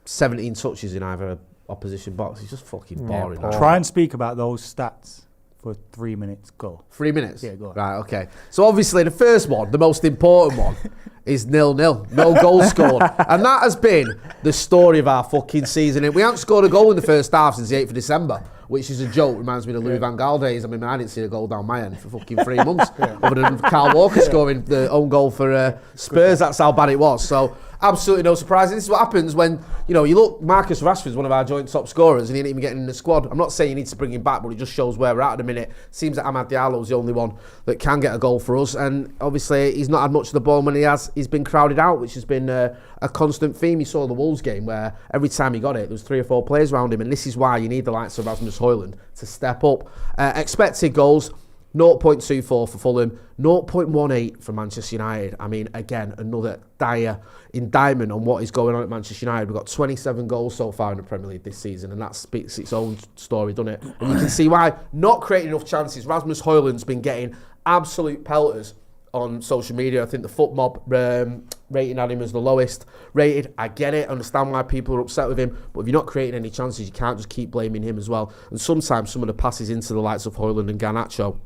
17 touches in either opposition box. It's just fucking boring. poor. Try and speak about those stats for 3 minutes. Go. 3 minutes? Yeah, go on. Right, okay. So obviously the first one, the most important one, is 0-0. No goals scored. And that has been the story of our fucking season. We haven't scored a goal in the first half since the 8th of December, which is a joke. Reminds me of the Louis van Gaal days. I mean, I didn't see a goal down my end for fucking 3 months. Other than Kyle Walker scoring the own goal for Spurs. That's how bad it was. So absolutely no surprise. This is what happens when, you look, Marcus Rashford's one of our joint top scorers and he ain't even getting in the squad. I'm not saying you need to bring him back, but it just shows where we're at a minute. Seems that Amad Diallo's the only one that can get a goal for us. And obviously he's not had much of the ball when he's been crowded out, which has been a constant theme. You saw the Wolves game where every time he got it, there was 3 or 4 players around him. And this is why you need the likes of Rasmus Højlund to step up. Expected goals, 0.24 for Fulham, 0.18 for Manchester United. I mean, again, another dire indictment on what is going on at Manchester United. We've got 27 goals so far in the Premier League this season, and that speaks its own story, doesn't it? And you can see why. Not creating enough chances. Rasmus Højlund's been getting absolute pelters on social media. I think the Foot Mob rating at him as the lowest rated. I get it, understand why people are upset with him, but if you're not creating any chances, you can't just keep blaming him as well. And sometimes some of the passes into the likes of Højlund and Garnacho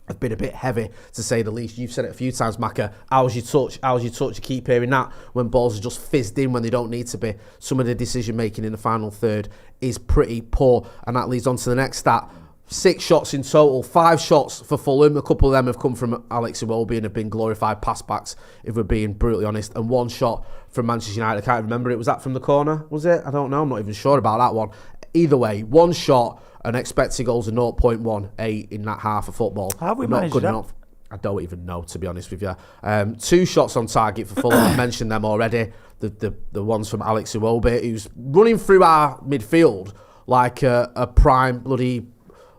have been a bit heavy, to say the least. You've said it a few times, Macca. How's your touch? How's your touch? You keep hearing that when balls are just fizzed in when they don't need to be. Some of the decision making in the final third is pretty poor, and that leads on to the next stat. 6 shots in total, 5 shots for Fulham. A couple of them have come from Alex Iwobi and have been glorified passbacks, if we're being brutally honest. And 1 shot from Manchester United. I can't remember it. Was that from the corner? Was it? I don't know. I'm not even sure about that one. Either way, 1 shot and expected goals of 0.18 in that half of football. How have we not managed good that? enough. I don't even know, to be honest with you. 2 shots on target for Fulham. I mentioned them already. The ones from Alex Iwobi, who's running through our midfield like a prime bloody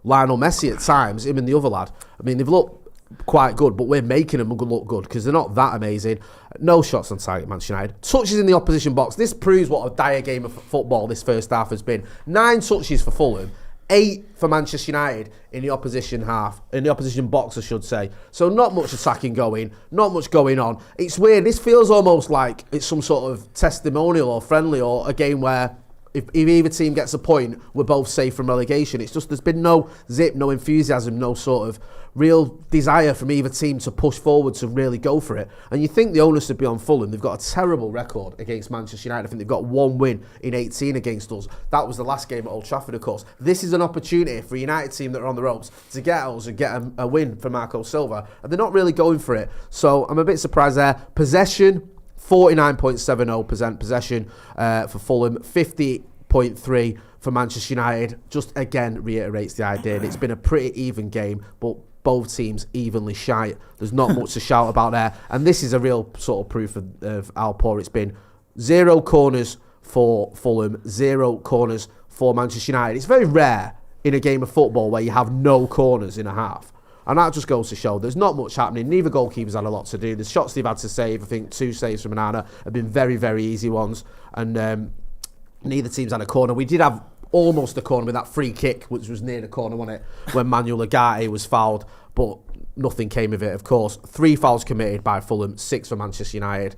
Lionel Messi at times, him and the other lad. I mean, they've looked quite good, but we're making them look good because they're not that amazing. No shots on target, Manchester United. Touches in the opposition box. This proves what a dire game of football this first half has been. 9 touches for Fulham, 8 for Manchester United in the opposition box, I should say. So not much attacking going, not much going on. It's weird. This feels almost like it's some sort of testimonial or friendly or a game where if either team gets a point, we're both safe from relegation. It's just there's been no zip, no enthusiasm, no sort of real desire from either team to push forward to really go for it. And you think the onus would be on Fulham. They've got a terrible record against Manchester United. I think they've got 1 win in 18 against us. That was the last game at Old Trafford, of course. This is an opportunity for a United team that are on the ropes to get us and get a win for Marco Silva. And they're not really going for it. So I'm a bit surprised there. Possession, 49.70% possession for Fulham, 50.3 for Manchester United. Just again reiterates the idea that it's been a pretty even game, but both teams evenly shite. There's not much to shout about there. And this is a real sort of proof of how poor it's been. 0 corners for Fulham, 0 corners for Manchester United. It's very rare in a game of football where you have no corners in a half. And that just goes to show there's not much happening. Neither goalkeepers had a lot to do. The shots they've had to save, I think 2 saves from Onana have been very, very easy ones. And neither team's had a corner. We did have almost a corner with that free kick, which was near the corner, wasn't it, when Manuel Ugarte was fouled, but nothing came of it, of course. 3 fouls committed by Fulham, 6 for Manchester United.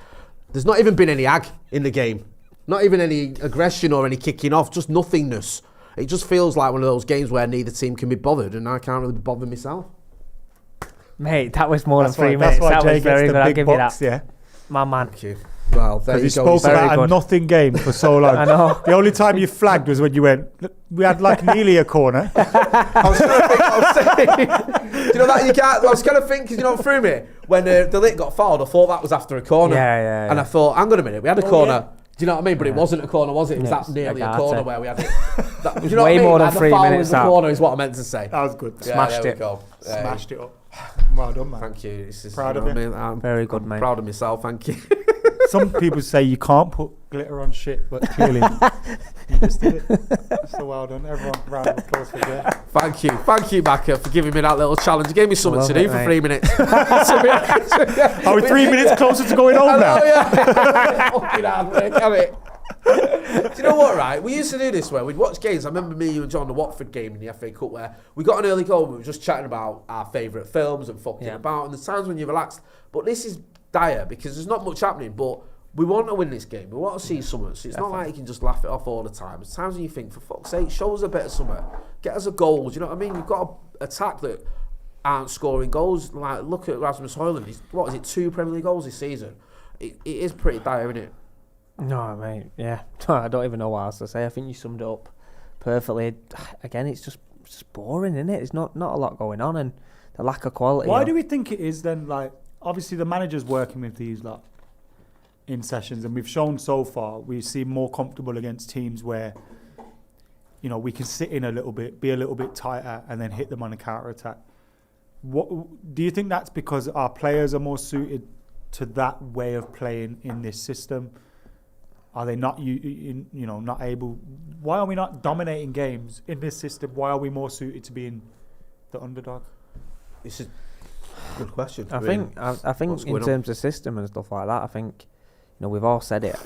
There's not even been any ag in the game. Not even any aggression or any kicking off, just nothingness. It just feels like one of those games where neither team can be bothered, and I can't really be bothered myself. Mate, that was more than 3 That's minutes. why That Jay was very gets good. the I'll big give box, you that. yeah. My man. Thank you. Well, there you Because he go. spoke about a good. nothing game for so long. I know. The only time you flagged was when you went, we had like nearly a corner. I was trying to think what I was saying. Do you know that you can't? I was kind of thinking, you know, through me when the lit got fouled. I thought that was after a corner. Yeah. And I thought, hang on a minute, we had a corner. Yeah. Do you know what I mean? But it wasn't a corner, was it? It was Yeah, that nearly a Ugarte. corner where we had it. That, do you know Way what I mean? more than Like, 3 the foul minutes was the out. corner is what I meant to say. That was good. Yeah, Smashed there it. we go. Smashed it up. Well done, man. Thank you. This is, Proud you of know you. what I mean? I'm Very good, mate. proud of myself. Thank you. Some people say you can't put glitter on shit, but clearly you just did it. So well done. Everyone, round of applause for that. Thank you, Macca, for giving me that little challenge. You gave me something Love to do it, for mate. 3 minutes. Are we 3 minutes closer to going home now? Oh, yeah. Fucking hard work, have it? Do you know what, right? We used to do this where we'd watch games. I remember me, you and John, the Watford game in the FA Cup where we got an early goal and we were just chatting about our favourite films and fucking about. And there's times when you're relaxed. But this is dire because there's not much happening. But we want to win this game. We want to see something. So it's not like you can just laugh it off all the time. There's times when you think, for fuck's sake, show us a bit of something. Get us a goal. Do you know what I mean? You've got to attack that aren't scoring goals. Like, look at Rasmus Højlund. He's, what is it, 2 Premier League goals this season? It is pretty dire, isn't it? No, mate. Yeah. I don't even know what else to say. I think you summed it up perfectly. Again, it's just boring, isn't it? There's not a lot going on, and the lack of quality. Why do we think it is then? Like, obviously the manager's working with these lot in sessions, and we've shown so far we seem more comfortable against teams where, you know, we can sit in a little bit, be a little bit tighter, and then hit them on a counter attack. What do you think that's because our players are more suited to that way of playing in this system? Are they not not able? Why are we not dominating games in this system? Why are we more suited to being the underdog? It's a good question. I think in terms of system and stuff like that, I think, you know, we've all said it.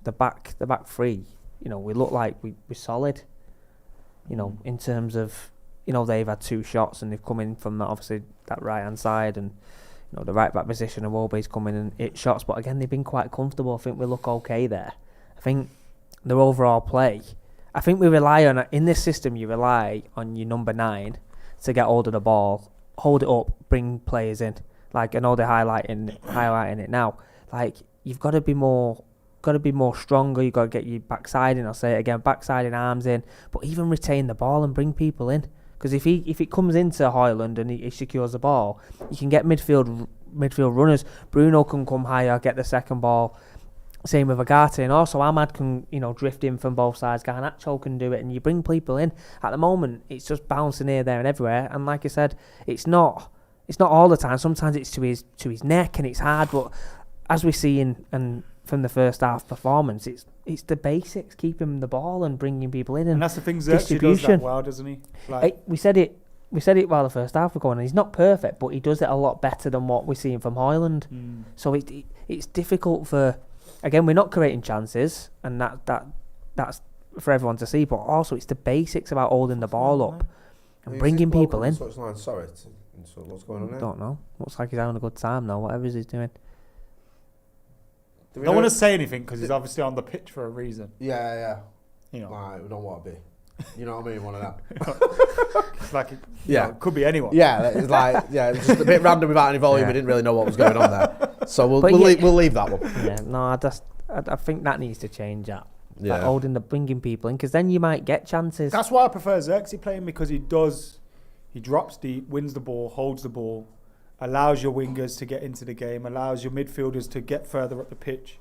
The back 3, you know, we look like we're solid. You know, in terms of, you know, they've had 2 shots and they've come in from obviously that right hand side, and you know the right back position of Obi's come in and hit shots. But again, they've been quite comfortable. I think we look okay there. I think their overall play. I think we rely on, in this system, you rely on your number 9 to get hold of the ball, hold it up, bring players in. Like, I know they're highlighting it now. Like, you've got to be more stronger. You've got to get your backside in. I'll say it again, backside and arms in, but even retain the ball and bring people in. Because if it comes into Højlund and he secures the ball, you can get midfield runners. Bruno can come higher, get the second ball. Same with Ugarte, and also Ahmad can, you know, drift in from both sides. Garnacho can do it, and you bring people in. At the moment, it's just bouncing here, there, and everywhere. And like I said, it's not all the time. Sometimes it's to his neck, and it's hard. But as we see and from the first half performance, it's the basics, keeping the ball and bringing people in, And that's the thing, Xerxes does that well, doesn't he? Like, we said it while the first half was going, and he's not perfect, but he does it a lot better than what we're seeing from Højlund. So it's difficult for. Again, we're not creating chances, and that's for everyone to see. But also, it's the basics about holding the ball up and bringing people in. Sorry, so what's going on there? Don't know. Looks like he's having a good time now. Whatever he's doing. don't want to say anything because he's obviously on the pitch for a reason. Yeah. You know, Like, we don't want to be. You know what I mean? One of that. it's like it could be anyone. Yeah, it's like it's just a bit random without any volume. Yeah. We didn't really know what was going on there, so we'll leave that one. Yeah, no, I think that needs to change. That Yeah, like bringing people in, because then you might get chances. That's why I prefer Xerxes playing, because he drops deep, wins the ball, holds the ball, allows your wingers to get into the game, allows your midfielders to get further up the pitch.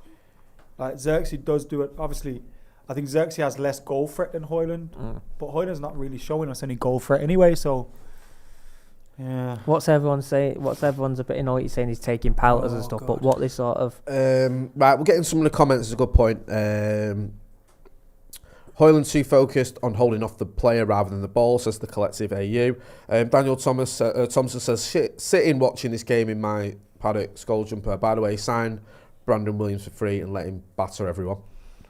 Like, Xerxes does do it. Obviously, I think Xerxes has less goal threat than Højlund, but Højlund's not really showing us any goal threat anyway. So, yeah, Yeah. What's everyone saying? What's everyone's a bit annoyed saying he's taking powders and stuff, God. but what they sort of... Right, we're getting some of the comments. Is a good point. Hoyland's too focused on holding off the player rather than the ball, says the collective AU. Daniel Thompson says, sitting watching this game in my Paddock skull jumper. By the way, sign Brandon Williams for free and let him batter everyone.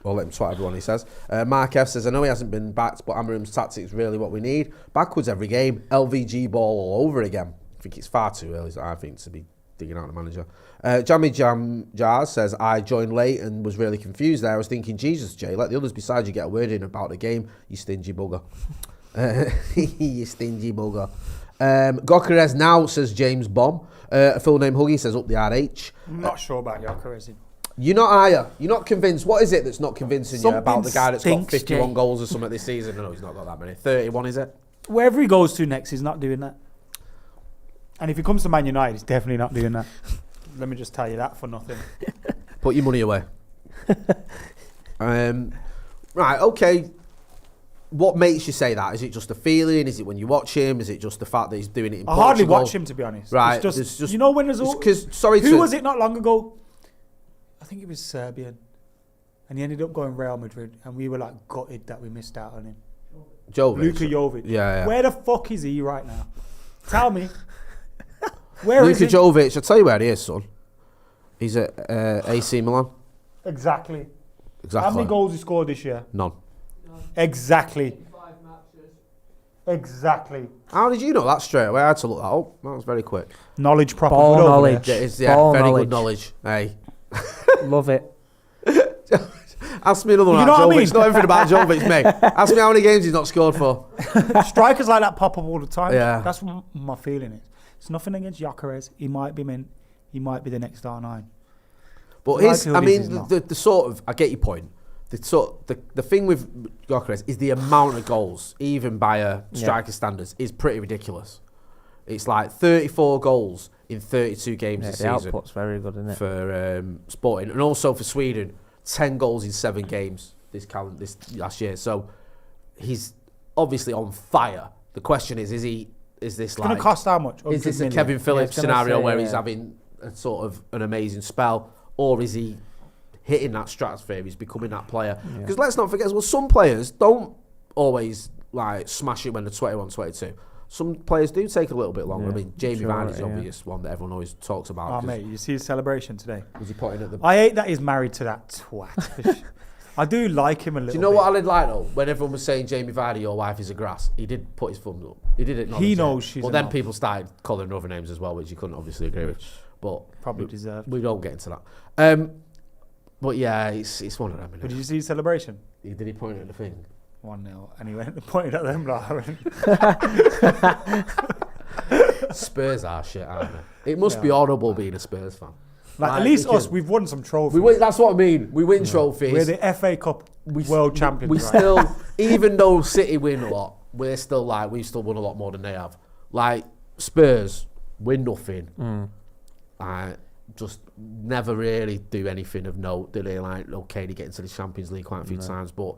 Or let him twat everyone, he says. Mark F says, I know he hasn't been backed, but Amarim's tactics really what we need. Backwards every game, LVG ball all over again. I think it's far too early, I think, to be digging out the manager. Jammy Jam Jars says, I joined late and was really confused there. I was thinking, Jesus, Jay, let the others beside you get a word in about the game, you stingy bugger. You stingy bugger. Gokares now, says James Bomb. A full name Huggy says, up the RH. I'm not sure about Gyökeres. You're not, are you? You're not convinced. What is it that's not convincing you about the guy that's got Something 51 stinks, goals or something this season? No, he's not got that many. 31, is it? Wherever he goes to next, he's not doing that. And if he comes to Man United, he's definitely not doing that. Let me just tell you that for nothing. Put your money away. Right, okay. What makes you say that? Is it just a feeling? Is it when you watch him? Is it just the fact that he's doing it in I hardly Portugal? watch him, to be honest. Right. It's There's just, you know when there's all... Because, sorry Who to... was it not long ago? I think it was Serbian. And he ended up going Real Madrid. And we were like gutted that we missed out on him. Jovic. Luka Jovic. Yeah. Where the fuck is he right now? Tell me. Where is Luka he? Jovic, I'll tell you where he is, son. He's at AC Milan. Exactly. Exactly. How many goals he scored this year? None. Exactly. Exactly. How did you know that straight away? I had to look that up. That was very quick. Knowledge proper. Ball good over knowledge. there. It is, Ball very knowledge. good knowledge. Hey. Love it. Ask me another one You about know what I Jovic. mean? Not everything about Jovic, mate. Ask me how many games he's not scored for. Strikers like that pop up all the time. Yeah. That's what my feeling is. It's nothing against Gyökeres. He might be he might be the next R9. But The his, I likelihood is mean, he's not. the sort of, I get your point. The thing with Gyökeres is the amount of goals, even by a striker standards, is pretty ridiculous. It's like 34 goals in 32 games this The season. output's very good, isn't it? For Sporting, and also for Sweden, 10 goals in 7 games this last year. So he's obviously on fire. The question is this It's like going to cost how much? is this a 100 million? Kevin Phillips gonna scenario say, where he's yeah. having a sort of an amazing spell, or is he hitting that stratosphere? He's becoming that player. Because let's not forget, well, some players don't always like smash it when they're 21, 22. Some players do take a little bit longer. Yeah, I mean, Jamie sure, Vardy's the yeah. obvious one that everyone always talks about. Oh, 'cause mate, you see his celebration today? was he putting at the... I hate that he's married to that twat. I do like him a little Do you know bit. what I did like though? When everyone was saying Jamie Vardy, your wife is a grass, he did put his thumbs up. He did acknowledge He it. knows she's Well, an then elf. people started calling her other names as well, which you couldn't obviously agree with. But Probably deserved. we don't get into that. But yeah, it's one of them. But Innit? did you see his celebration? Did he point at the thing? 1-0. And he went and pointed at them like... Spurs are shit, aren't they? It must be horrible being a Spurs fan. Like, at least because us, we've won some trophies. we win, that's what I mean. We win trophies. We're the FA Cup world champions. We right? still, even though City win a lot, we've still won a lot more than they have. Like Spurs win nothing. Just never really do anything of note. Do they? Like, okay, they get into the Champions League quite a few times, but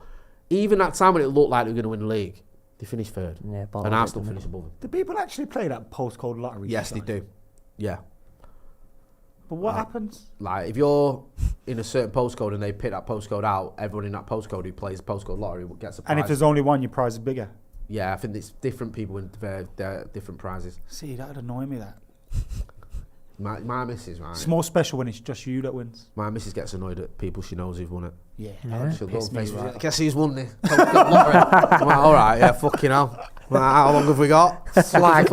even that time when it looked like they were going to win the league, they finished third. Yeah, And Arsenal finished above them. Do people actually play that postcode lottery? Yes, they stuff? do. Yeah. But what happens? Like, if you're in a certain postcode and they pick that postcode out, everyone in that postcode who plays postcode lottery gets a prize. And if there's only one, your prize is bigger. Yeah, I think it's different people win their different prizes. See, that'd annoy me, that. My missus, right? It's more special when it's just you that wins. My missus gets annoyed at people she knows who've won it. Yeah. She'll go on Piss me Facebook. right. Guess who's won this? I'm like, all right, yeah, fucking hell. Like, how long have we got? Slag.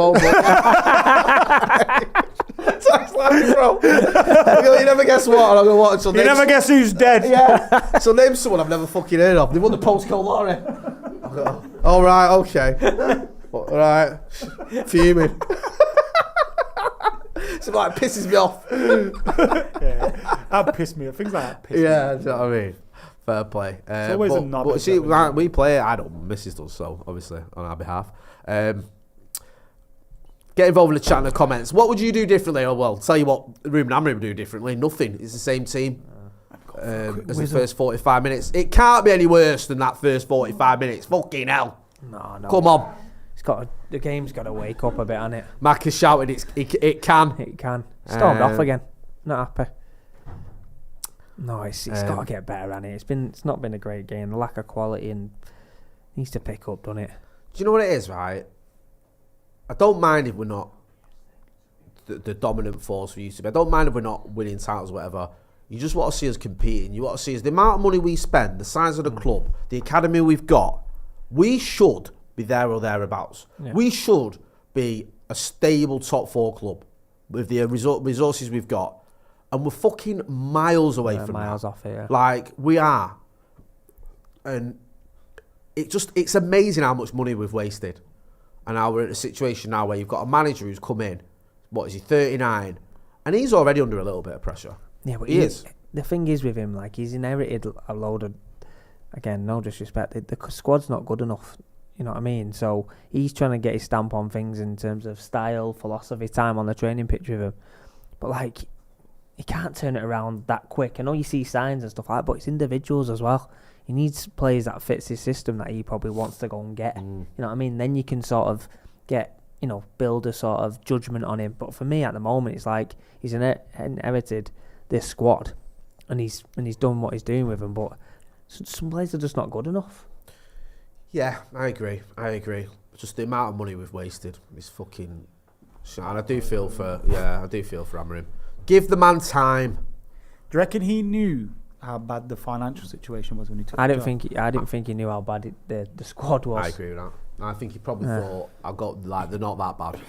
Text line, bro. You never guess what? And I'm gonna watch. You never guess who's dead. Yeah. So name someone I've never fucking heard of. They won the postcode lottery. I go, all right, okay. All right. Fuming. So like pisses me off. Yeah. That pissed me off. Things like that piss me off. Yeah, do you know what I mean? Fair play. It's always a knob. But see, we play. I don't. Mrs. does so, obviously, on our behalf. Get involved in the chat and the comments. What would you do differently? Oh well, tell you what, Ruben Amorim do differently. Nothing. It's the same team as the first 45 minutes. It can't be any worse than that first 45 minutes. Fucking hell. No. Come on. the game's got to wake up a bit, hasn't it? Mac has shouted, it can. It can. Stormed off again. Not happy. No, it's got to get better, hasn't it? It's not been a great game. The lack of quality and needs to pick up, doesn't it? Do you know what it is, right? I don't mind if we're not the dominant force we used to be. I don't mind if we're not winning titles or whatever. You just want to see us competing. You want to see us, the amount of money we spend, the size of the club, the academy we've got, we should be there or thereabouts. Yeah. We should be a stable top 4 club with the resources we've got. And we're fucking miles away from miles that. Off here. Like, we are. And it's amazing how much money we've wasted. And now we're in a situation now where you've got a manager who's come in, what is he, 39, and he's already under a little bit of pressure. Yeah, but he is. The thing is with him, like, he's inherited a load of, again, no disrespect, the squad's not good enough, you know what I mean? So he's trying to get his stamp on things in terms of style, philosophy, time on the training pitch with him. But, like, he can't turn it around that quick. I know you see signs and stuff like that, but it's individuals as well. He needs players that fits his system that he probably wants to go and get. You know what I mean? Then you can sort of build a sort of judgment on him. But for me at the moment, it's like he's inherited this squad and he's done what he's doing with them. But some players are just not good enough. Yeah, I agree. Just the amount of money we've wasted is fucking shit. And I do feel for Amorim. Give the man time. Do you reckon he knew how bad the financial situation was when he took I didn't think he knew how bad the squad was. I agree with that. I think he probably thought, they're not that bad. Do you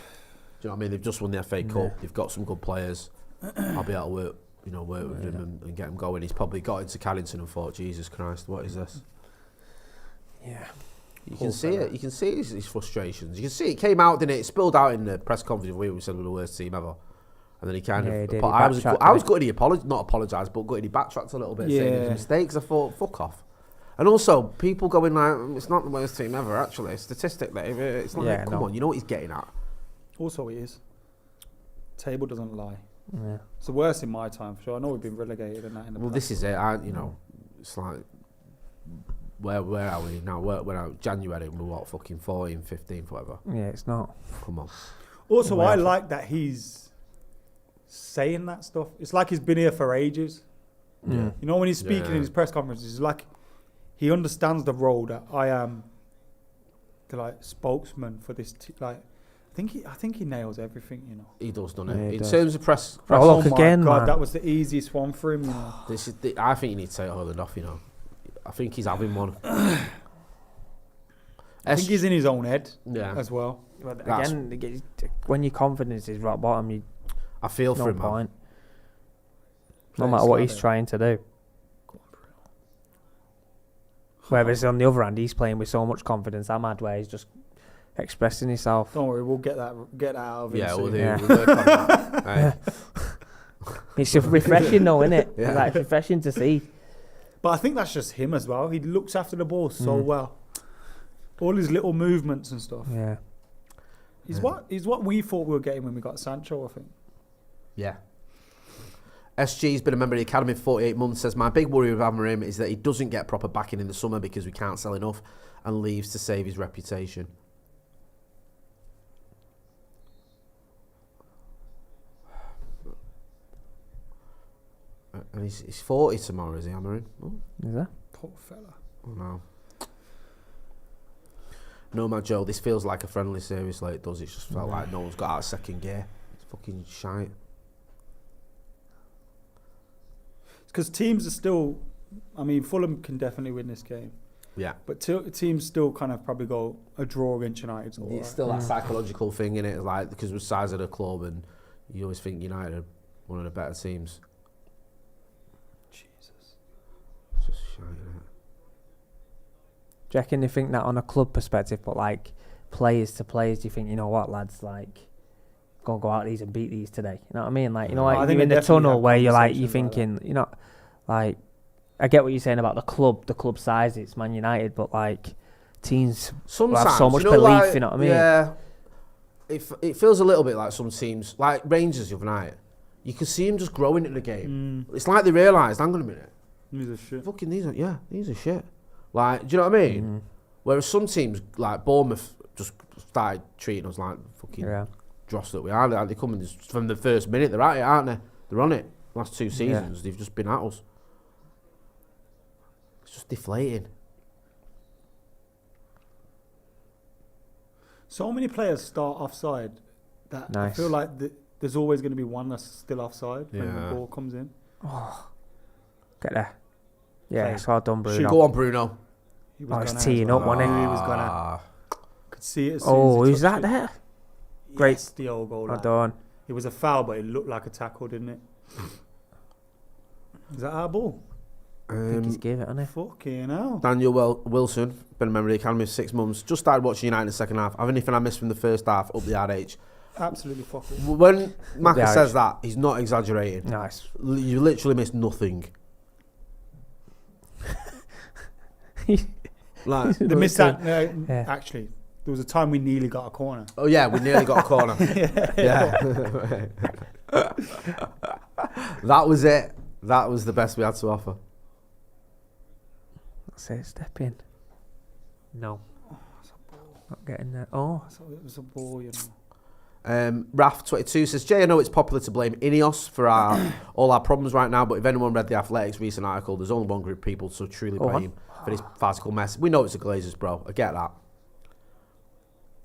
know what I mean? They've just won the FA Cup. They've got some good players. I'll be able to work with him and get him going. He's probably got into Carrington and thought, Jesus Christ, what is this? Yeah. You can see it. You can see his frustrations. You can see it came out, didn't it? It spilled out in the press conference we said we're the worst team ever. And then he kind of... I was gutted he not apologised, but gutted he backtracked a little bit, saying his mistakes. I thought, fuck off. And also, people going like, it's not the worst team ever, actually. Statistically, it's not come on, you know what he's getting at. Also, he is. Table doesn't lie. Yeah. It's the worst in my time, for sure. I know we've been relegated and that in the past. This is it. It's like... Where are we now? We're out January and we're what, fucking 14th, 15th, whatever. Yeah, it's not. Come on. Also, I like that he's saying that stuff. It's like he's been here for ages. Yeah. You know, when he's speaking in his press conferences, it's like he understands the role that I am, the spokesman for this. I think he nails everything. You know, he does, doesn't he? In terms of press. Oh my God, man. That was the easiest one for him. You know, I think you need to take Holland off. You know, I think he's having one. I think he's in his own head. Yeah. As well. But again, when your confidence is rock bottom, I feel for him. Point. No matter what he's trying to do. Whereas on the other hand, he's playing with so much confidence. I'm mad where he's just expressing himself. Don't worry, we'll get that out of him. Yeah, we'll do. Yeah. We'll work on that. Right. It's refreshing though, isn't it? Yeah. It's like refreshing to see. But I think that's just him as well. He looks after the ball so well. All his little movements and stuff. Yeah. He's what we thought we were getting when we got Sancho, I think. Yeah. SG's been a member of the academy for 48 months. Says, my big worry with Amorim is that he doesn't get proper backing in the summer because we can't sell enough and leaves to save his reputation. And he's 40 tomorrow, is he, Amorim? Oh. Is that? Poor fella. Oh, no. No, my Joe, this feels like a friendly series like it does. It just felt like no one's got out of second gear. It's fucking shite. It's because teams are still... I mean, Fulham can definitely win this game. Yeah. But teams still kind of probably go a draw against United. It's still that psychological thing, innit? Like, because of the size of the club and you always think United are one of the better teams. Jesus. It's just shite, innit? Do you reckon they think that on a club perspective, but like players to players, do you think, you know what, lads, like, go out these and beat these today? You know what I mean? Like, you know, like you're in the tunnel where you're like, you're thinking, you know, like, I get what you're saying about the club size, it's Man United, but like, teams have so much belief, like, you know what I mean? Yeah. It feels a little bit like some teams, like Rangers the other night. You can see them just growing in the game. It's like they realised, hang on a minute. These are shit. These are shit. Like, do you know what I mean? Whereas some teams, like Bournemouth, just started treating us like fucking dross that we are. Like, they come in from the first minute. They're at it, aren't they? They're on it. Last 2 seasons, they've just been at us. It's just deflating. So many players start offside that I feel like there's always going to be one that's still offside when the ball comes in. Oh, get there. Yeah, it's hard done, Bruno. Go on, Bruno. He's teeing up, wasn't he? He was gonna. Could see it. As soon Oh, as he who's that touched it. there? Great. Yes, the old goal. Well done. It was a foul, but it looked like a tackle, didn't it? Is that our ball? I think he's gave it, hasn't he? Fucking hell. Daniel Wilson, been a member of the academy for 6 months. Just started watching United in the second half. Have anything I missed from the first half? Up the RH. Absolutely fucking. When Maka says that, he's not exaggerating. Nice. You literally missed nothing. Like, They missed that. Actually, there was a time we nearly got a corner. oh yeah, we nearly got a corner. Yeah. That was it. That was the best we had to offer. That's it. Step in. No. Not getting there. Oh. So it was a ball, you know. Raf22 says, Jay, I know it's popular to blame Ineos for all our problems right now, but if anyone read the Athletics recent article, there's only one group of people to truly blame for this farcical mess. We know it's the Glazers, bro. I get that.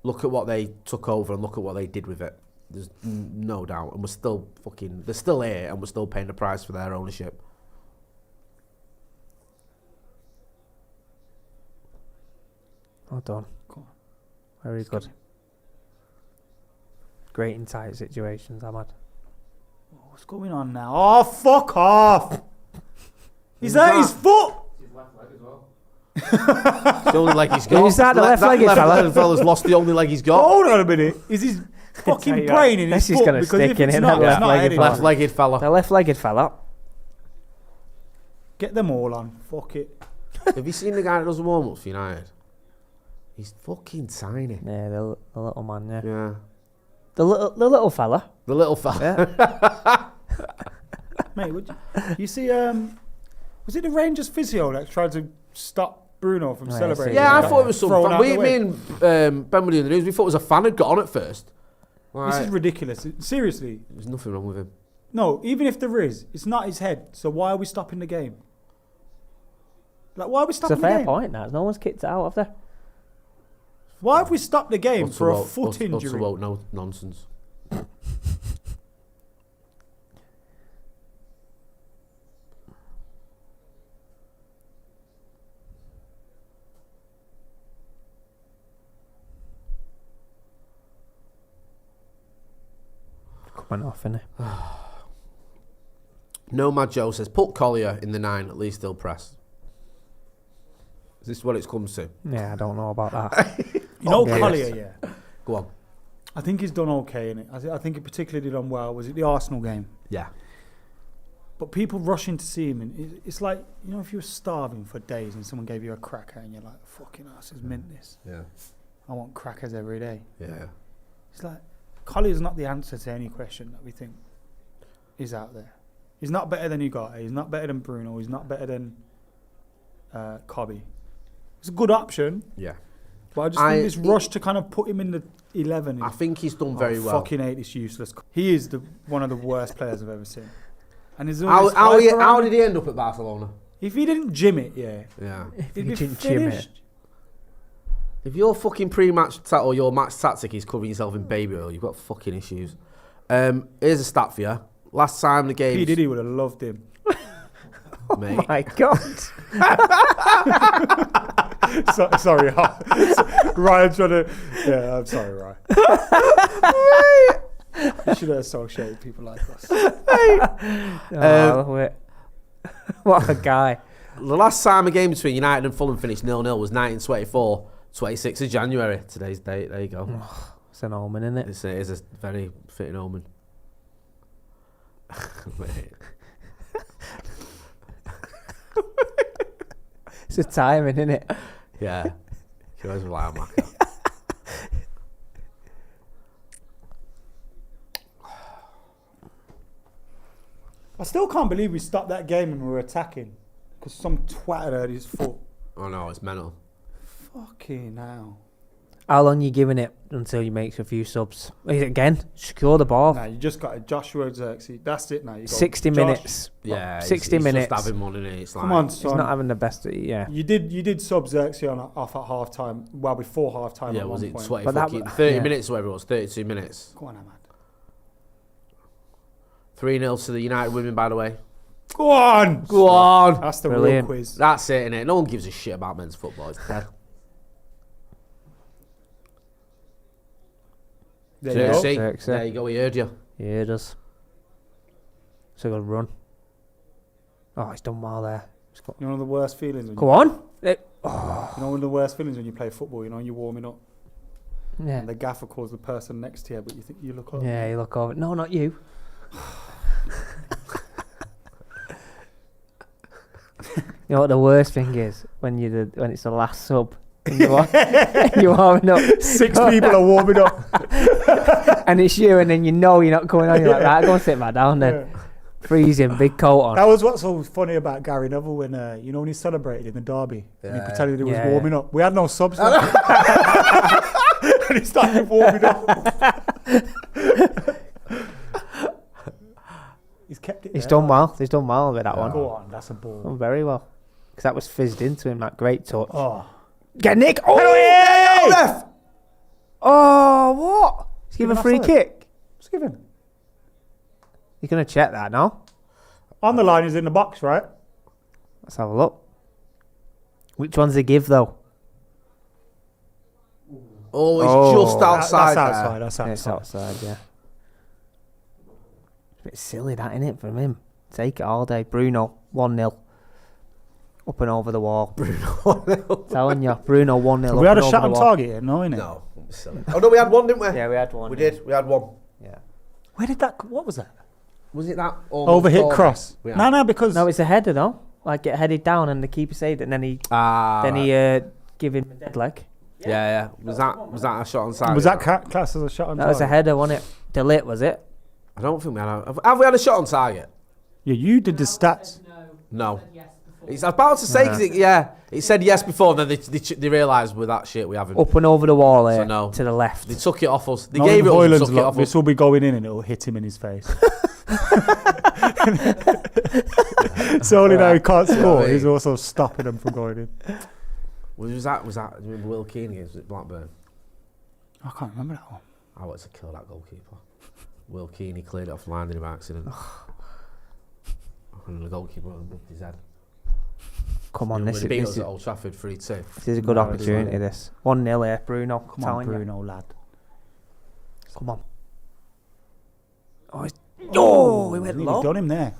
Look at what they took over and look at what they did with it. There's no doubt. And they're still here and we're still paying the price for their ownership. Well done. Very good. Great in tight situations, Ahmad. What's going on now? Oh, fuck off! Is that his foot? His left leg as well. It's the only leg he's got. Is that the left-legged fella? Fella's lost the only leg he's got. Hold on a minute. Is his fucking brain in his This is foot? gonna Because stick if in it's it, not, that it's not left-legged heading. fella. Left-legged fella. The left-legged fella. Get them all on. Fuck it. Have you seen the guy that does the warm-ups for United? He's fucking tiny. Yeah, the little man, yeah. Yeah. The little fella. The little fella. Yeah. Mate, you see, was it the Rangers physio that tried to stop Bruno from celebrating? Yeah, I thought it was some Thrown fan. out the Me way. and Ben were doing the news. We thought it was a fan had got on at first. This is ridiculous. Seriously. There's nothing wrong with him. No, even if there is, it's not his head. So why are we stopping the game? Like, why are we It's stopping a the game? fair point now. No one's kicked it out, have they? Why have we stopped the game for a foot injury? No nonsense. Coming off, innit? Nomad Joe says, put Collier in the 9, at least he'll press. Is this what it's comes to? Yeah, I don't know about that. You know, Yes. Collier, yeah. Go on. I think he's done okay in it. I think he particularly done well. Was it the Arsenal game? Yeah. But people rushing to see him, and it's like, you know, if you were starving for days and someone gave you a cracker and you're like, fucking ass, has mint this. Yeah. I want crackers every day. Yeah. It's like, Collier's not the answer to any question that we think is out there. He's not better than Ugarte. He's not better than Bruno. He's not better than Cobby. It's a good option. Yeah. But I just think this rush to kind of put him in the 11. I think he's done very well. I fucking hate this useless. He is one of the worst players I've ever seen. And there's How did he end up at Barcelona? If he didn't gym it, yeah. he He'd be didn't gym it. finished. If your fucking pre-match or your match tactic is covering yourself in baby oil, you've got fucking issues. Here's a stat for you. Last time the game... P. Diddy would have loved him. Mate. Oh my God. Sorry, Ryan trying to... Yeah, I'm sorry, Ryan. You should associate people like us. Wait. What a guy. The last time a game between United and Fulham finished 0-0 was 1924, 26th of January. Today's date. There you go. It's an omen, isn't it? It is a very fitting omen. Mate. It's a timing, isn't it? Yeah. You can always rely on Maka. I still can't believe we stopped that game and we were attacking because some twat had hurt his foot. Oh no, it's mental. Fucking hell. How long you giving it until you make a few subs? Again, secure the ball. Nah, you just got a Joshua Xerxes. That's it now. You got 60 Josh. minutes. Yeah, 60 he's minutes. just having one, isn't he? It's like, Come on, He's son. not having the best. Yeah. You did sub Xerxes off at half time. Well, before half time. yeah, at was one it point. 20, But that- 30 yeah. minutes or whatever it was? 32 minutes. Go on, Ahmad. 3-0 to the United women, by the way. Go on. Go on. That's the Brilliant. real quiz. That's it, innit? No one gives a shit about men's football. It's dead. There you go. Xerxes. There you go, he heard you. Yeah, it does. It's a good run. Oh, he's done well there. He's got... You know the worst feelings. When Go on. You know one of the worst feelings when you play football. You know, you're warming up, Yeah. and the gaffer calls the person next to you, but you think you look up. Yeah, you look over. No, not you. You know what the worst thing is when it's the last sub and you're warming up. 6 people are warming up. And it's you, and then you know you're not coming on. You're like, right, go and sit back down then. Freezing, big coat on. That was what's so funny about Gary Neville when when he celebrated in the derby and he pretended he was Yeah, warming up. We had no subs. And he started warming up. He's kept it. He's there, done like, well. He's done well with that one. Go on, that's a ball. Done very well. Because that was fizzed into him. That great touch. Oh, Get Nick. Oh, ref! Oh, what? He's Give giving a him free offside. kick. Just give him. You're going to check that now? On the line is in the box, right? Let's have a look. Which one's he give, though? Oh, he's Oh. just outside. That's outside. That's Yeah, it's outside. outside, yeah. It's a bit silly, that, innit, from him? Take it all day. Bruno, 1-0. Up and over the wall. Bruno. Telling you, Bruno 1-0. We had a up and shot over on the wall. target here, no, innit? No, it was silly. Oh, no, we had one, didn't we? Yeah, we had one. We did. We had one. Yeah. Where did that? What was that? Was it that? almost Overhit corner? cross. Yeah. No, because No, it's a header, though. Like, get headed down and the keeper saved it, and then he give him a dead leg. Yeah. Was that a shot on target? was that class as a shot on That target? was a header, wasn't it? Delit, was it? I don't think we had. Have we had a shot on target? Yeah, you did the stats. No. It's about to say, 'cause it said yes before, and then they realised with that shit we haven't. Up and over the wall here, So no. to the left. They took it off us. They Not gave in it us and Hoyland's took it lot, off us. this will be going in and it'll hit him in his face. So only now he can't score, he's also stopping him from going in. Was that do you remember Will Keane against Blackburn? I can't remember that one. I wanted to kill that goalkeeper. Will Keane, he cleared it off the line in by accident. And the goalkeeper bumped his head. Come on, When this they beat us is at Old Trafford 3-2. this is a good opportunity, this. 1-0 here, Bruno. Come on, Bruno, lad. Come on. Oh, he He's went nearly low. done him there.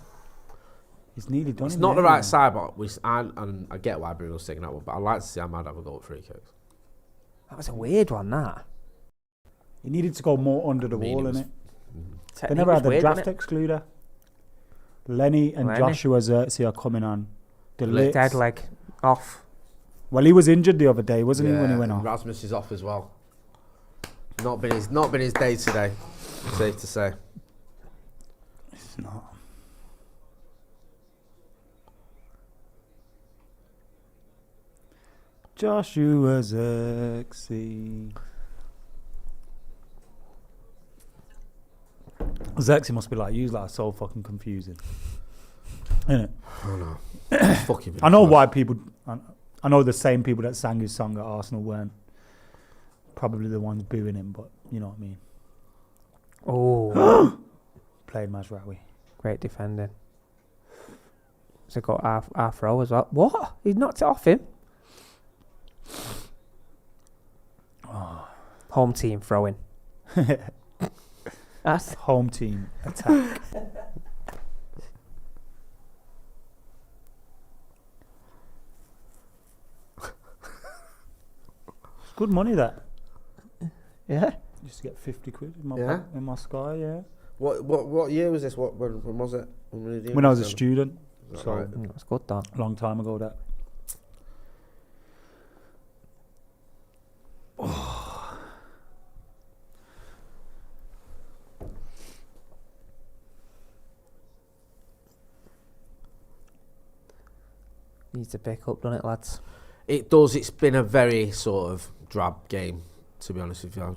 He's nearly done It's him not there, the right man. side, but and I get why Bruno's taking that one, but I'd like to see Ahmad have a go at free kicks. That was a weird one, that. He needed to go more under the I mean, wall, it was- innit? They Technique never was had the weird, draft wasn't excluder. Lenny and Lenny. Joshua Xerxes are coming on. The it? Litz. Dead leg. Off. Well, he was injured the other day, wasn't he, when he went off? Rasmus is off as well. Not been his day today. Safe to say. It's not. Joshua Xerxes. Xerxes must be like, you like so fucking confusing. Isn't it? Oh no. It's fucking I know why people. I know the same people that sang his song at Arsenal weren't probably the ones booing him, but you know what I mean. Oh. Played Mazraoui. Great defending. So got half row as well. What? He knocked it off him? Home team throwing. That's Home team attack. Good money that. yeah. Used to get 50 quid in my Yeah? in my Sky, yeah. What year was this? When was it? When I was a student, so right? That's good, that. a long time ago that. Needs to pick up, doesn't it, lads? It does. It's been a very sort of drab game. To be honest with you,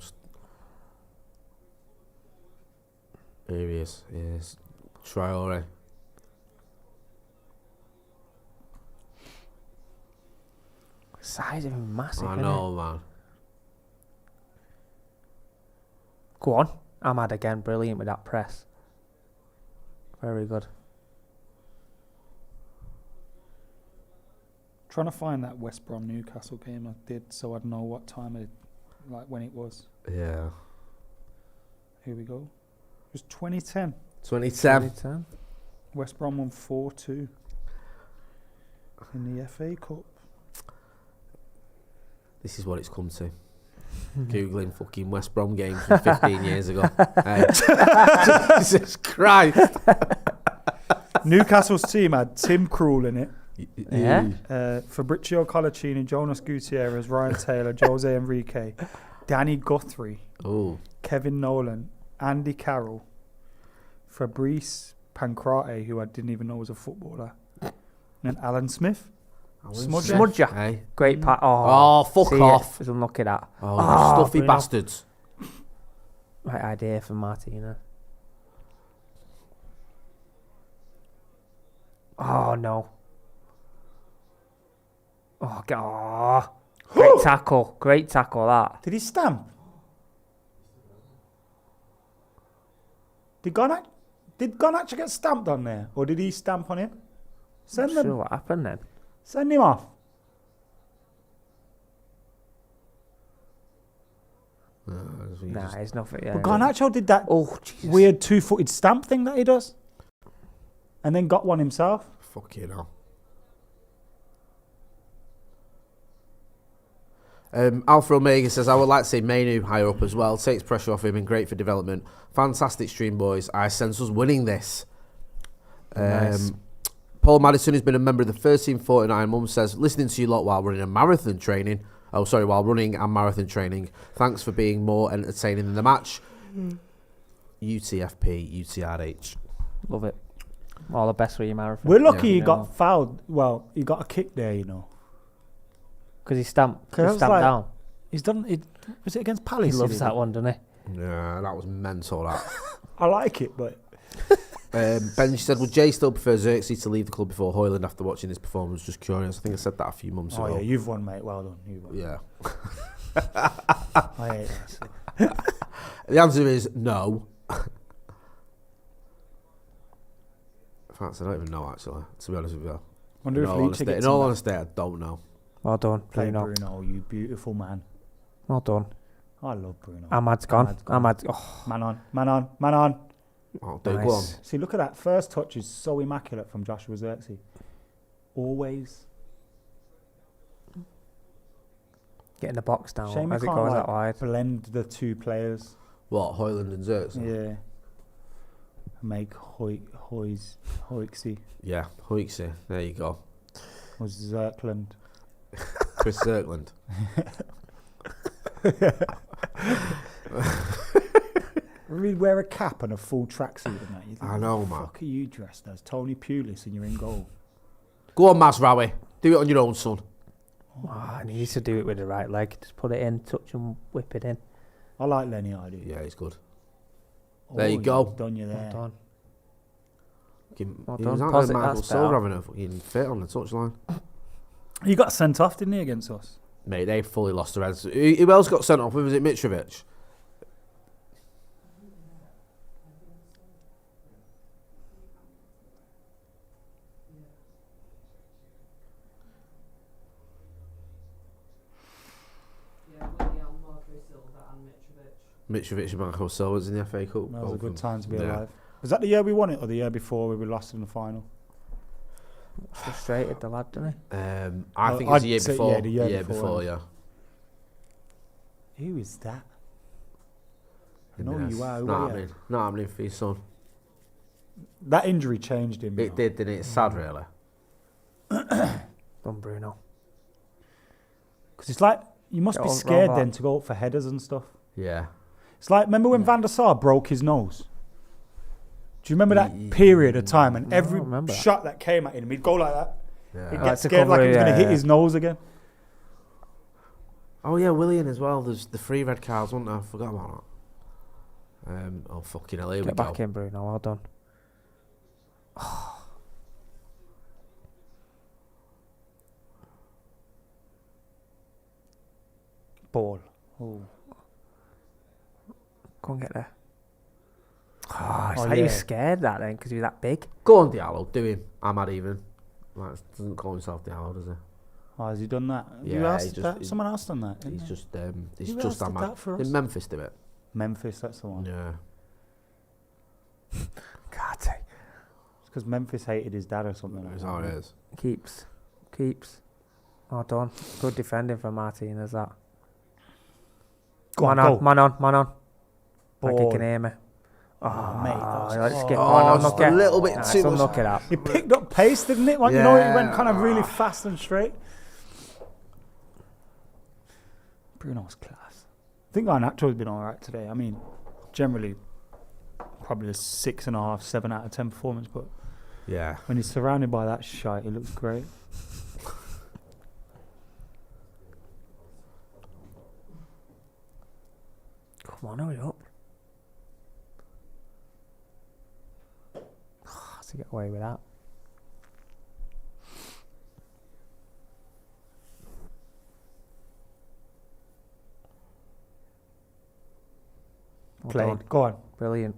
here he is. Yes, Traore. Size of him massive. I isn't know, it? man. Go on. Ahmad again, brilliant with that press. Very good. Trying to find that West Brom Newcastle game I did, so I'd know what time it, like when it was. Yeah. Here we go. It was 2010. 2010. West Brom won 4-2 in the FA Cup. This is what it's come to. Googling fucking West Brom games from 15 years ago. Hey. Jesus Christ. Newcastle's team had Tim Krul in it. Yeah. Fabrizio Colacini, Jonas Gutierrez, Ryan Taylor, Jose Enrique, Danny Guthrie, Oh. Kevin Nolan, Andy Carroll, Fabrice Pancrate, who I didn't even know was a footballer, and Alan Smith. Smudger. Hey. Great pat. Oh, fuck see off. It. Was unlucky that. Oh, you stuffy Bruno. bastards. Right idea for Martina. Oh no. Oh god. Great tackle. Great tackle that. Did he stamp? Did Garnacho get stamped on there, or did he stamp on him? Send Not them. sure what happened then. Send him off. Nah, it's nothing. Yeah, But Garnacho did that Oh Jesus. weird two-footed stamp thing that he does, and then got one himself. Fuck you know. Alpha Omega says, I would like to see Mainu higher up as well. Takes pressure off him and great for development. Fantastic stream, boys. I sense us winning this. Nice. Paul Madison, who's been a member of the 1349 Mum, says, listening to you lot while running a marathon training. Oh, sorry, while running and marathon training. Thanks for being more entertaining than the match. UTFP, UTRH. Love it. All the best for your marathon. We're lucky Yeah. he got fouled. Well, he got a kick there, you know. Because he stamped. He 'Cause I was stamped like, down. He's done it. Was it against He Palace? loves that one, doesn't he? Yeah, that was mental, that. I like it, but Benji said, would Jay still prefer Xerxes to leave the club before Hoyland after watching his performance? Just curious. I think I said that a few months oh ago. yeah, you've won, mate. Well done. You won. Yeah. I hate that. The answer is no. In fact, I don't even know, actually, to be honest with you. Wonder In if all Leach honesty, gets in all him back. honesty, I don't know. Well done, Play Bruno. Bruno, you beautiful man. Well done. I love Bruno. Ahmad's gone. Ahmad's gone. Ahmad. Oh, Man on, man on, man on. Oh, do nice. go on. See, look at that. First touch is so immaculate from Joshua Xerxes. Always. Getting the box down Shame we as it can't goes like, that wide. blend the two players. What, Hoyland and Xerxes? Yeah. Make Hoyksy Yeah, Hoyksy. There you go. or Zerkland. Chris Zerkland. We'd wear a cap and a full tracksuit and that. You think, I know, what the man. fuck are you dressed as? Tony Pulis and you're in goal. Go on, Masraoui. Do it on your own, son. Oh, and he needs to do it with the right leg. Just put it in, touch and whip it in. I like Lenny idea. Yeah, he's good. There you go. Done you there. Well done. Well He done. was out Pause there, it, Michael that's Silver better. having a fucking fit on the touchline. He got sent off, didn't he, against us? Mate, they fully lost their heads. Who else got sent off? Was it Mitrovic? Mitrovic and Marco Silva was in the FA Cup. That was a Both good of them. time to be Yeah. alive. Was that the year we won it or the year before we lost in the final? Frustrated the lad, didn't he? I think it was the year I'd say, before. yeah, the year before, before, yeah. Who is that? I Who know who knows? you are. Who Not are you? happening. Not happening for your son. That injury changed him. you It know. did, didn't it? It's sad, really. Done Bruno. Because it's like, you must Get be on, scared roll then back. to go up for headers and stuff. Yeah. It's like, remember when Van der Sar broke his nose? Do you remember that period of time? And I every remember that. shot that came at him, he'd go like that. Yeah. He'd Like get to scared like cover he was going to it, hit yeah. his nose again. Oh yeah, Willian as well. There's the 3 red cards, wasn't there? I forgot about that. Oh fucking hell, here we Get go. back in, Bruno. Well done. Ball. Oh. Go and get there. Oh, it's Oh, like you yeah. were scared that then because he was that big. Go on, Diallo. Do him. I'm mad even. Like, doesn't call himself Diallo, does he? Oh, has he done that? Yeah, Who else he did just- that? Someone else done that. He's just he's Who just else that did mad. that for Did us? Memphis do it? Memphis, that's the one. Yeah. God, It's because Memphis hated his dad or something. That's how it is. keeps. Well done. Good defending from Martinez. That. Go on, Man go. on, man on, man on. Like he Ball. can hear me. Oh, mate. that Let's was- skip Oh, on. just Unlucky. a little bit Nah, too it's much. unlucky that. He picked up pace, didn't it? Like, you know, he went kind of really Yeah. fast and straight. Bruno's class. I think Garnacho's been all right today. I mean, generally, probably a 6.5, 7 out of 10 performance, but Yeah. when he's surrounded by that shite, he looks great. Come on, hurry up. To get away with that. Well Played. done. Go on. Brilliant.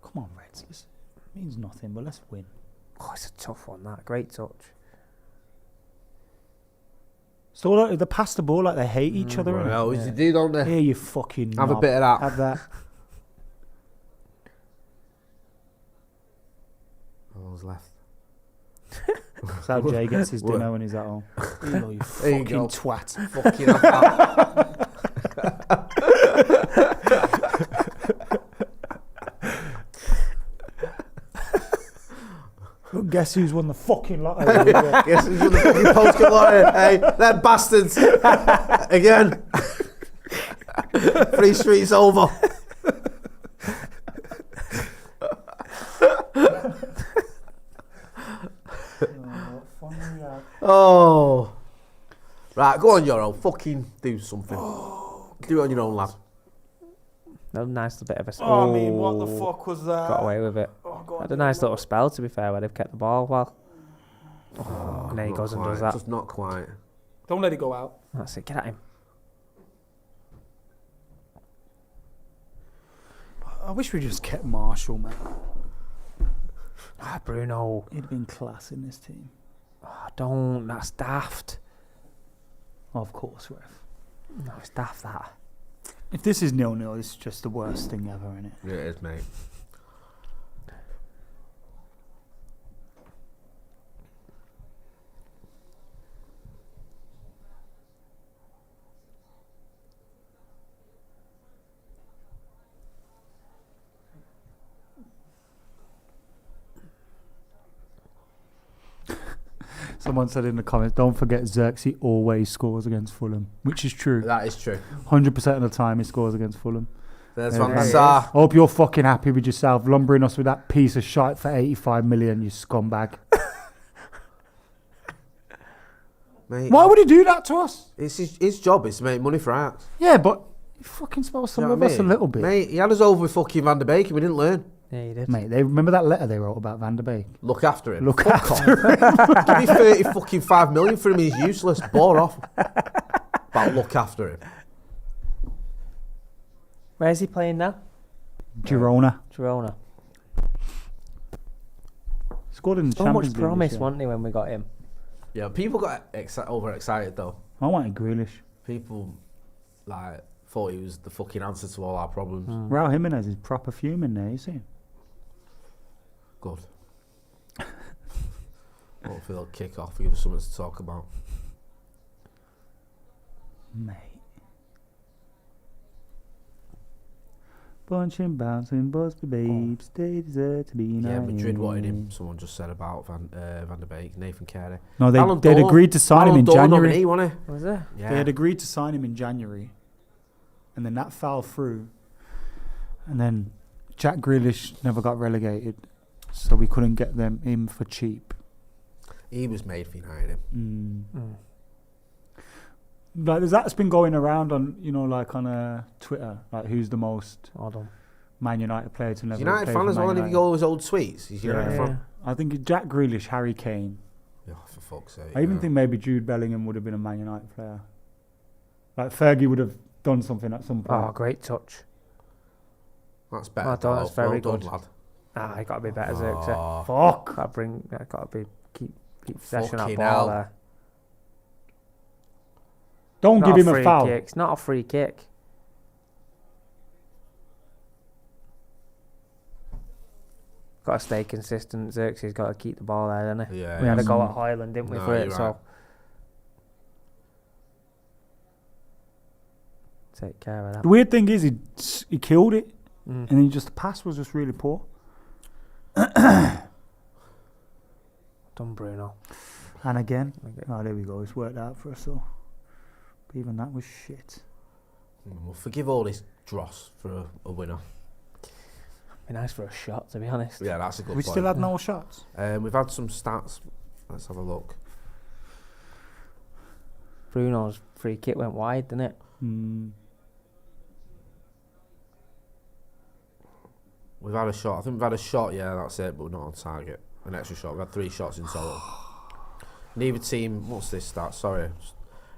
Come on, Reds. It means nothing, but let's win. Oh, it's a tough one, that. Great touch. So like, they pass the ball like they hate each other. Well, innit? they always do, don't they? Here, you fucking Have a knob. bit of that. Have that. Oh, who's left? That's how Jay gets his What? dinner when he's at home. Here you go, you There you fucking go. twat. Fucking have that. Well, guess who's won the fucking lottery? Yeah. Guess who's on the fucking postcode lottery? Hey, them bastards. Again. 3 streets over. Oh. Right, go on, Euro. Fucking do something. Do it on your own, lad. A nice little bit of a spell. Oh, I mean, what the fuck was that? Got away with it. Oh, go on, Had a nice little spell, to be fair, where they've kept the ball well. And then he Not goes and quite, does that. Just not quite. Don't let it go out. That's it, get at him. I wish we just kept Marshall, man. Ah, Bruno. He'd have been class in this team. Oh, don't. That's daft. Oh, of course, ref. No, it's daft, that. If this is 0-0, this is just the worst thing ever, innit? Yeah, it is, mate. Someone said in the comments, don't forget Xerxes always scores against Fulham, which is true. That is true. 100% of the time he scores against Fulham. There's Yeah, one. yeah. Sir. Hope you're fucking happy with yourself, lumbering us with that piece of shite for 85 million, you scumbag. Mate, Why would he do that to us? it's his job is to make money for Ajax. Yeah, but he fucking supposed to You know love what I us a mean? little bit. Mate, he had us over with fucking Van der Beek and we didn't learn. Yeah, you did. Mate, they remember that letter they wrote about Van der Beek? Look after him. Look Fuck after off. Give me 30 fucking 5 million for him, he's useless. Bore off. But look after him. Where's he playing now? Girona. Girona. Scored in the So Champions much League promise, this year. wasn't he, when we got him? Yeah, people got overexcited though. I wanted Grealish. People like thought he was the fucking answer to all our problems. Raul Jimenez is proper fuming there, you see? Good. Hopefully they'll kick off and give us something to talk about. Mate. Bunching, bouncing, Busby babes, they deserve to be Yeah, united. Madrid wanted him. Someone just said about Van der Beek, Nathan Carey. No, Ballon they'd d'Or- agreed to sign him in Ballon d'Or January. nominee, wasn't he? Was it? Yeah. They had agreed to sign him in January, and then that fell through. And then Jack Grealish never got relegated, so we couldn't get them in for cheap. He was made for United. Mm. like that's been going around on like on Twitter, like who's the most Hold on. Man United player to never United play fan for as Man well, and if you United. go his old tweets, he's United Yeah. fan. I think Jack Grealish, Harry Kane. Yeah, for fuck's sake. I even think maybe Jude Bellingham would have been a Man United player. Like Fergie would have done something at some point. Oh, great touch. That's better. I thought that's very well good. done, lad. Ah, he got to be better, Zirkzee. Oh, Fuck. Got to be keep possession of that Fucking ball hell. there. Don't Not give him a free foul. kick. It's not a free kick. Got to stay consistent. Xerxes got to keep the ball there, hasn't he? Yeah, We had a yes. go at Highland, didn't we, No, for it? you're So right. take care of that. The weird thing is he killed it, Mm. and then just the pass was just really poor. Done, Bruno. And again, Okay. oh there we go. It's worked out for us all. But even that was shit. We'll forgive all this dross for a winner. Be nice for a shot, to be honest. Yeah, that's a good We point. still had no shots. We've had some stats. Let's have a look. Bruno's free kick went wide, didn't it? We've had a shot. I think we've had a shot, yeah, that's it, but we're not on target. An extra shot. We've had 3 shots in total. Neither team, what's this stat? Sorry.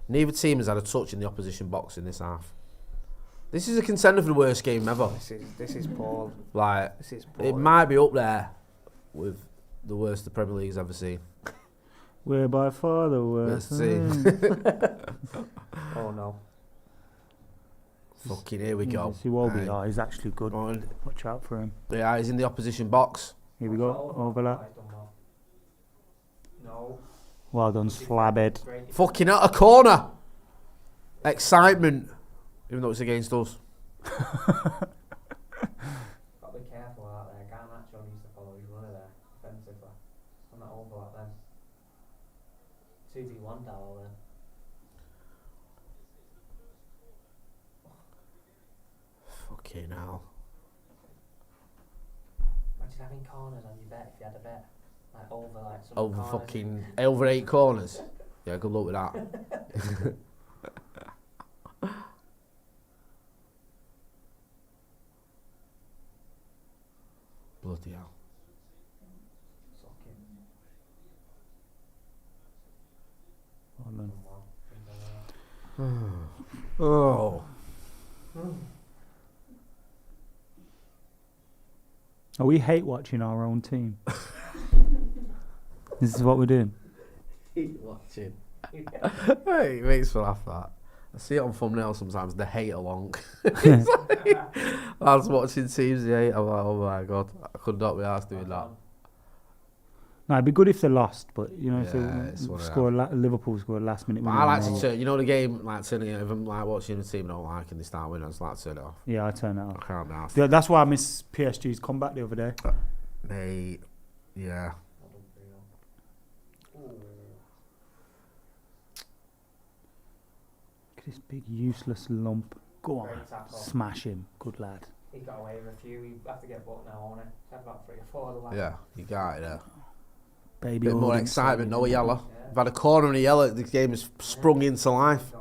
Neither team has had a touch in the opposition box in this half. This is a contender for the worst game ever. This is poor. Like, This is poor. it might be up there with the worst the Premier League's ever seen. We're by far the worst. Let's see. Oh no. Fucking here we go. See Wolby, Aye. he's actually good. On. Watch out for him. Yeah, he's in the opposition box. Here we go. Overlap. No. Well done, Slabhead. Fucking out a corner. Excitement. Even though it's against us. Got to be careful out there. Garnacho needs to follow his runner there, defensively. On that overlap then. 2v1 Dowell then. Fucking hell. Imagine having corners on your bet if you had a bet. Like over like some Over corners. fucking over 8 corners. Yeah, good luck with that. Bloody hell. Well done. Oh. Oh, we hate watching our own team. This is what we're doing. Keep watching. Hey, it makes me laugh that. I see it on thumbnails sometimes, the hate along. It's like, I was watching teams, the hate. I'm like, oh my god, I could not be asked doing that. No, it'd be good if they lost, but if Yeah, it's they one of score Liverpool score a last minute But winner. I like and to they- turn, the game, like turning it, if I'm like watching a team I don't like and they start winning, I just like to turn it off. Yeah, I turn it I off. can't be asked. Yeah, that's why I miss PSG's comeback the other day. They, yeah. Look at this big useless lump. Go on, Great tackle. smash him. Good lad. He got away with a few. He have to get booked now, won't he? He's had about 3 or 4 the last. Yeah, you got it there. Baby Bit more audience. excitement, no yellow. We've had a corner and a yellow, the game has sprung into life.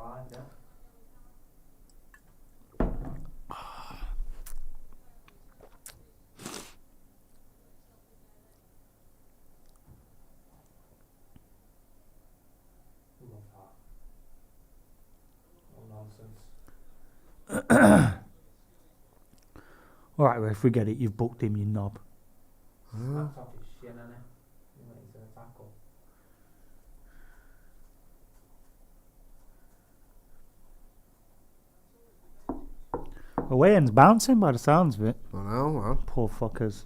All right, well, if we get it, you've booked him, you knob. Away end's bouncing by the sounds of it. I know, man. Poor fuckers.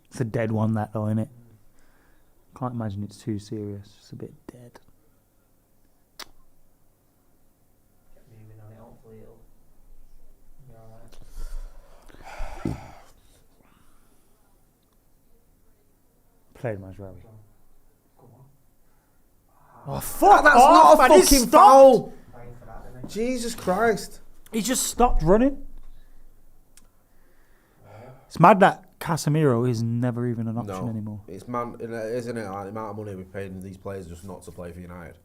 It's a dead one, that though, innit? Can't imagine it's too serious. It's a bit dead. Moving on it, hopefully it'll be alright. Played him as well. Come on. Oh, fuck! That's off, not a and he fucking stopped. foul! Praying for that, didn't he? Jesus Christ. He just stopped running. It's mad that Casemiro is never even an option No. anymore. It's man, isn't it? Like, the amount of money we're paying these players just not to play for United.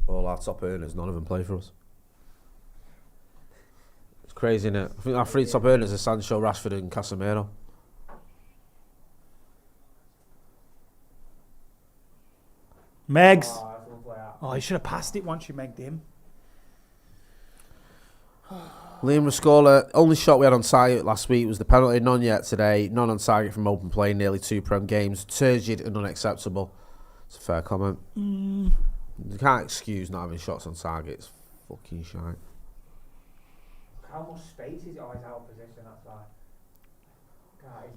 All our top earners, none of them play for us. It's crazy, isn't it? I think our three top earners are Sancho, Rashford, and Casemiro. Megs. Oh, you should have passed it once you megged him. Liam Rascola, only shot we had on target last week was the penalty, none yet today. None on target from open play, nearly 2 Prem games. Turgid and unacceptable. It's a fair comment. You can't excuse not having shots on target. It's fucking shite. How much space is always out of position, that's why.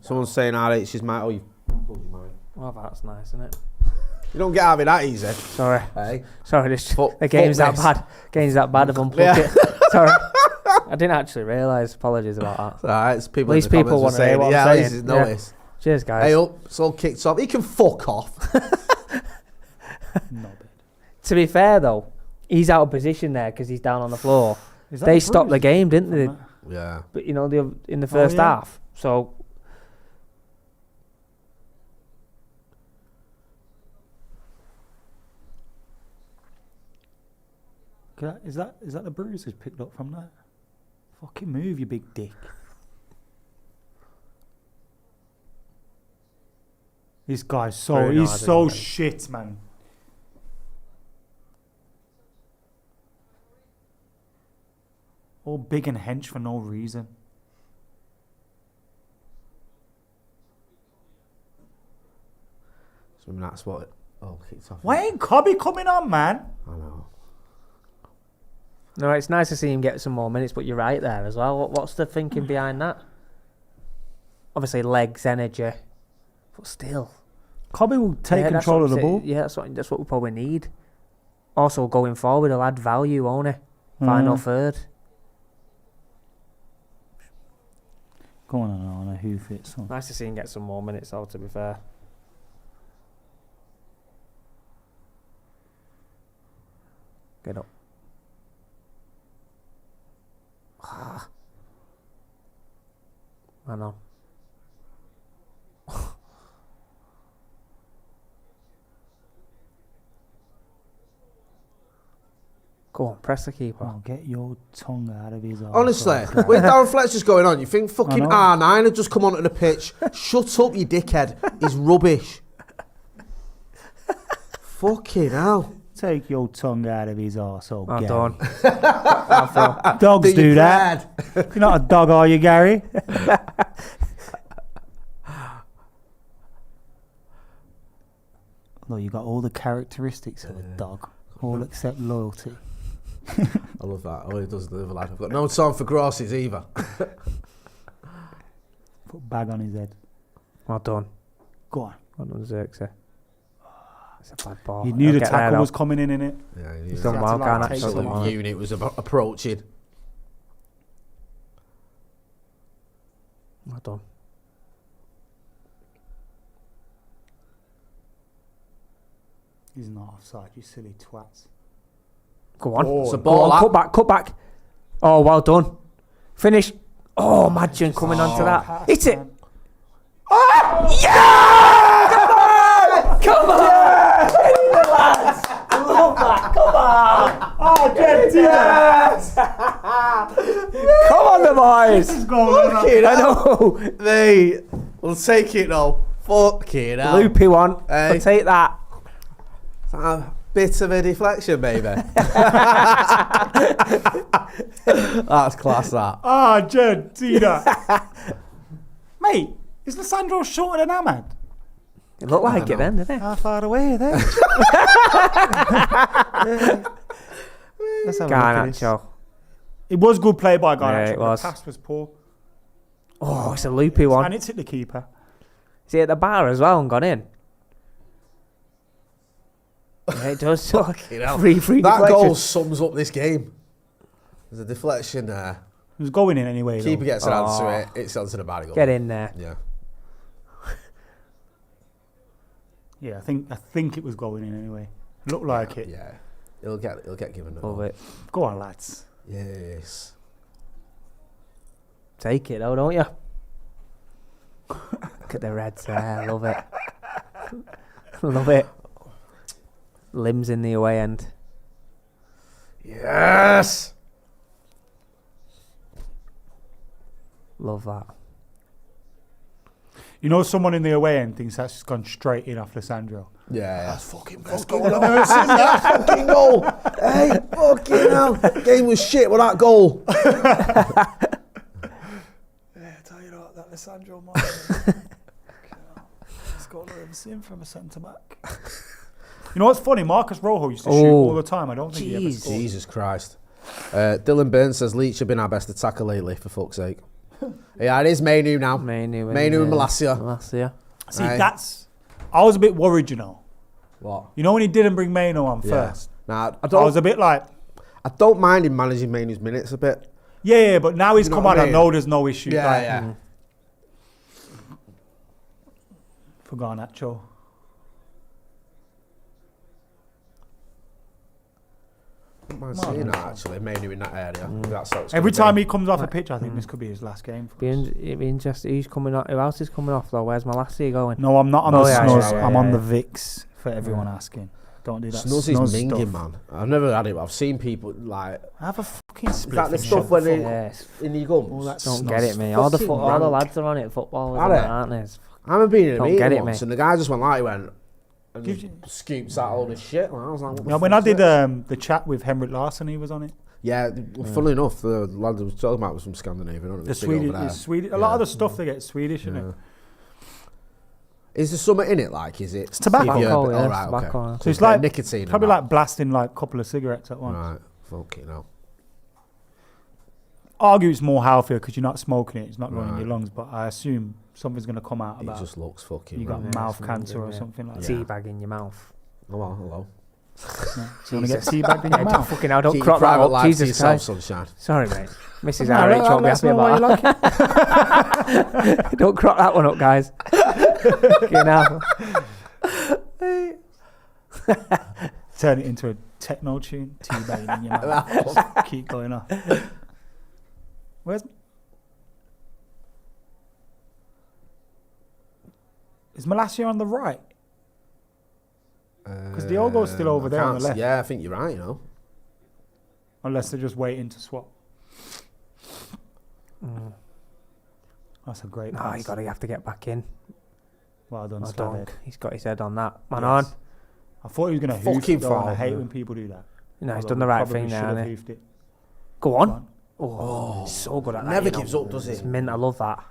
Someone's saying RH's mic. Oh, you pulled your mic. Well, that's nice, isn't it? You don't get out of it that easy. Sorry. Hey? Sorry, the game's that bad. Game's that bad, I've unplugged it. Sorry. I didn't actually realise. Apologies about that. It's alright, it's people At least in the people comments want to hear what yeah, I'm at least saying. it's noticed. Cheers, guys. Hey up, it's all kicked off. He can fuck off. No bad. To be fair, though, he's out of position there because he's down on the floor. They stopped the game, didn't they? Yeah. But, you know, in the first half. So... Is that the bruises picked up from that? Fucking move, you big dick. This guy's he's so shit, man. All big and hench for no reason. So that's what. Oh, kicked off. Why ain't Cobby coming on, man? I know. No, it's nice to see him get some more minutes, but you're right there as well. What's the thinking behind that? Obviously, legs, energy, but still. Cobby will take control of the ball. Yeah, that's what we probably need. Also, going forward, he'll add value, won't he? Final third. Go on, who fits on. Nice to see him get some more minutes, though, to be fair. Get up. I know. Go on, press the keeper. Oh, get your tongue out of his arse. Honestly, with Darren Fletcher's going on, you think fucking R9 had just come onto the pitch? Shut up, you dickhead. He's rubbish. Fucking hell. Take your tongue out of his arse, oh, I'm Gary. done. Dogs do that. You're not a dog, are you, Gary? Look, you got all the characteristics of a dog, all except loyalty. I love that. Oh, he does live a life. I've got no time for grasses either. Put a bag on his head. Well done. Go on. Well done, Xerxes. It's a bad ball. You knew the Get there, tackle though. was coming in it. Yeah, He's So done you had well, to, like, Garnacho. take Done someone. well. The unit was approaching. Well done. He's not offside, you silly twats. Go on. It's a Go ball. on, cut back. Oh, well done. Finish. Oh, imagine coming onto that. Hit it. Oh, yeah! Come on! Lads! I love that. Come on! Oh, Yes! Come on, the boys! Fucking I hell. know. Mate, we'll take it though. Fucking hell. Loopy one. Hey. I'll take that. A bit of a deflection, baby. That's class, that. Argentina. Mate, is Lissandro shorter than Ahmad? It looked like it then, didn't it? How far away are they? Let's have a look at this. Garnacho. It was good play by Garnacho. Yeah, it was. The pass was poor. Oh, it's a loopy one. And it's hit the keeper. Is he at the bar as well and gone in? Yeah, it does. Fucking hell. Free That deflection. goal sums up this game. There's a deflection there. It was going in anyway. Keeper Though. gets an answer it. It's onto the body goal. Get in there. Yeah. Yeah, I think it was going in anyway. Looked like it. Yeah. He'll get given a Love goal. it. Go on, lads. Yes. Take it though, don't you? Look at the reds there. Love it. Love it. Limbs in the away end. Yes. Love that. You know, someone in the away end thinks that's just gone straight in off Alessandro. Yeah. That's fucking best Fucking goal I've ever seen. that fucking goal. Hey, fucking hell. Game was shit with that goal. Yeah, I tell you what, that Alessandro Martin. Best goal I've ever seen from a centre back. You know what's funny? Marcus Rojo used to shoot all the time. I don't think he ever scored. Jesus Christ. Dylan Burns says Leach have been our best attacker lately, for fuck's sake. Yeah, it is Mainu now. Mainu and Malacia. Malacia. See, I was a bit worried, you know. What? You know when he didn't bring Mainu on first? Nah, I was a bit like... I don't mind him managing Mainu's minutes a bit. Yeah, but now he's You know come what out, I I mean? know there's no issue. Yeah. For Garnacho. I don't mind seeing that, actually, Mainu in that area. That's how it's Every gonna time be. he comes off a pitch, I think this could be his last game for us. It'd be interesting. Who's coming off? Who else is coming off though? Where's Malacia going? No, I'm not on Oh, the yeah, snuzz. yeah, I'm yeah, on the yeah. VIX for everyone asking. Don't do that. Snuzz is minging, stuff. man. I've never had it, but I've seen people, like... Have a fucking split. that the stuff when they... Yes. In your gums? All that Don't snuzz. get it, me. All the Fucking all the rank. lads are on it. Footballers, Are and they? that, aren't they? It's I haven't been in a Don't meeting get it, once, mate. and the guy just went like, he went... And Gives you- scoops out all this shit. And I was like, what the Yeah, when I fuck's did this? the chat with Henrik Larsson, he was on it. Yeah, funnily enough, the lad that was talking about was from Scandinavia. Not The Swedish, a lot of the stuff they get Swedish, isn't it? Is there something in it? Like, is it? It's tobacco. If you're- Tobacco, yeah, all right, okay. tobacco. So it's like nicotine. probably and like blasting like a couple of cigarettes at that. once. Right, fucking hell. Argue it's more healthier because you're not smoking it. It's not going in Right. your lungs. But I assume something's going to come out It about just looks fucking. you got right. mouth something cancer or yeah. something like that. tea bag in your mouth. Oh, well, hello. So you want to get Jesus. tea bagged in your Don't mouth? fucking hell, don't Keep crop your that private up. life to Jesus yourself, Christ. sunshine. Sorry, mate. Mrs. No, RH let won't be us happy know why about that. Don't crop that one up, guys. Get out. Turn it into a techno tune. Tea bagging in your mouth. Just keep going off. Where's... Is Malacia on the right? Because Diogo's still over there on the left. Yeah, I think you're right, you know. Unless they're just waiting to swap. That's a great No, pass. you have to get back in. Well done, Oh, Stretford. Donk. He's got his head on that. Man Yes. on. I thought he was going to hoof Fucking it, though, and I foul, hate yeah. when people do that. No, he's Although done the we right probably thing should there, have hasn't he? hoofed it. Go on. He's so good at that. Never you know. gives up, does he? It's mint. I love that.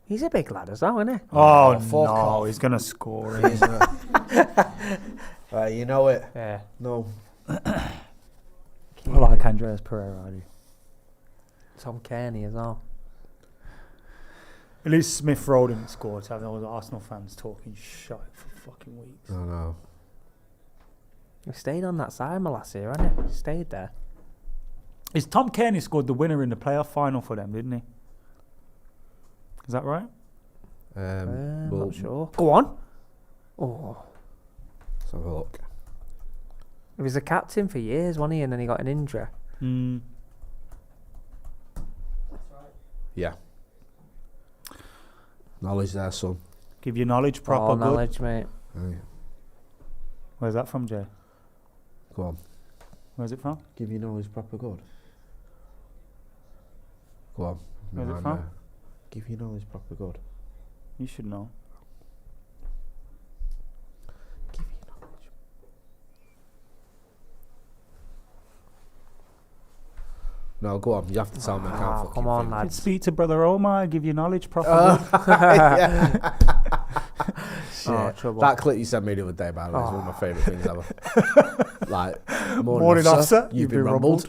He's a big lad as well, isn't he? Oh, fuck no, off. he's going to score. You know it. Yeah. No. I like Andreas Pereira, I do. Tom Kearney as well. At least Smith Rowe didn't score to have those Arsenal fans talking shit for fucking weeks. I know. He stayed on that side, Malacia, hasn't he? He stayed there. Is Tom Kearney scored the winner in the playoff final for them, didn't he? Is that right? I'm well, not sure. Go on. Oh. Let's have a look. He was a captain for years, wasn't he? And then he got an injury. Yeah. Knowledge there, son. Give your knowledge proper All good. knowledge, mate. Hey, Where's that from, Jay? go on. Where's it from? Give your knowledge proper good. Go on. Where's it I'm, from? give your knowledge proper good. You should know. Give your knowledge. No, go on. You have to tell me. I can't fucking come on, think. lads. Speak to Brother Omar, give your knowledge proper good. Yeah. Oh, trouble. That clip you sent me the other day, by the way, is one of my favourite things ever. Like, Morning, officer. You've been rumbled.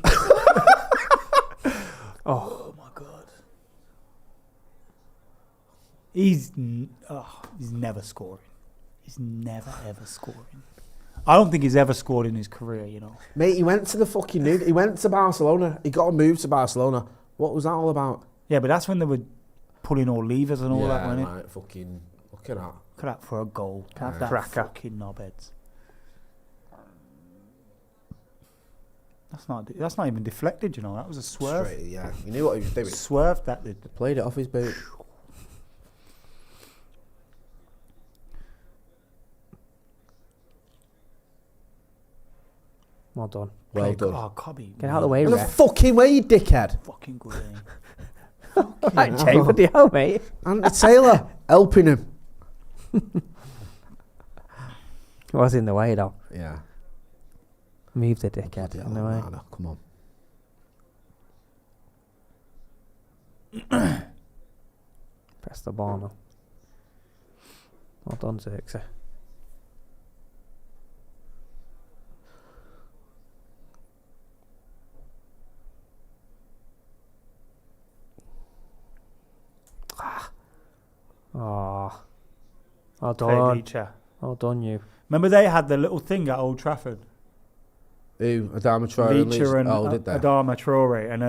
Oh my god. He's never scoring. He's never ever scoring. I don't think he's ever scored in his career, you know. Mate, he went to the fucking nude. He went to Barcelona. He got a move to Barcelona. What was that all about? Yeah, but that's when they were pulling all levers and all that, wasn't it? Like, fucking, look at that. Look at that for a goal. Have that Cracker. fucking knobheads. That's not even deflected, you know. That was a swerve. Straight, yeah. You knew what he was doing. Swerved that did. Played it off his boot. Well done. Well done. Oh, Cobby. Get out of the way, In the ref. fucking way, you dickhead. Fucking good, eh? Like Jay for the hell, mate. Andy Taylor helping him. It was in the way, though. Yeah. Move the dickhead Bloody in the hell, way. Onana, come on. Press the ball now. Well done, Xerxes. Oh. Well done. Leacher. Well done, you. Remember they had the little thing at Old Trafford? Who? Adama Traore and Leacher and Oh, did they? Adama Traore. And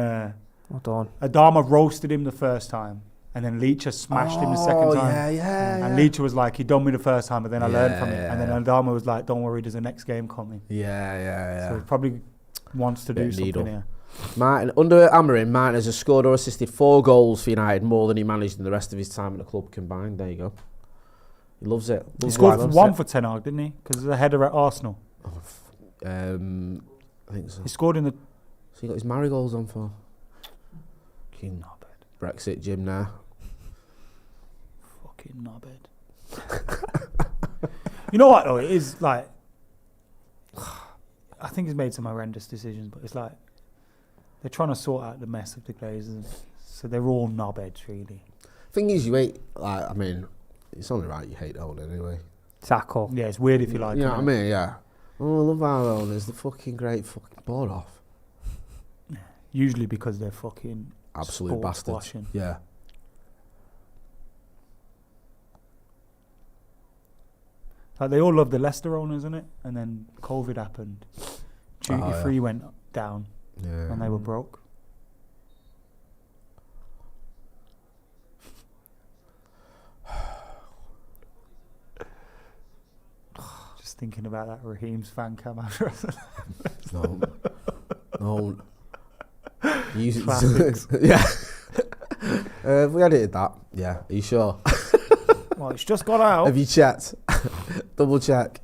Well done. Adama roasted him the first time. And then Leacher smashed him the second time. Yeah. And Leacher was like, he done me the first time, but then I learned from it. Yeah, And then yeah. Adama was like, don't worry, there's a next game coming. Yeah. So he probably wants to do Bit something needle. here. Martin, under Amorim, Martin has scored or assisted 4 goals for United, more than he managed in the rest of his time at the club combined. There you go. He loves it. He Loves scored it. one for Ten Hag, didn't he? Because the header at Arsenal. I think so. He scored in the... So he got his marigolds on for fucking Knobhead. Brexit gym now. Fucking knobhead. You know what, though? It is like... I think he's made some horrendous decisions, but it's like... They're trying to sort out the mess of the Glazers. So they're all knobheads, really. Thing is, you hate, like, I mean, it's only right you hate own anyway. Tackle. Yeah, it's weird if you like You know it. what I mean? Yeah. Oh, I love our owners. They're fucking great. Fucking bored off. Usually because they're fucking Absolute sports bastards. washing. Yeah. Like they all love the Leicester owners, innit? And then COVID happened. Duty free went down Yeah. and they were broke. Just thinking about that Raheem's fan cam after No. No. You, Classics. yeah. Have we edited that? Yeah. Are you sure? Well, it's just got out. Have you checked? Double check.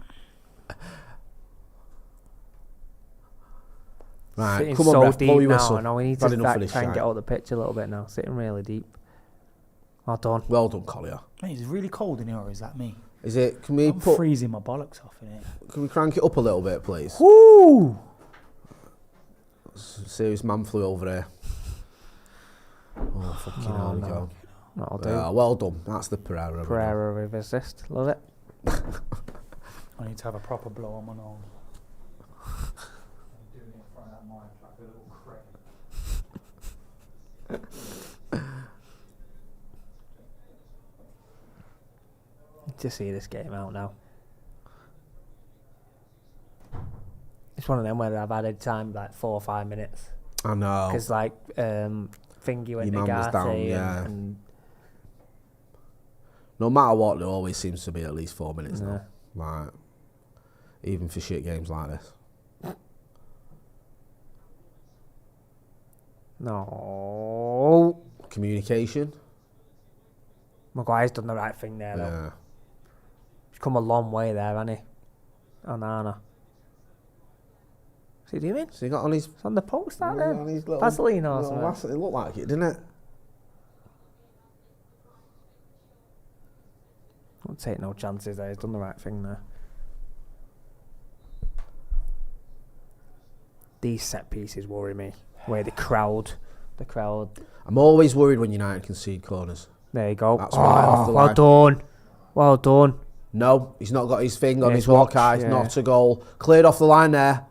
Right, Sitting come on, so ref, blow deep your now. whistle. Now we need Had to enough of this try and shite. get out of the pitch a little bit now. Sitting really deep. Well done. Well done, Collier. Mate, it's really cold in here, or is that me? Is it? Can we I'm freezing my bollocks off in here. Can we crank it up a little bit, please? Woo! Serious man flew over here. Oh, fucking hell, we go. That'll do. Yeah, well done. That's the Pereira. Pereira with assist. Love it. I need to have a proper blow on my nose. To see this game out now. It's one of them where I've added time like 4 or 5 minutes. I know. Because like Thingy went Your to man was down, Garte yeah. and No matter what, there always seems to be at least 4 minutes Yeah. now. Like, even for shit games like this. no. Communication. Maguire's done the right thing there though. Yeah. He's come a long way there, hasn't he? Onana. What's he doing? So he got on his... It's on the post out there. on his little, Vaseline or little something. mask. It looked like it, didn't it? Won't take no chances there. He's done the right thing there. These set pieces worry me. Where the crowd. I'm always worried when United concede corners. There you go. That's right off the well line. done. Well done. No, he's not got his thing on Yeah, his his watch, walk eye. yeah. Not a goal. Cleared off the line there.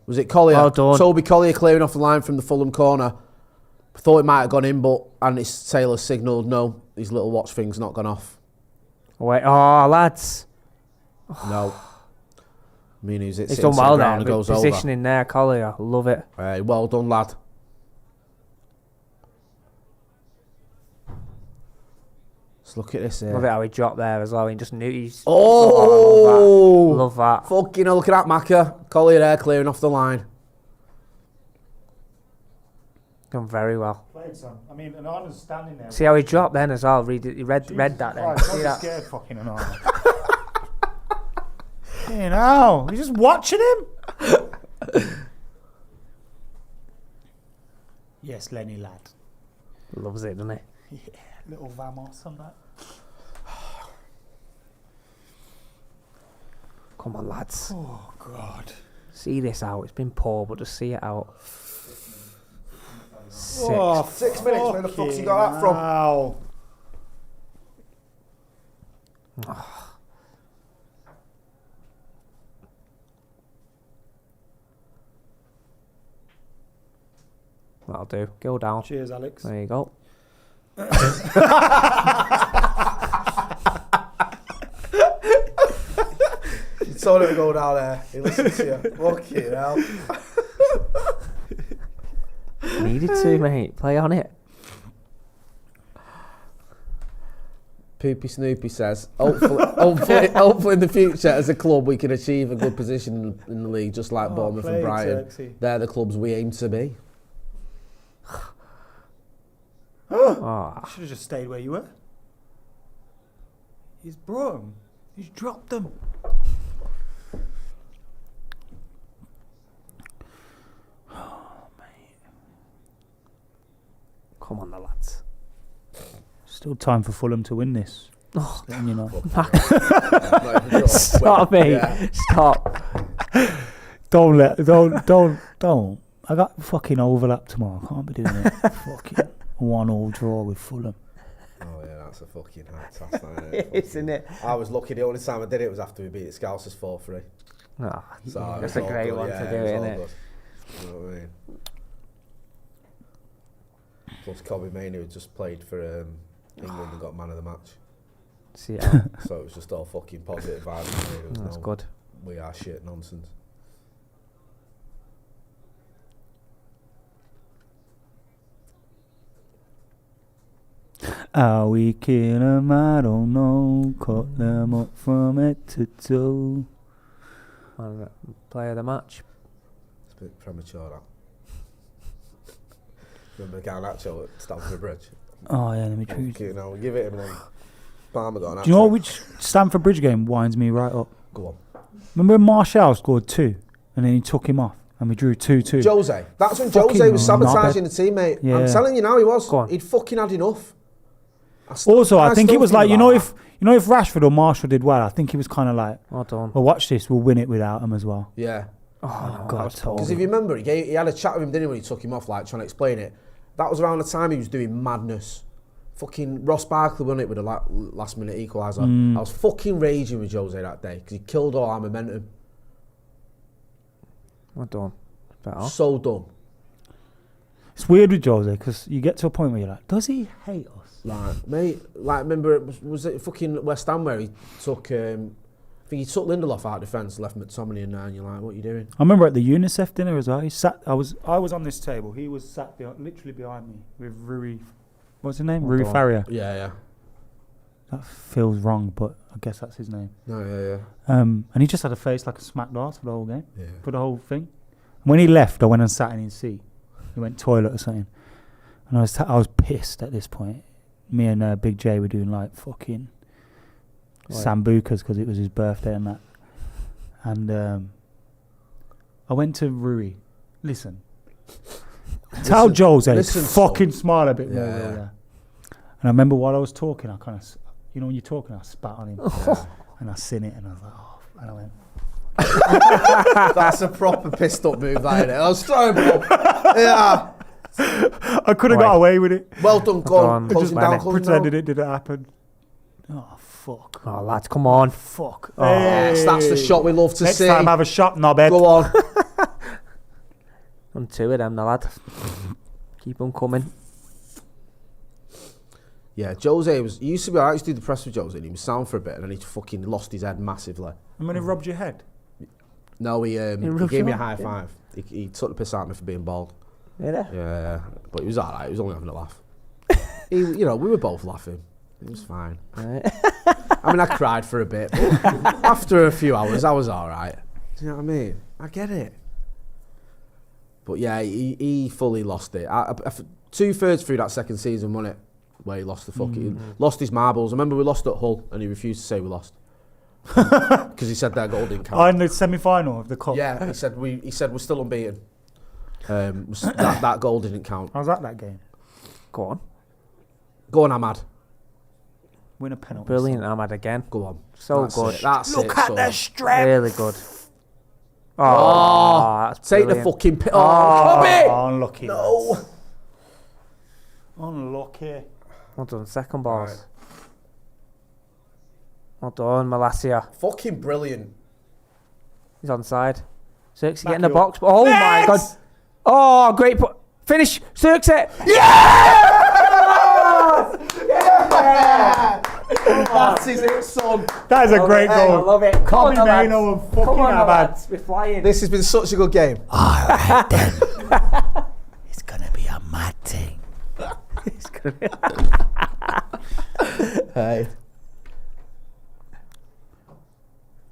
Was it Collier? Well done. Toby Collier clearing off the line from the Fulham corner. Thought it might have gone in, but and it's Taylor signalled no. His little watch thing's not gone off. Wait, lads. No. I mean, he's He's done well there. and goes Positioning there, Collier. Love it. over. Well done, lad. Let's look at this here. Love it how he dropped there as well. He just knew he's. Oh! Love that. Fucking hell, look at that Macca. Collier there clearing off the line. Gone very well. Played some. I mean, Onana's standing there. See how he dropped then as well. He read that then. Christ, See I'm that? scared fucking Onana. You know, you're just watching him. Yes, Lenny lad. Loves it, doesn't he? Yeah, little Vamos on that. Come on, lads. Oh God. See this out. It's been poor, but just see it out. 6. Oh, 6 minutes. Where the fuck's he got that from? Wow. That'll do. Go down. Cheers, Alex. There you go. You told him to go down there. He listened to you. Fucking hell. Needed to, mate. Play on it. Poopy Snoopy says, hopefully in the future as a club we can achieve a good position in the league, just like Bournemouth and Brighton. Sexy. They're the clubs we aim to be. Oh. Should have just stayed where you were. He's brought them. He's dropped them. Oh, mate. Come on, the lads. Still time for Fulham to win this. Oh, You know. stop, mate. Yeah. Stop. Don't. I got fucking overlap tomorrow. I can't be doing it. Fucking 1-1 draw with Fulham. Oh yeah, that's a fucking hard task, Isn't it? I was lucky the only time I did it was after we beat the Scousers 4-3. Oh, So that's it a was all great good, one yeah, to do, it was isn't all it? good. You know what I mean? Plus Kobe Mainoo had just played for England and got man of the match. See ya. So it was just all fucking positive vibes. There was That's no good. we are shit nonsense. How we kill them, I don't know. Cut them up from head to toe. Player of the match. It's a bit premature that. Remember Garnacho at Stamford Bridge? Oh yeah, let me choose. You know, give it him and then Palmer got an Do you know hat-trick. which Stamford Bridge game winds me right up? Go on. Remember when Martial scored 2 and then he took him off and we drew 2-2? Jose. That's when Fucking Jose was knobhead. sabotaging the team, mate. Yeah. I'm telling you now, he was. Go on. He'd fucking had enough. Also, I think it was like, if if Rashford or Marshall did well, I think he was kind of like, Well done. well, watch this, we'll win it without him as well. Yeah. Oh, no, God, that was poor. Because if you remember, he had a chat with him, didn't he, when he took him off, like, trying to explain it. That was around the time he was doing madness. Fucking Ross Barkley won it with a last-minute equaliser. I was fucking raging with Jose that day, because he killed all our momentum. Well done. Better. So done. It's weird with Jose because you get to a point where you're like, does he hate us? Like, mate, remember, was it fucking West Ham where he took, I think he took Lindelof out of defence, left McTominay in there, and you're like, what are you doing? I remember at the UNICEF dinner as well. I was on this table. He was sat literally behind me with Rui. What's his name? Hold Rui on. Faria. Yeah. That feels wrong, but I guess that's his name. No, yeah. And he just had a face like a smacked arse for the whole game, Yeah. for the whole thing. And when he left, I went and sat in his seat. He went toilet or something, and I was pissed at this point. Me and Big J were doing like fucking sambucas because it was his birthday and that. And I went to Rui. Listen. Tell Jose to fucking smile a bit more. Yeah. And I remember while I was talking, I kind of, when you're talking, I spat on him. And I seen it and I was like, oh. And I went. That's a proper pissed up move, that, innit? I was trying, bro. Yeah. I could have got away with it. Well done, go on. Just Closing down, closing Pretended down. it didn't happen. Oh, fuck. Oh, lads, come on. Fuck. Oh, Yes, that's the shot we love to Next see. time have a shot, knobhead. Go on. On 2 of them, the lad. Keep them coming. Yeah, Jose he used to be alright. I used to do the press with Jose and he was sound for a bit and then he fucking lost his head massively. And when he robbed your head? No, he rubbed gave me you a high off, five. He took the piss out of me for being bald. Yeah. Yeah, but he was alright. He was only having a laugh. We were both laughing. It was fine. Right. I mean, I cried for a bit. But after a few hours, I was alright. Do you know what I mean? I get it. But yeah, he fully lost it. 2/3 through that second season, wasn't it? Where he lost the fucking... Lost his marbles. I remember we lost at Hull and he refused to say we lost. Because he said their goal didn't count. In the semi-final of the cup. Yeah, he said we're still unbeaten. That goal didn't count. How's that game? Go on. Go on, Ahmad. Win a penalty. Brilliant, Ahmad again. Go on. So That's good. It. That's Look it, at son. the strength. Really good. That's Take brilliant. the fucking... Bobby! Unlucky. No. lads. Unlucky. Well done. Second balls. Well done, Malacia. Fucking brilliant. He's onside. Xerxes Back get in the you box. up. Oh my god. Oh, great put. Finish. Xerxes. That is it, son. That is a great I goal. love it. Come Kobe on, lads. Maino and Come fucking on, Abad. lads. We're flying. This has been such a good game. Alright then. It's gonna be a mad thing. It's gonna be- Hey.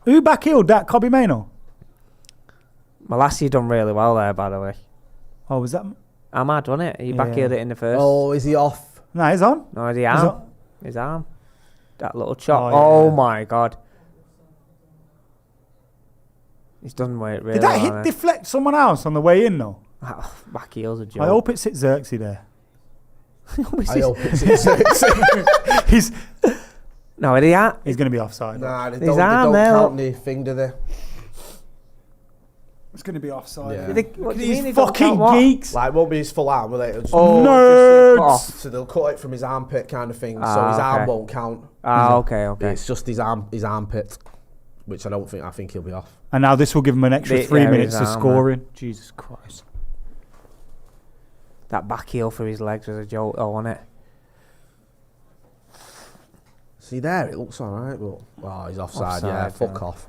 Who backheeled that? Kobe Maino? Malacia done really well there, by the way. Oh, was that? Ahmad, wasn't it? He Yeah. backheeled it in the first. Oh, is he off? No, he's on. No, the He's arm. on. His arm. That little chop. Oh, Oh, yeah. my god. He's done really Did that well. hit deflect someone else on the way in though? Back heels a joke. I hope it's hit Xerxes there. I hope it's He's no, is he at? He's going to be offside. Nah, they His don't arm there. count the thing, do they? It's going to be offside. Yeah. What do you These mean he don't fucking count what? geeks. Like, it won't be his full arm, will it? It'll just Nerds. Just cut off. So they'll cut it from his armpit kind of thing, so Ah, his arm okay. won't count. Okay. It's just his armpit, which I think he'll be off. And now this will give him an extra 3 Yeah, minutes his of arm, scoring. Jesus Christ. That back heel for his legs was a joke, wasn't it? See there, it looks alright, but he's offside. Yeah, Offside, fuck yeah. off.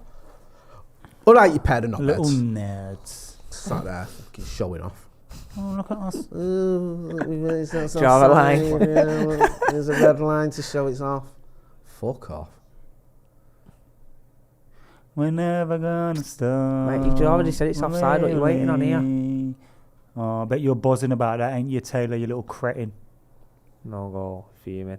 All right, you ped and not Little beds. nerds. Sat there, fucking showing off. Oh, look at us. Draw a line. There's a red line to show it's off. Fuck off. We're never gonna stop. Mate, you already said it's offside. What are you waiting on here? Oh, I bet you're buzzing about that, ain't you, Taylor, you little cretin? No goal. Fuming.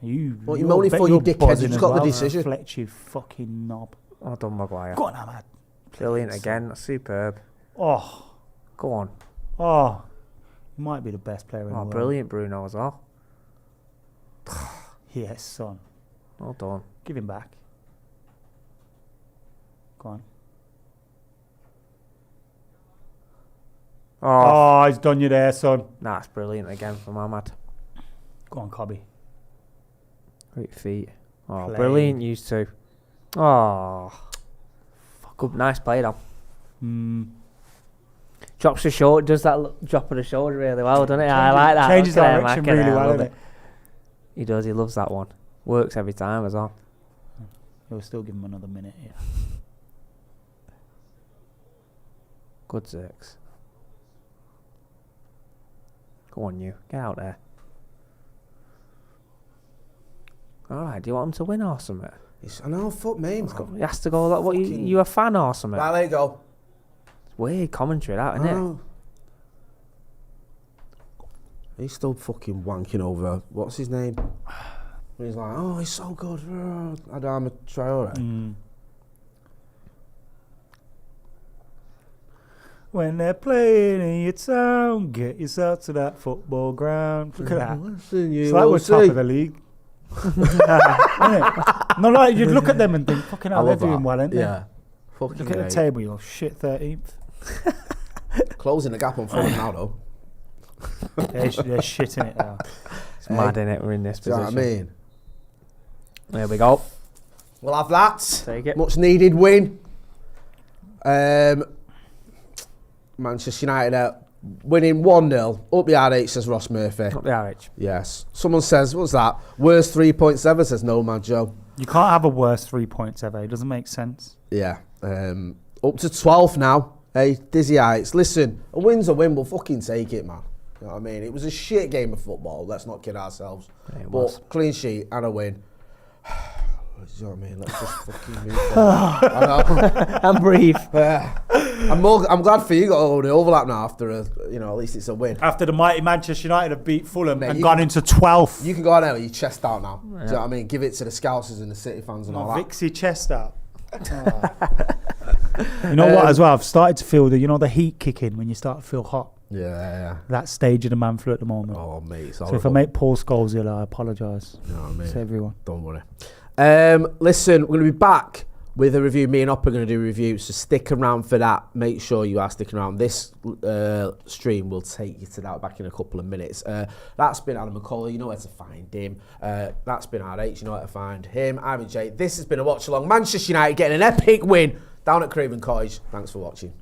What you moaning for, you dickhead? You just got the decision. Fletch, you fucking knob. Oh, done Maguire. Go on, Ahmad. Brilliant again. That's superb. Oh, Go on. oh. He might be the best player in the Oh, world. brilliant Bruno as well. Yes, son. Well done. Give him back. Go on. Oh, Oh, he's done you there, son. that's brilliant again from Ahmad. Go on, Cobby. Great feet. Oh, Play. brilliant used to. Oh. Good, nice play though. Drops the shoulder, does that drop of the shoulder really well, doesn't it? I like that. Changes Look at him, direction I really well, love doesn't it? He does, he loves that one. Works every time as well. We'll still give him another minute, yeah. Good Zirks. Go on, you. Get out there. Alright, do you want him to win or something? I know, fuck me, Let's go. man. He has to go like, what, you a fan or something? Right, there you go. It's weird commentary, that, isn't it? Oh. He's still fucking wanking over, what's his name? He's like, oh, he's so good. Adama Traore. When they're playing in your town, get yourself to that football ground. Look at that. Listen, It's like we're top of the league. Isn't it? Not like you'd look at them and think, fucking hell, they're doing well, ain't they? Yeah. Fucking Look at the great. table, you're shit 13th. Closing the gap on Fulham now, though. They're shitting it now. It's mad, innit? We're in this Do you know position. what I mean? There we go. We'll have that. Take it. Much needed win. Manchester United winning 1-0. Up the R8, says Ross Murphy. Up the RH. Yes. Someone says, what's that? Worst 3.7, says Nomad Joe. You can't have a worse 3 points ever. It doesn't make sense. Yeah. Up to 12th now. Hey, dizzy heights. Listen, a win's a win. We'll fucking take it, man. You know what I mean? It was a shit game of football. Let's not kid ourselves. Yeah, it but was. clean sheet and a win. you know what I mean? Let's just fucking move on. And breathe. I'm glad for you got all the overlap now after at least it's a win. After the mighty Manchester United have beat Fulham Mate, and gone into 12th. You can go out there with your chest out now. Do you know what I mean? Give it to the Scousers and the City fans and all that. Vixie chest out. You know what as well? I've started to feel the heat kick in when you start to feel hot. Yeah. That stage of the man flu at the moment. Oh, mate. It's so horrible. if I make Paul Scholes ill, I apologise. You know what I mean? To everyone. Don't worry. Listen, we're going to be back with a review. Me and Op are going to do a review, so stick around for that. Make sure you are sticking around. This stream will take you to that back in a couple of minutes. That's been Adam McCullough. You know where to find him. That's been RH. You know where to find him. I'm Jay. This has been a watch along. Manchester United getting an epic win down at Craven Cottage. Thanks for watching.